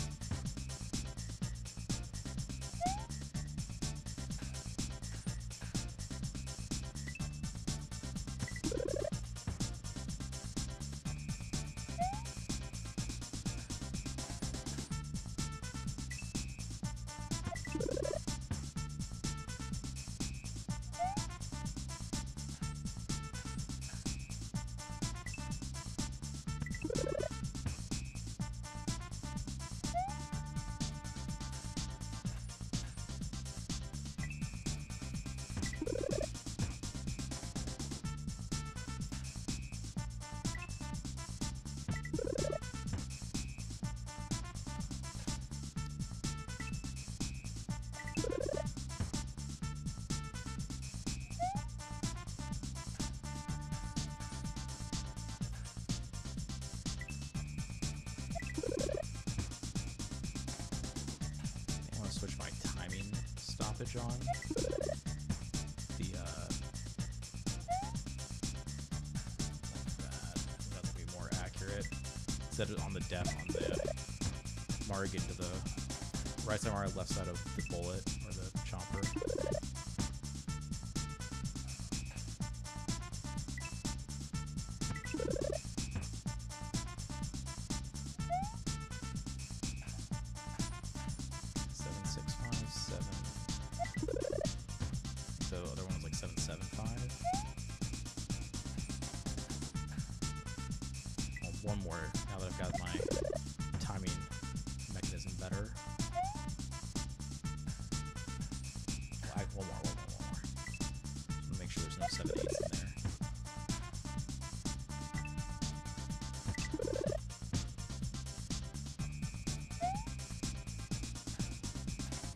Switch my timing stoppage on. That's gonna be more accurate. Set it on the depth on the margin to the right side or left side of the bullet or the chomper. 7.657. The other one was like 7.75. Well, one more now that I've got my timing mechanism better. One more. Just want to make sure there's no 7/8 in there.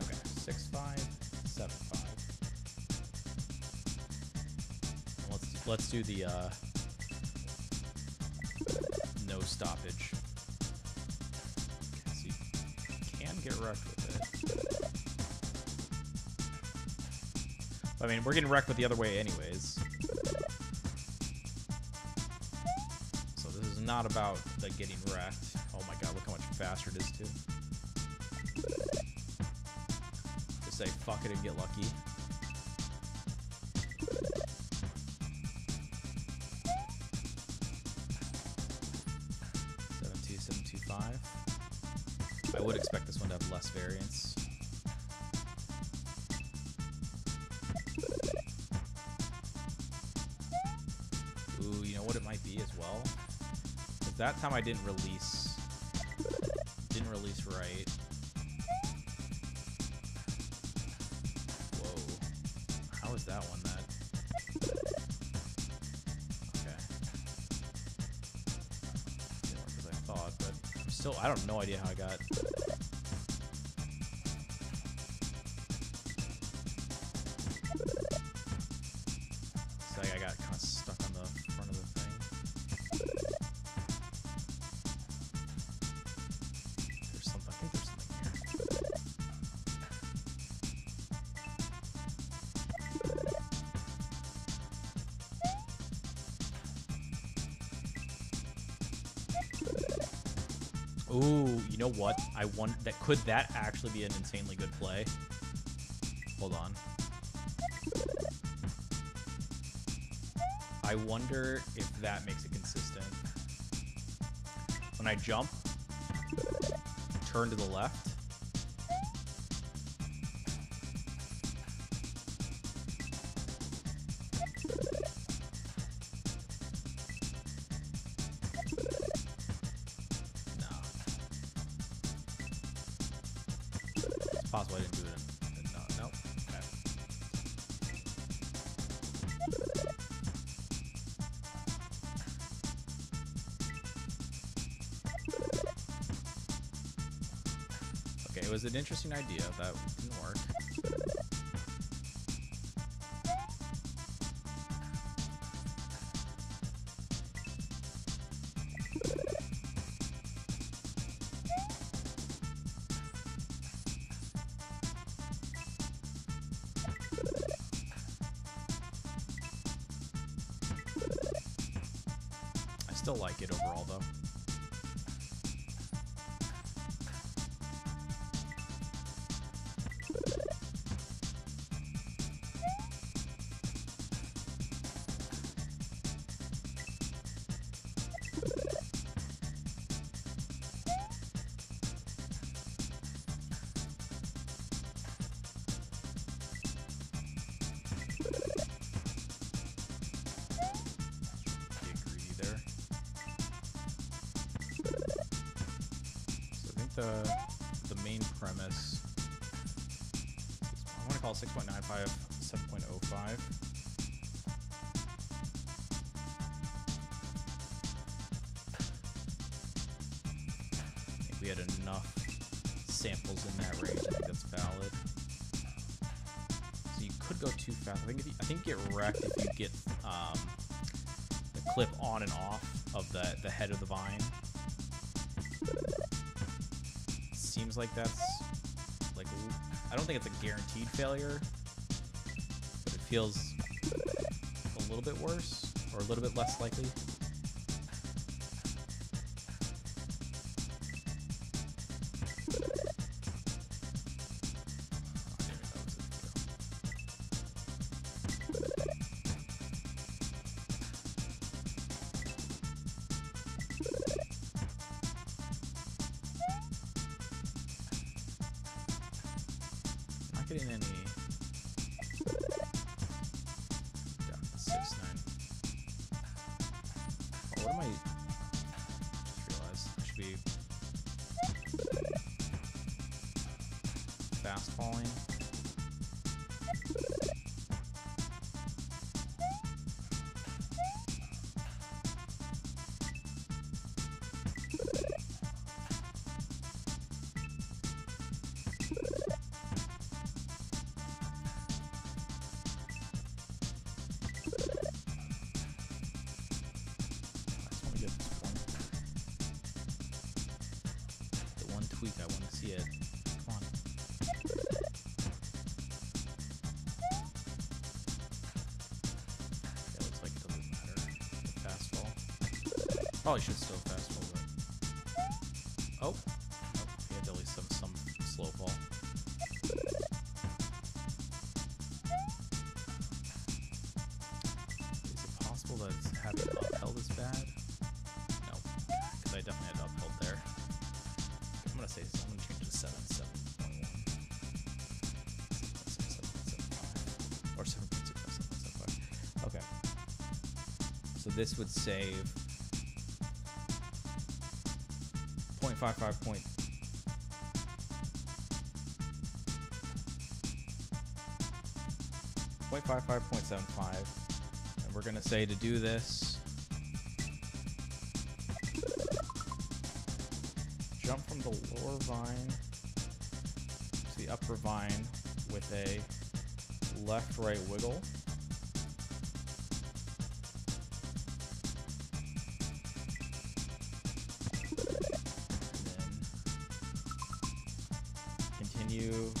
Okay, 6.575. Let's do the no stoppage. So you can get wrecked with it. I mean, we're getting wrecked with the other way anyways. So this is not about the getting wrecked. Oh my god, look how much faster it is too. Just say fuck it and get lucky. I would expect this one to have less variance. Ooh, you know what it might be as well? But that time I didn't release right. Whoa. How is that one that? Okay. Didn't work as I thought, but still, I don't no idea how I got. It's like I got kind of stuck on the front of the thing. There's something. I think there's something here. you know what? I want that. Could that actually be an insanely good play? Hold on. I wonder if that makes it consistent. When I jump, turn to the left. It's possible I didn't do it. No. Okay. Okay, it was an interesting idea. That didn't work. I still like it overall, though. The main premise, I want to call it 6.95, 7.05. I think we had enough samples in that range. I think that's valid. So you could go too fast. I think you get wrecked if you get the clip on and off of the head of the vine. Seems like that's like, I don't think it's a guaranteed failure, but it feels a little bit worse or a little bit less likely. Getting any down to 6.9. Oh, what am I just realized? I should be fast falling. I want to see it. Come on. Yeah, looks like it doesn't matter. Fast fall. Probably should still fast fall, but... Oh. Nope. We had at least some slow fall. Is it possible that it's having upheld is bad? No. Because I definitely had upheld there. I'm gonna change it to 7.1 or 7.6. Okay. So this would save 0.55 point. 0.55.75, and we're gonna say to do this, jump from the lower vine to the upper vine with a left-right wiggle. And then continue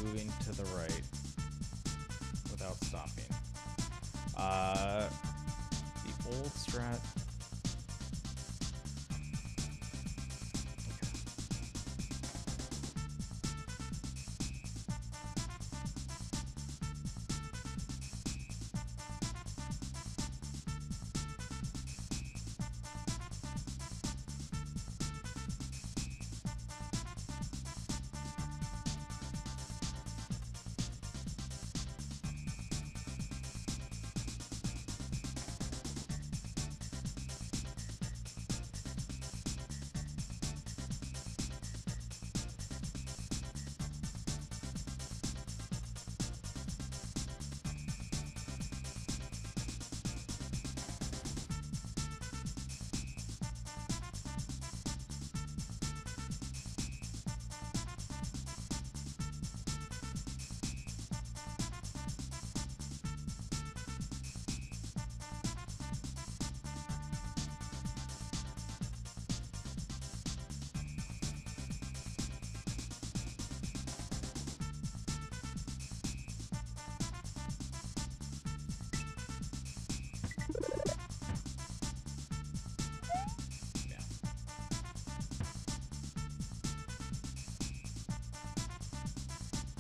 moving to the right without stopping.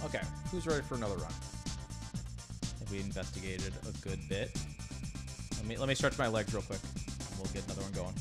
Okay, who's ready for another run? I think we investigated a good bit. Let me stretch my legs real quick. And we'll get another one going.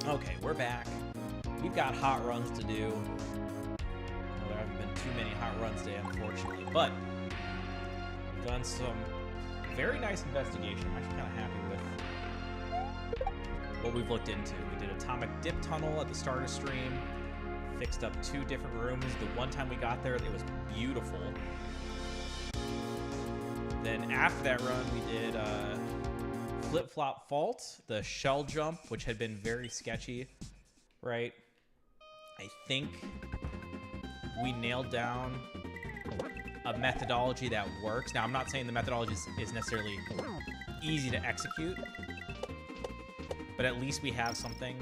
Okay, we're back. We've got hot runs to do. Well, there haven't been too many hot runs today, unfortunately, but we've done some very nice investigation. I'm actually kind of happy with what we've looked into. We did Atomic Dip Tunnel at the start of stream, fixed up 2 different rooms. The one time we got there, it was beautiful. Then after that run, we did Flip-Flop Fault, the shell jump, which had been very sketchy, right? I think we nailed down a methodology that works. Now, I'm not saying the methodology is necessarily easy to execute, but at least we have something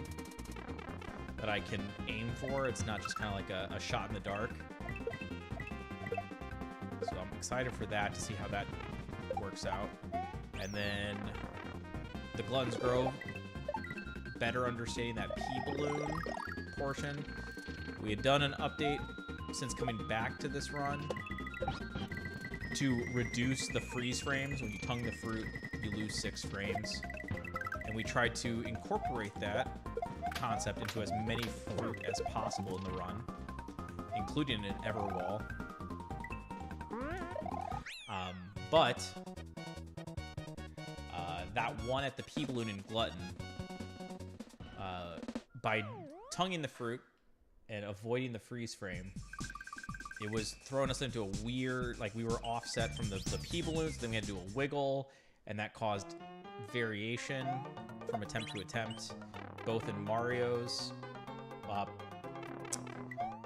that I can aim for. It's not just kind of like a shot in the dark. So I'm excited for that, to see how that works out. And then the Glutton's Grove, better understanding that P-Balloon portion. We had done an update since coming back to this run to reduce the freeze frames. When you tongue the fruit, you lose 6 frames. And we tried to incorporate that concept into as many fruit as possible in the run, including an Everwall. But that one at the P-Balloon and Glutton, by tonguing the fruit and avoiding the freeze frame, it was throwing us into a weird, like we were offset from the P-Balloons, then we had to do a wiggle, and that caused variation from attempt to attempt, both in Mario's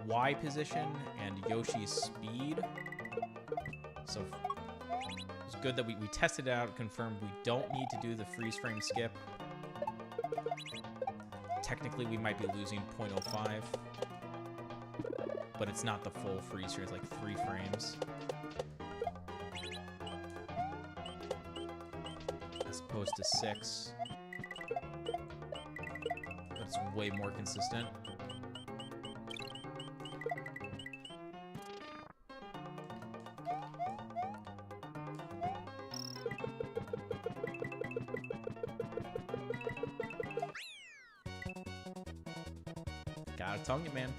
Y position and Yoshi's speed. So it was good that we tested it out, confirmed we don't need to do the freeze frame skip. Technically, we might be losing 0.05, but it's not the full freeze frame. It's like 3 frames. As opposed to 6. But it's way more consistent. Gotta tongue it, man.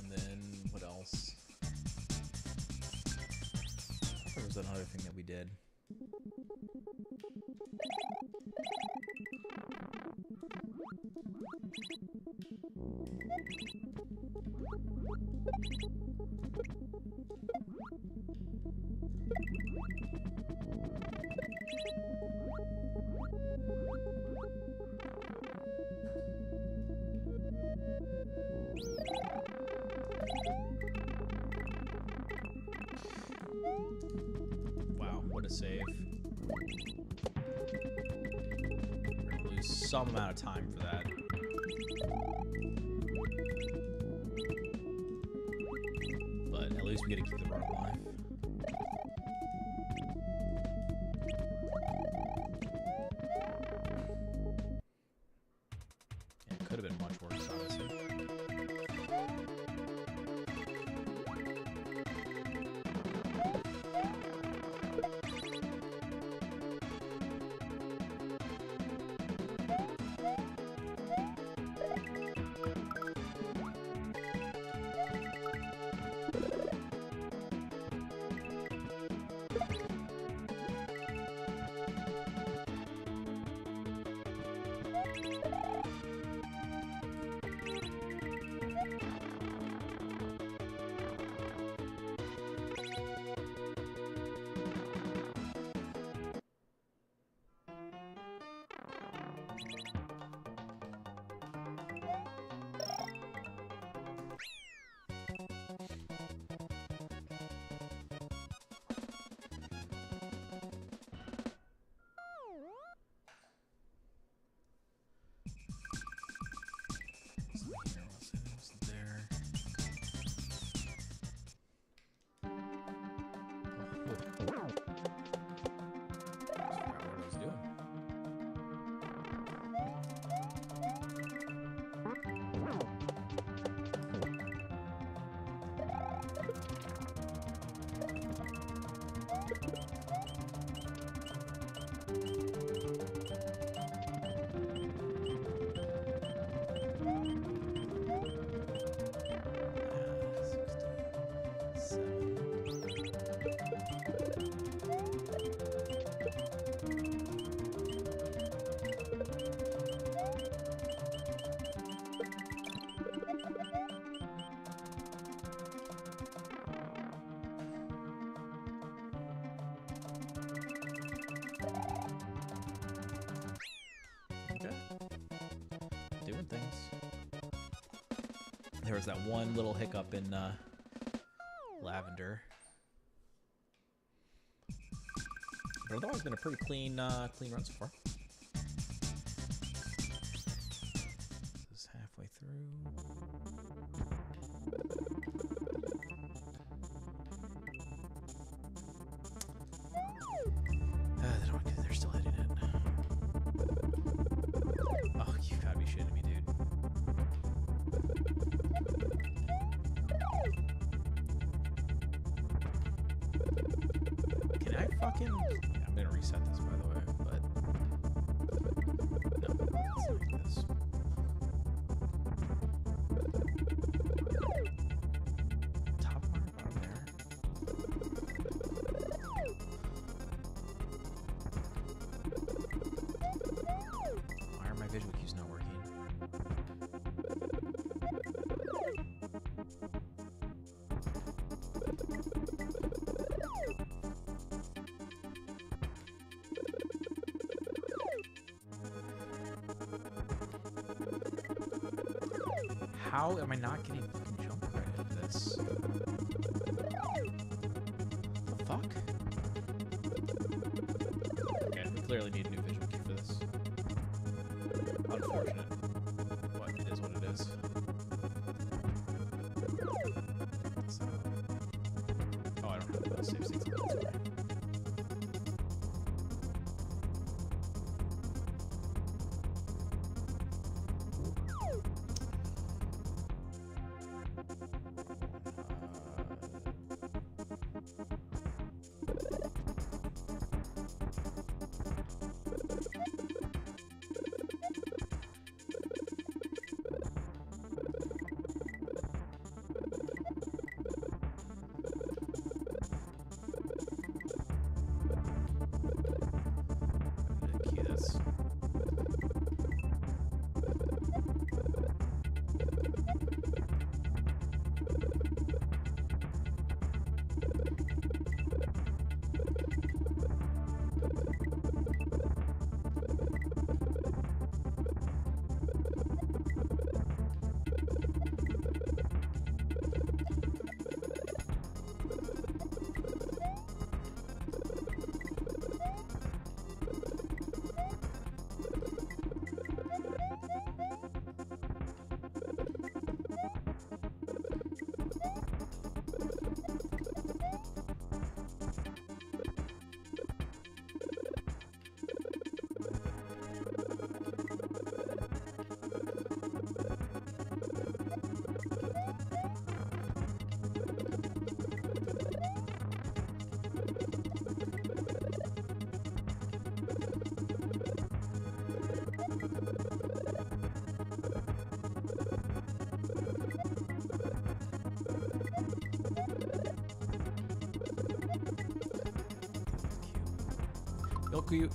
And then, what else? There was another thing that we did. Wow, what a save. We're gonna lose some amount of time for that. But at least we get to keep the run alive. Yeah, it could have been much worse, honestly. There was that one little hiccup in Lavender. But otherwise, been a pretty clean run so far. This is halfway through. They're still hitting it. Oh, you gotta be shitting me, dude. Can I fucking... I'm gonna reset this, by the way, but... No, it's like this. Top mark bottom there. Why are my visual cues not working? How am I not getting fucking jump right into this? The fuck? Okay, we clearly need a new visual cue for this. Unfortunate. But it is what it is. So... Oh, I don't have the save states. That's fine.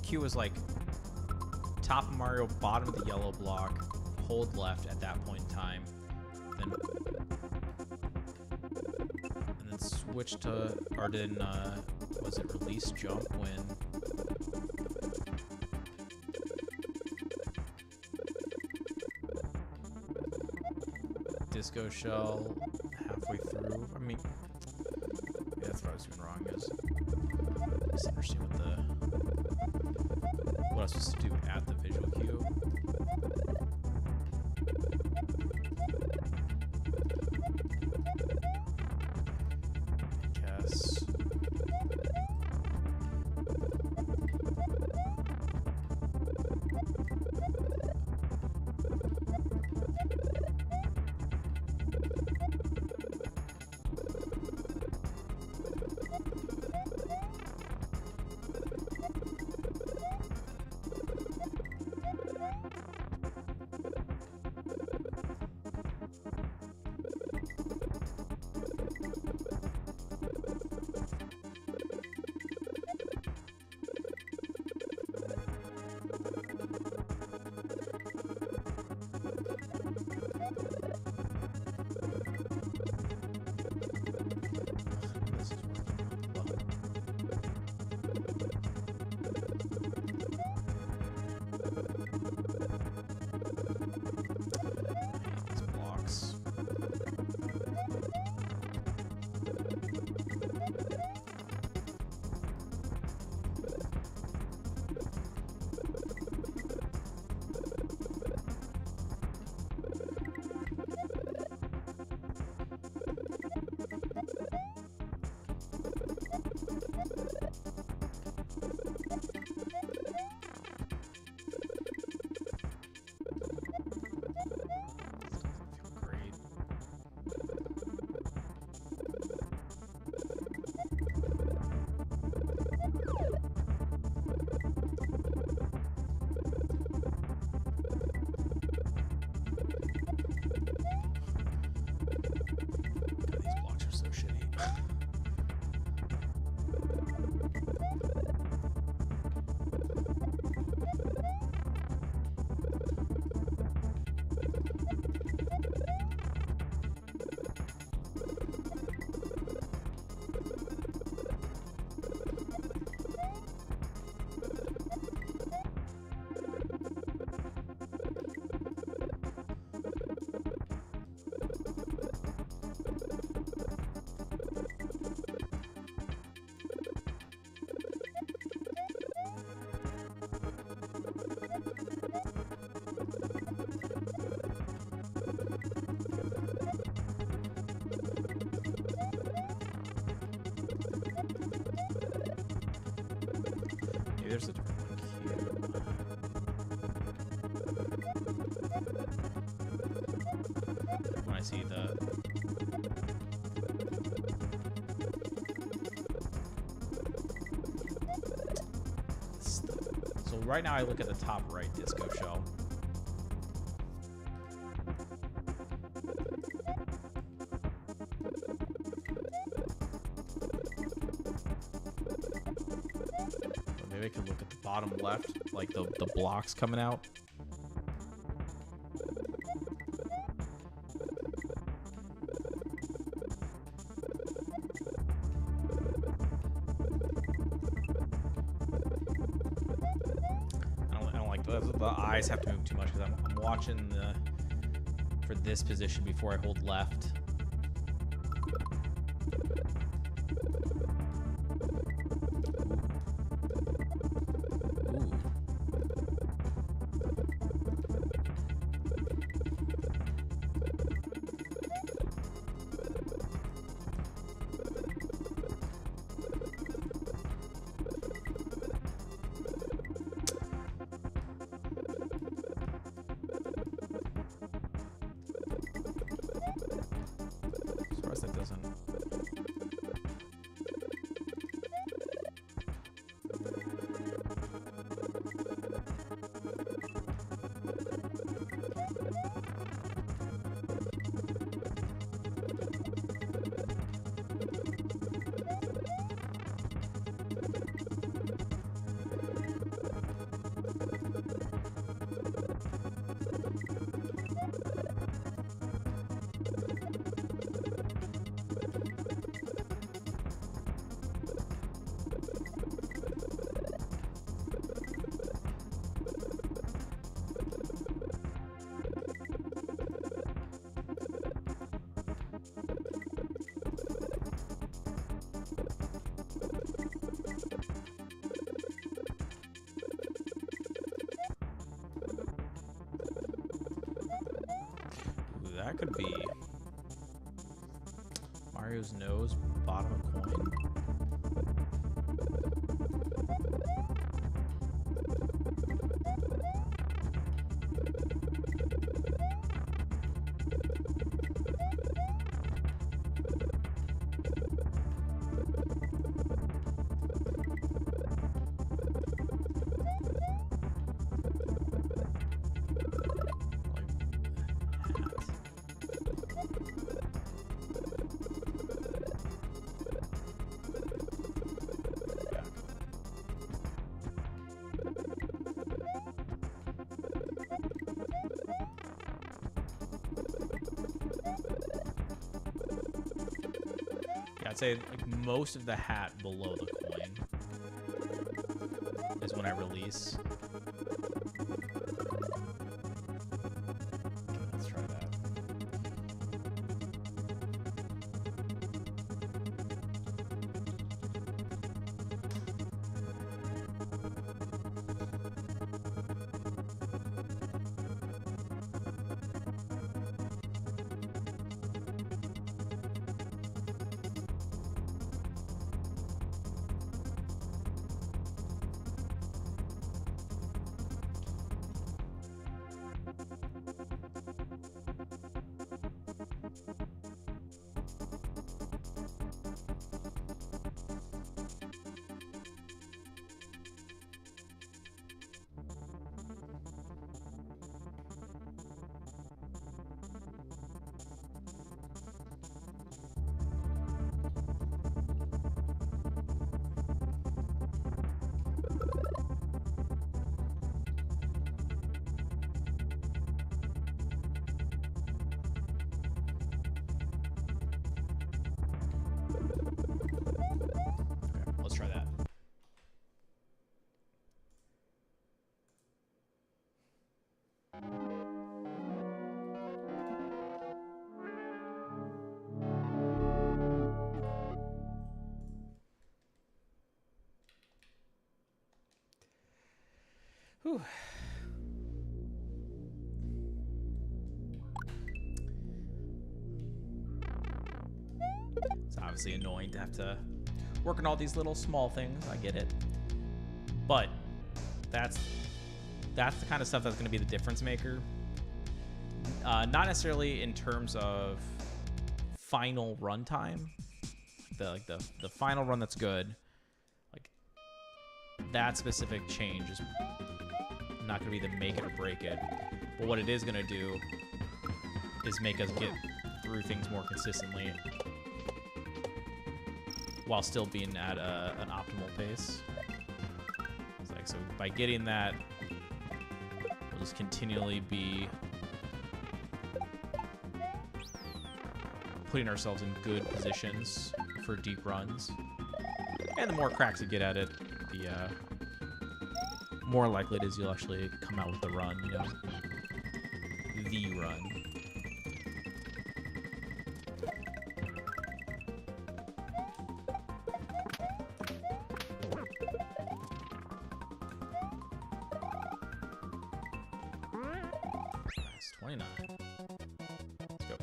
Q was like top of Mario, bottom of the yellow block, hold left at that point in time, then and then switch to, or then was it release jump when disco shell halfway through? I mean, yeah, that's what I was doing wrong. Is misunderstanding what I was supposed to do at the visual cue. I guess. Maybe there's a different one here. When I see the... So right now I look at the top right disco shell. Maybe I can look at the bottom left, like the blocks coming out. I don't like the eyes have to move too much because I'm watching for this position before I hold left. That doesn't. That could be Mario's nose, bottom of coin. I'd say like most of the hat below the coin is when I release. Okay, let's try that. Let's try that. Whew. It's obviously annoying to have to work on all these little small things. I get it. But that's the kind of stuff that's going to be the difference maker. Not necessarily in terms of final runtime. The final run that's good. Like that specific change is not going to be the make it or break it. But what it is going to do is make us get through things more consistently while still being at an optimal pace. It's like, so by getting that, we'll just continually be putting ourselves in good positions for deep runs. And the more cracks you get at it, the more likely it is you'll actually come out with the run, you know? The run. Nice, 29. Let's go.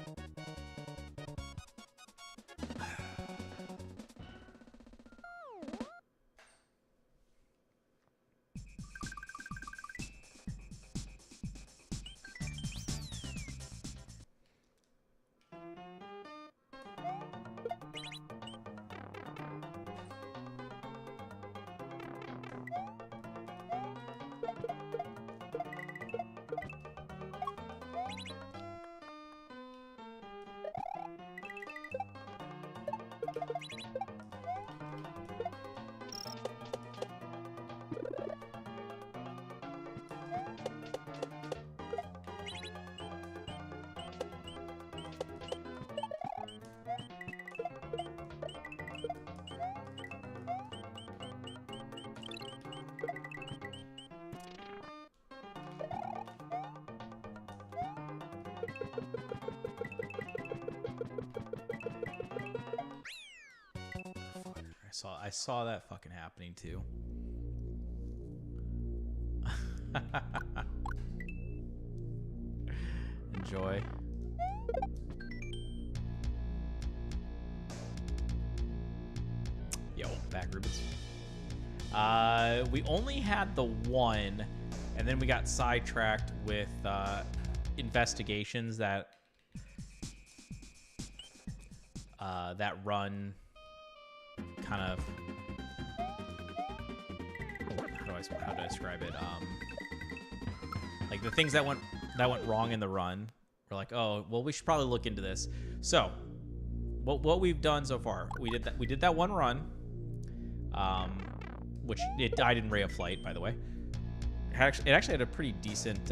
I saw that fucking happening too. Enjoy. Yo, back Rubens. We only had the one, and then we got sidetracked with investigations that that run kind of, how do I describe it? Like the things that went wrong in the run. We're like, oh, well, we should probably look into this. So, what we've done so far, we did that one run, which it died in Ray of Flight, by the way. It actually had a pretty decent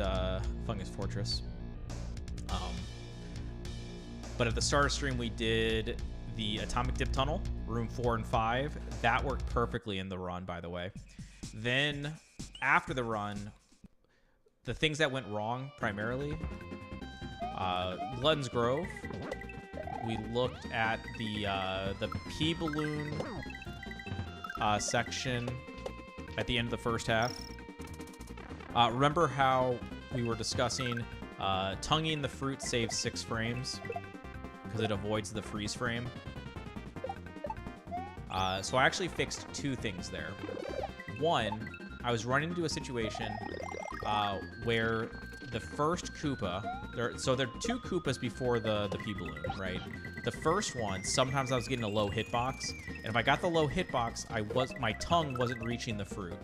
Fungus Fortress. But at the start of stream, we did the Atomic Dip Tunnel, room 4 and 5. That worked perfectly in the run, by the way. Then, after the run, the things that went wrong, primarily, Glutton's Grove. We looked at the P balloon section at the end of the first half. Remember how we were discussing tonguing the fruit saves 6 frames because it avoids the freeze frame? So I actually fixed 2 things there. One, I was running into a situation where the first Koopa, so there are 2 Koopas before the P balloon, right? The first one, sometimes I was getting a low hitbox, and if I got the low hitbox, my tongue wasn't reaching the fruit.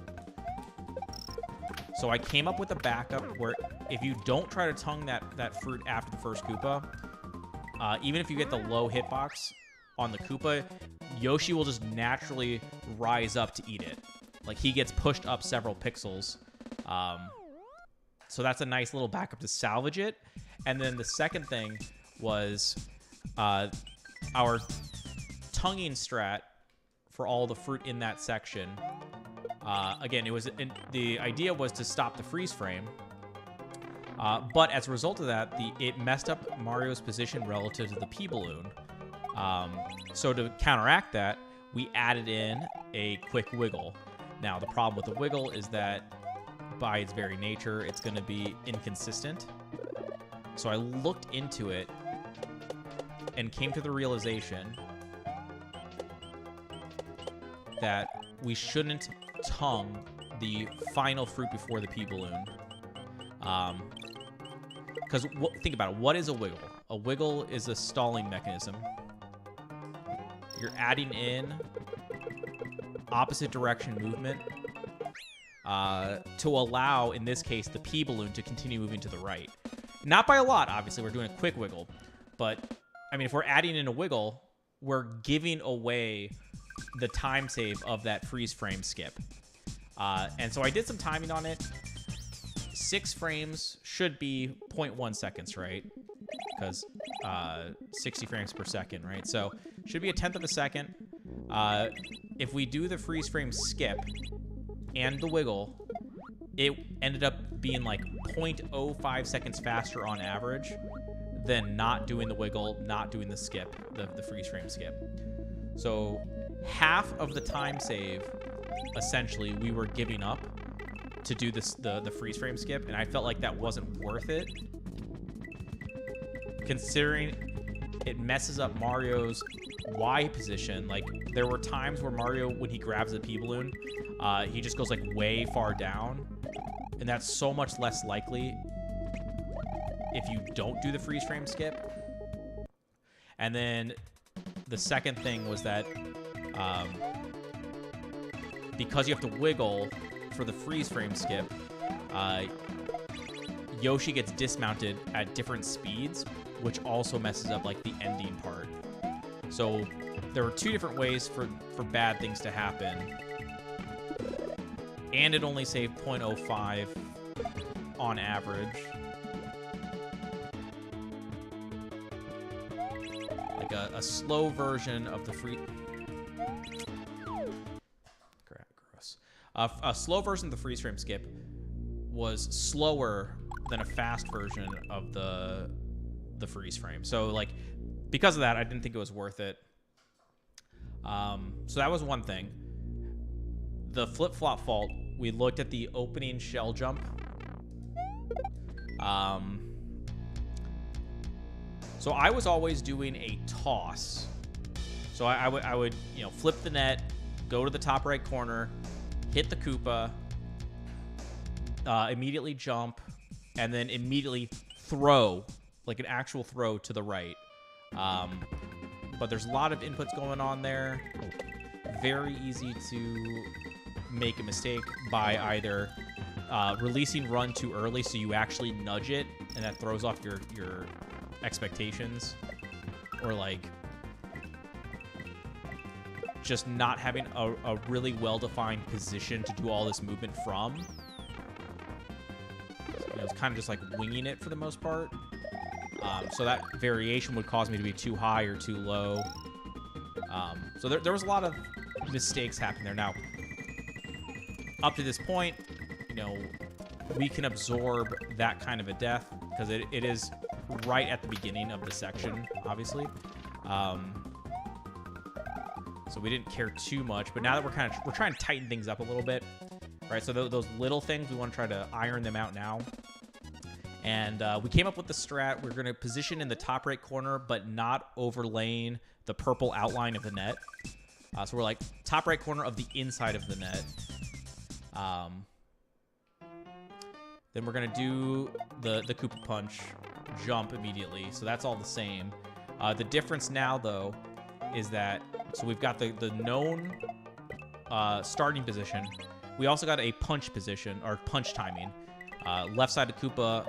So I came up with a backup where if you don't try to tongue that fruit after the first Koopa, even if you get the low hitbox on the Koopa, Yoshi will just naturally rise up to eat it. Like, he gets pushed up several pixels. So that's a nice little backup to salvage it. And then the second thing was our tonguing strat for all the fruit in that section. Again, the idea was to stop the freeze frame. But as a result of that, it messed up Mario's position relative to the P balloon. So to counteract that, we added in a quick wiggle. Now, the problem with the wiggle is that by its very nature, it's going to be inconsistent. So I looked into it and came to the realization that we shouldn't tongue the final fruit before the P-balloon. Because think about it. What is a wiggle? A wiggle is a stalling mechanism. You're adding in opposite direction movement to allow, in this case, the P-balloon to continue moving to the right. Not by a lot, obviously. We're doing a quick wiggle. But, I mean, if we're adding in a wiggle, we're giving away the time save of that freeze frame skip. And so I did some timing on it. 6 frames should be 0.1 seconds, right? Because 60 frames per second, right? So should be a 1/10 of a second. If we do the freeze frame skip and the wiggle, it ended up being like 0.05 seconds faster on average than not doing the wiggle, not doing the skip, the freeze frame skip. So half of the time save, essentially, we were giving up to do this, the freeze frame skip, and I felt like that wasn't worth it, considering it messes up Mario's Y position. Like, there were times where Mario, when he grabs the P-balloon, he just goes like way far down, and that's so much less likely if you don't do the freeze frame skip. And then the second thing was that because you have to wiggle for the freeze frame skip, Yoshi gets dismounted at different speeds, which also messes up like the ending part. So there were 2 different ways for bad things to happen, and it only saved 0.05 on average. Like a slow version of the free... Gross. A slow version of the freeze frame skip was slower than a fast version of the freeze frame. So, like, because of that, I didn't think it was worth it. So that was one thing. The flip-flop fault, we looked at the opening shell jump. So I was always doing a toss. So I would, you know, flip the net, go to the top right corner, hit the Koopa, immediately jump, and then immediately throw, like an actual throw to the right. But there's a lot of inputs going on there. Very easy to make a mistake by either releasing run too early, so you actually nudge it, and that throws off your expectations, or like just not having a really well-defined position to do all this movement from. You know, it's kind of just like winging it for the most part. So that variation would cause me to be too high or too low. So there was a lot of mistakes happening there. Now, up to this point, you know, we can absorb that kind of a death because it is right at the beginning of the section, obviously. So we didn't care too much, but now that we're trying to tighten things up a little bit, right? So those little things, we want to try to iron them out now. And we came up with the strat. We're going to position in the top right corner, but not overlaying the purple outline of the net. So we're like top right corner of the inside of the net. Then we're going to do the Koopa Punch jump immediately. So that's all the same. The difference now, though, is that, so we've got the known starting position. We also got a punch position, or punch timing. Left side of Koopa,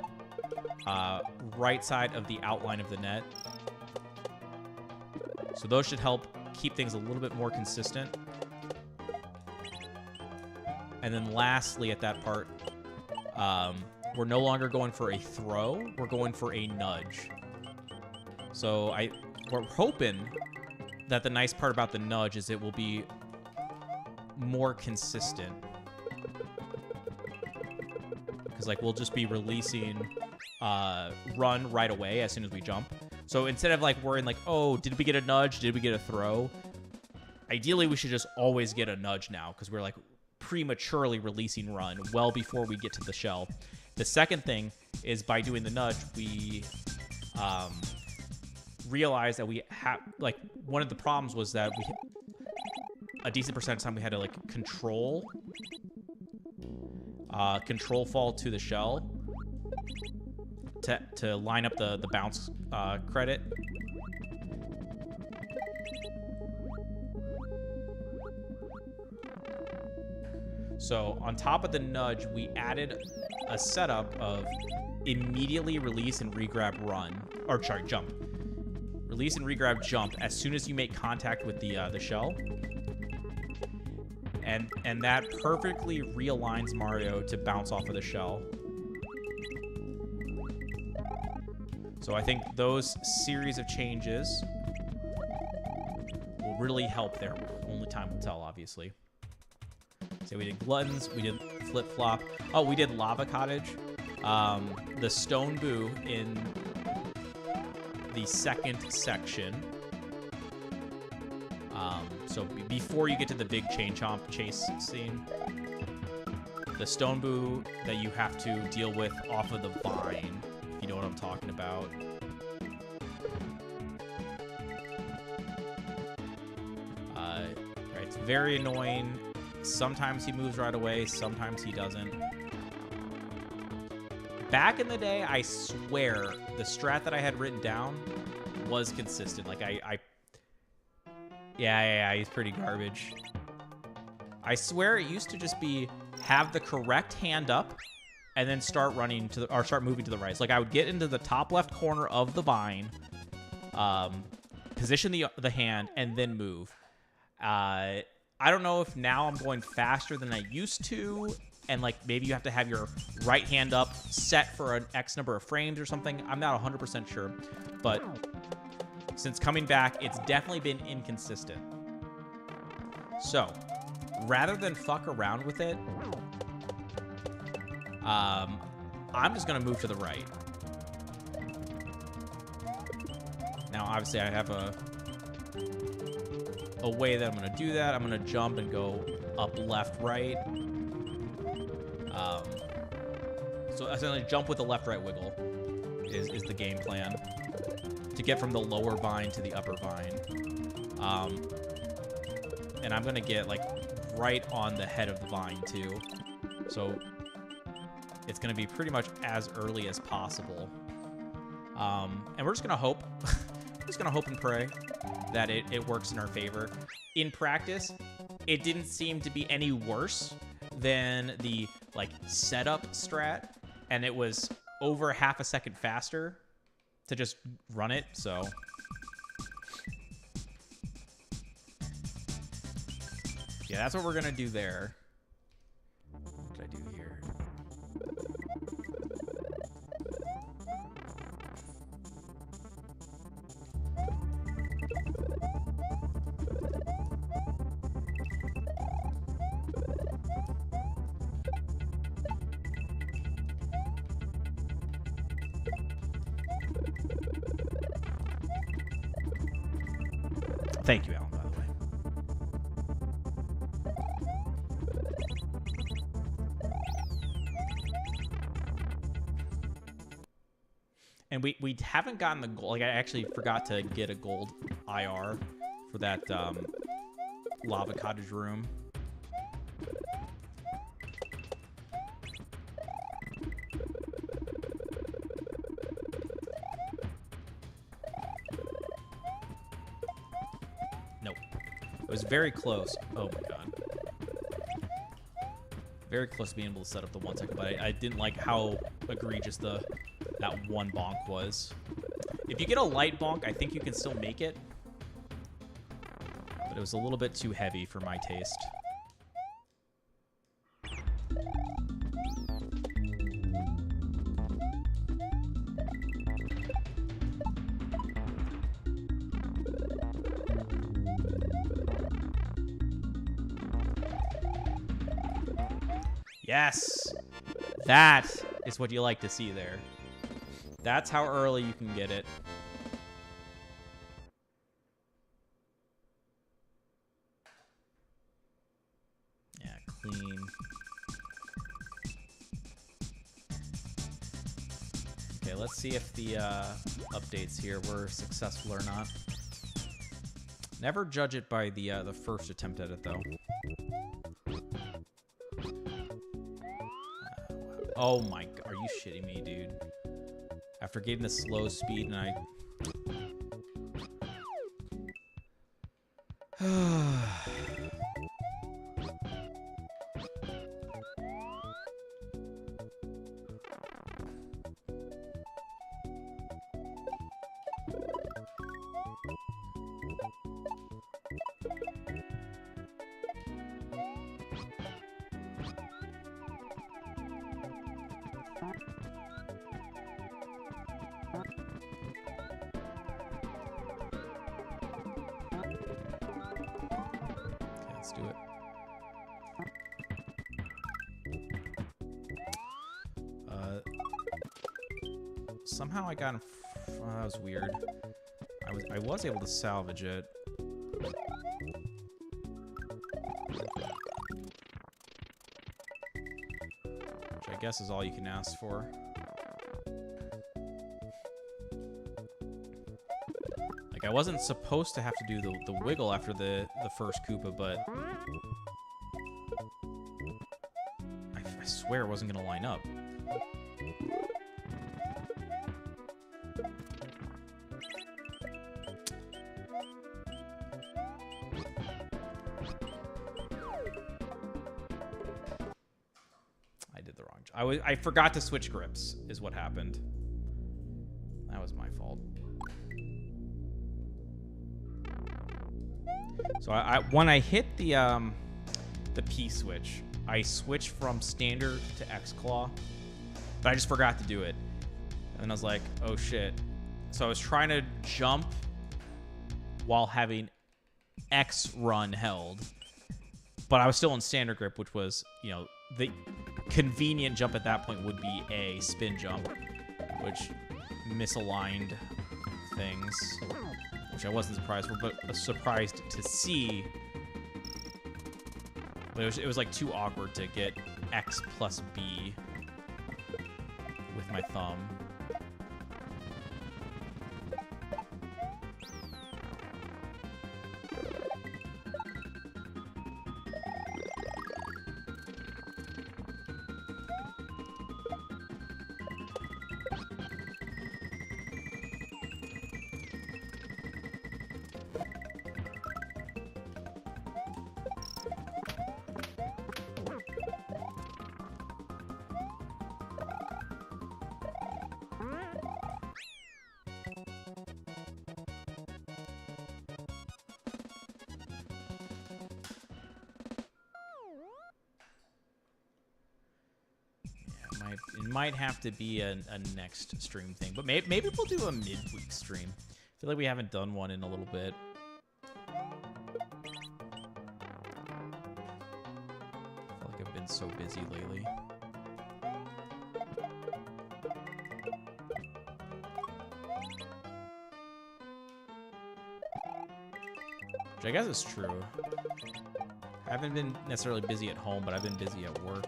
right side of the outline of the net. So those should help keep things a little bit more consistent. And then lastly at that part, we're no longer going for a throw, we're going for a nudge. So we're hoping that the nice part about the nudge is it will be more consistent. Because like we'll just be releasing run right away as soon as we jump. So instead of like worrying like, oh, did we get a nudge? Did we get a throw? Ideally, we should just always get a nudge now because we're like prematurely releasing run well before we get to the shell. The second thing is by doing the nudge, we realized that we have, like, one of the problems was that a decent percent of the time we had to like control control fall to the shell to line up the bounce credit. So on top of the nudge, we added a setup of immediately release and regrab run, or sorry, jump. Release and regrab jump as soon as you make contact with the shell. And that perfectly realigns Mario to bounce off of the shell. So I think those series of changes will really help there. Only time will tell, obviously. So we did Gluttons, we did Flip-Flop. Oh, we did Lava Cottage. The Stone Boo in the second section. So before you get to the big Chain Chomp chase scene, the Stone Boo that you have to deal with off of the vine, if you know what I'm talking about. Right, it's very annoying. Sometimes he moves right away, sometimes he doesn't. Back in the day, I swear, the strat that I had written down was consistent. Like, Yeah, he's pretty garbage. I swear it used to just be have the correct hand up and then start running to the, or start moving to the right. So, like, I would get into the top left corner of the vine, position the hand, and then move. I don't know if now I'm going faster than I used to, and like maybe you have to have your right hand up set for an X number of frames or something. I'm not 100% sure, but since coming back, it's definitely been inconsistent. So rather than fuck around with it, I'm just gonna move to the right. Now, obviously, I have a way that I'm going to do that. I'm going to jump and go up, left, right. So essentially, jump with the left-right wiggle is the game plan to get from the lower vine to the upper vine. And I'm going to get, like, right on the head of the vine, too. So it's going to be pretty much as early as possible. And we're just going to hope. Just going to hope and pray that it works in our favor. In practice, it didn't seem to be any worse than the like setup strat, and it was over half a second faster to just run it, so yeah, that's what we're gonna do there. What did I do here? Thank you, Alan, by the way. And we haven't gotten the gold. Like, I actually forgot to get a gold IR for that Lava Cottage room. It was very close. Oh my god. Very close to being able to set up the 1 second, but I didn't like how egregious that one bonk was. If you get a light bonk, I think you can still make it. But it was a little bit too heavy for my taste. Yes! That is what you like to see there. That's how early you can get it. Yeah, clean. Okay, let's see if the updates here were successful or not. Never judge it by the first attempt at it, though. Oh my, are you shitting me, dude? After getting the slow speed and I... Let's do it. Somehow I got... that was weird. I was able to salvage it. Which I guess is all you can ask for. Like, I wasn't supposed to have to do the wiggle after the first Koopa, but... I swear it wasn't going to line up. I did the wrong job. I forgot to switch grips, is what happened. That was my fault. So when I hit the P switch, I switched from standard to X claw, but I just forgot to do it. And then I was like, oh shit. So I was trying to jump while having X run held, but I was still in standard grip, which was, you know, the convenient jump at that point would be a spin jump, which misaligned things. Which I wasn't surprised for, but was surprised to see. But it was like too awkward to get X plus B with my thumb. It might have to be a next stream thing, but maybe we'll do a midweek stream. I feel like we haven't done one in a little bit. I feel like I've been so busy lately. Which I guess is true. I haven't been necessarily busy at home, but I've been busy at work.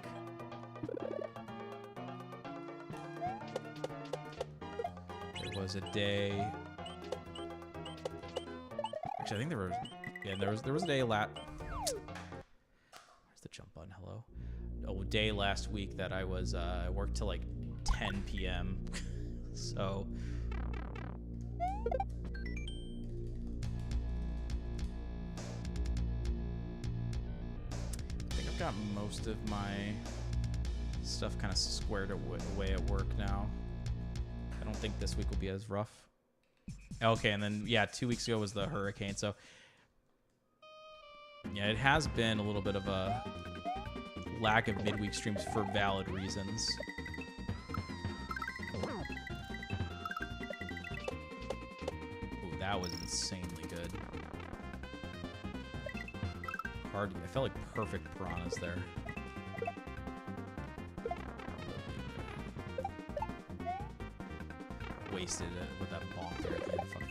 Was a day. Actually, I think there was a day where's the jump button? Hello. A day last week that I was I worked till like 10 p.m. So I think I've got most of my stuff kind of squared away at work now. I don't think this week will be as rough. Okay, and then, yeah, 2 weeks ago was the hurricane, so... Yeah, it has been a little bit of a lack of midweek streams for valid reasons. Ooh, that was insanely good. Hard. I felt like perfect piranhas there. Wasted it with that bonk there again. Fuck that.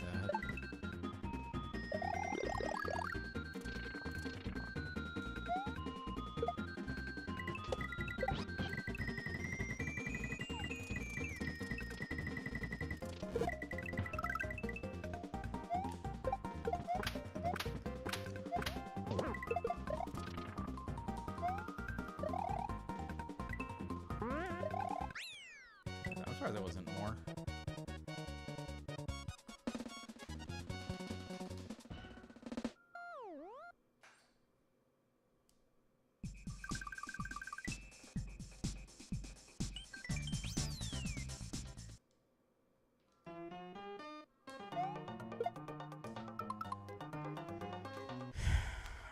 Sorry, there wasn't more.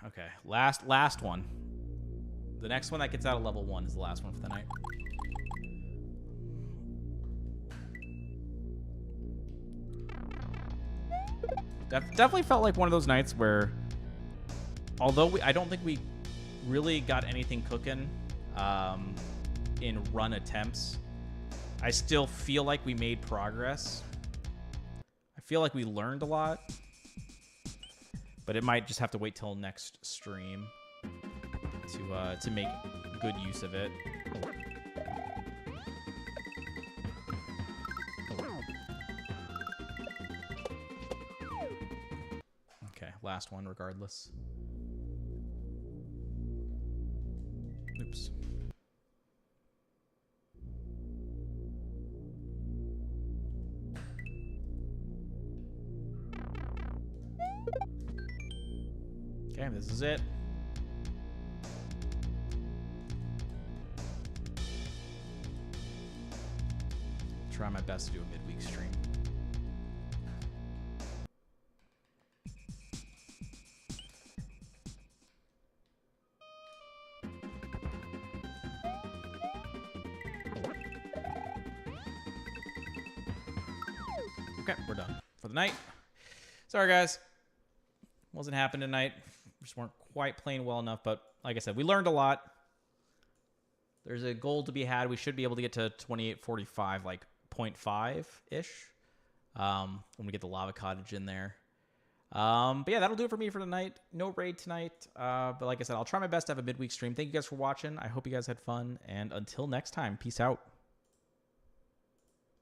Okay, last one. The next one that gets out of level 1 is the last one for the night. Definitely felt like one of those nights where, although I don't think we really got anything cooking in run attempts, I still feel like we made progress. I feel like we learned a lot, but it might just have to wait till next stream to make good use of it. Okay, last one regardless. Oops. Okay, this is it. Try my best to do a midweek stream. Okay, we're done for the night. Sorry, guys. Wasn't happening tonight. Just weren't quite playing well enough, but like I said, we learned a lot. There's a goal to be had. We should be able to get to 2845, like 0.5-ish, when we get the lava cottage in there. But yeah, that'll do it for me for tonight. No raid tonight. But like I said, I'll try my best to have a midweek stream. Thank you guys for watching. I hope you guys had fun. And until next time, peace out.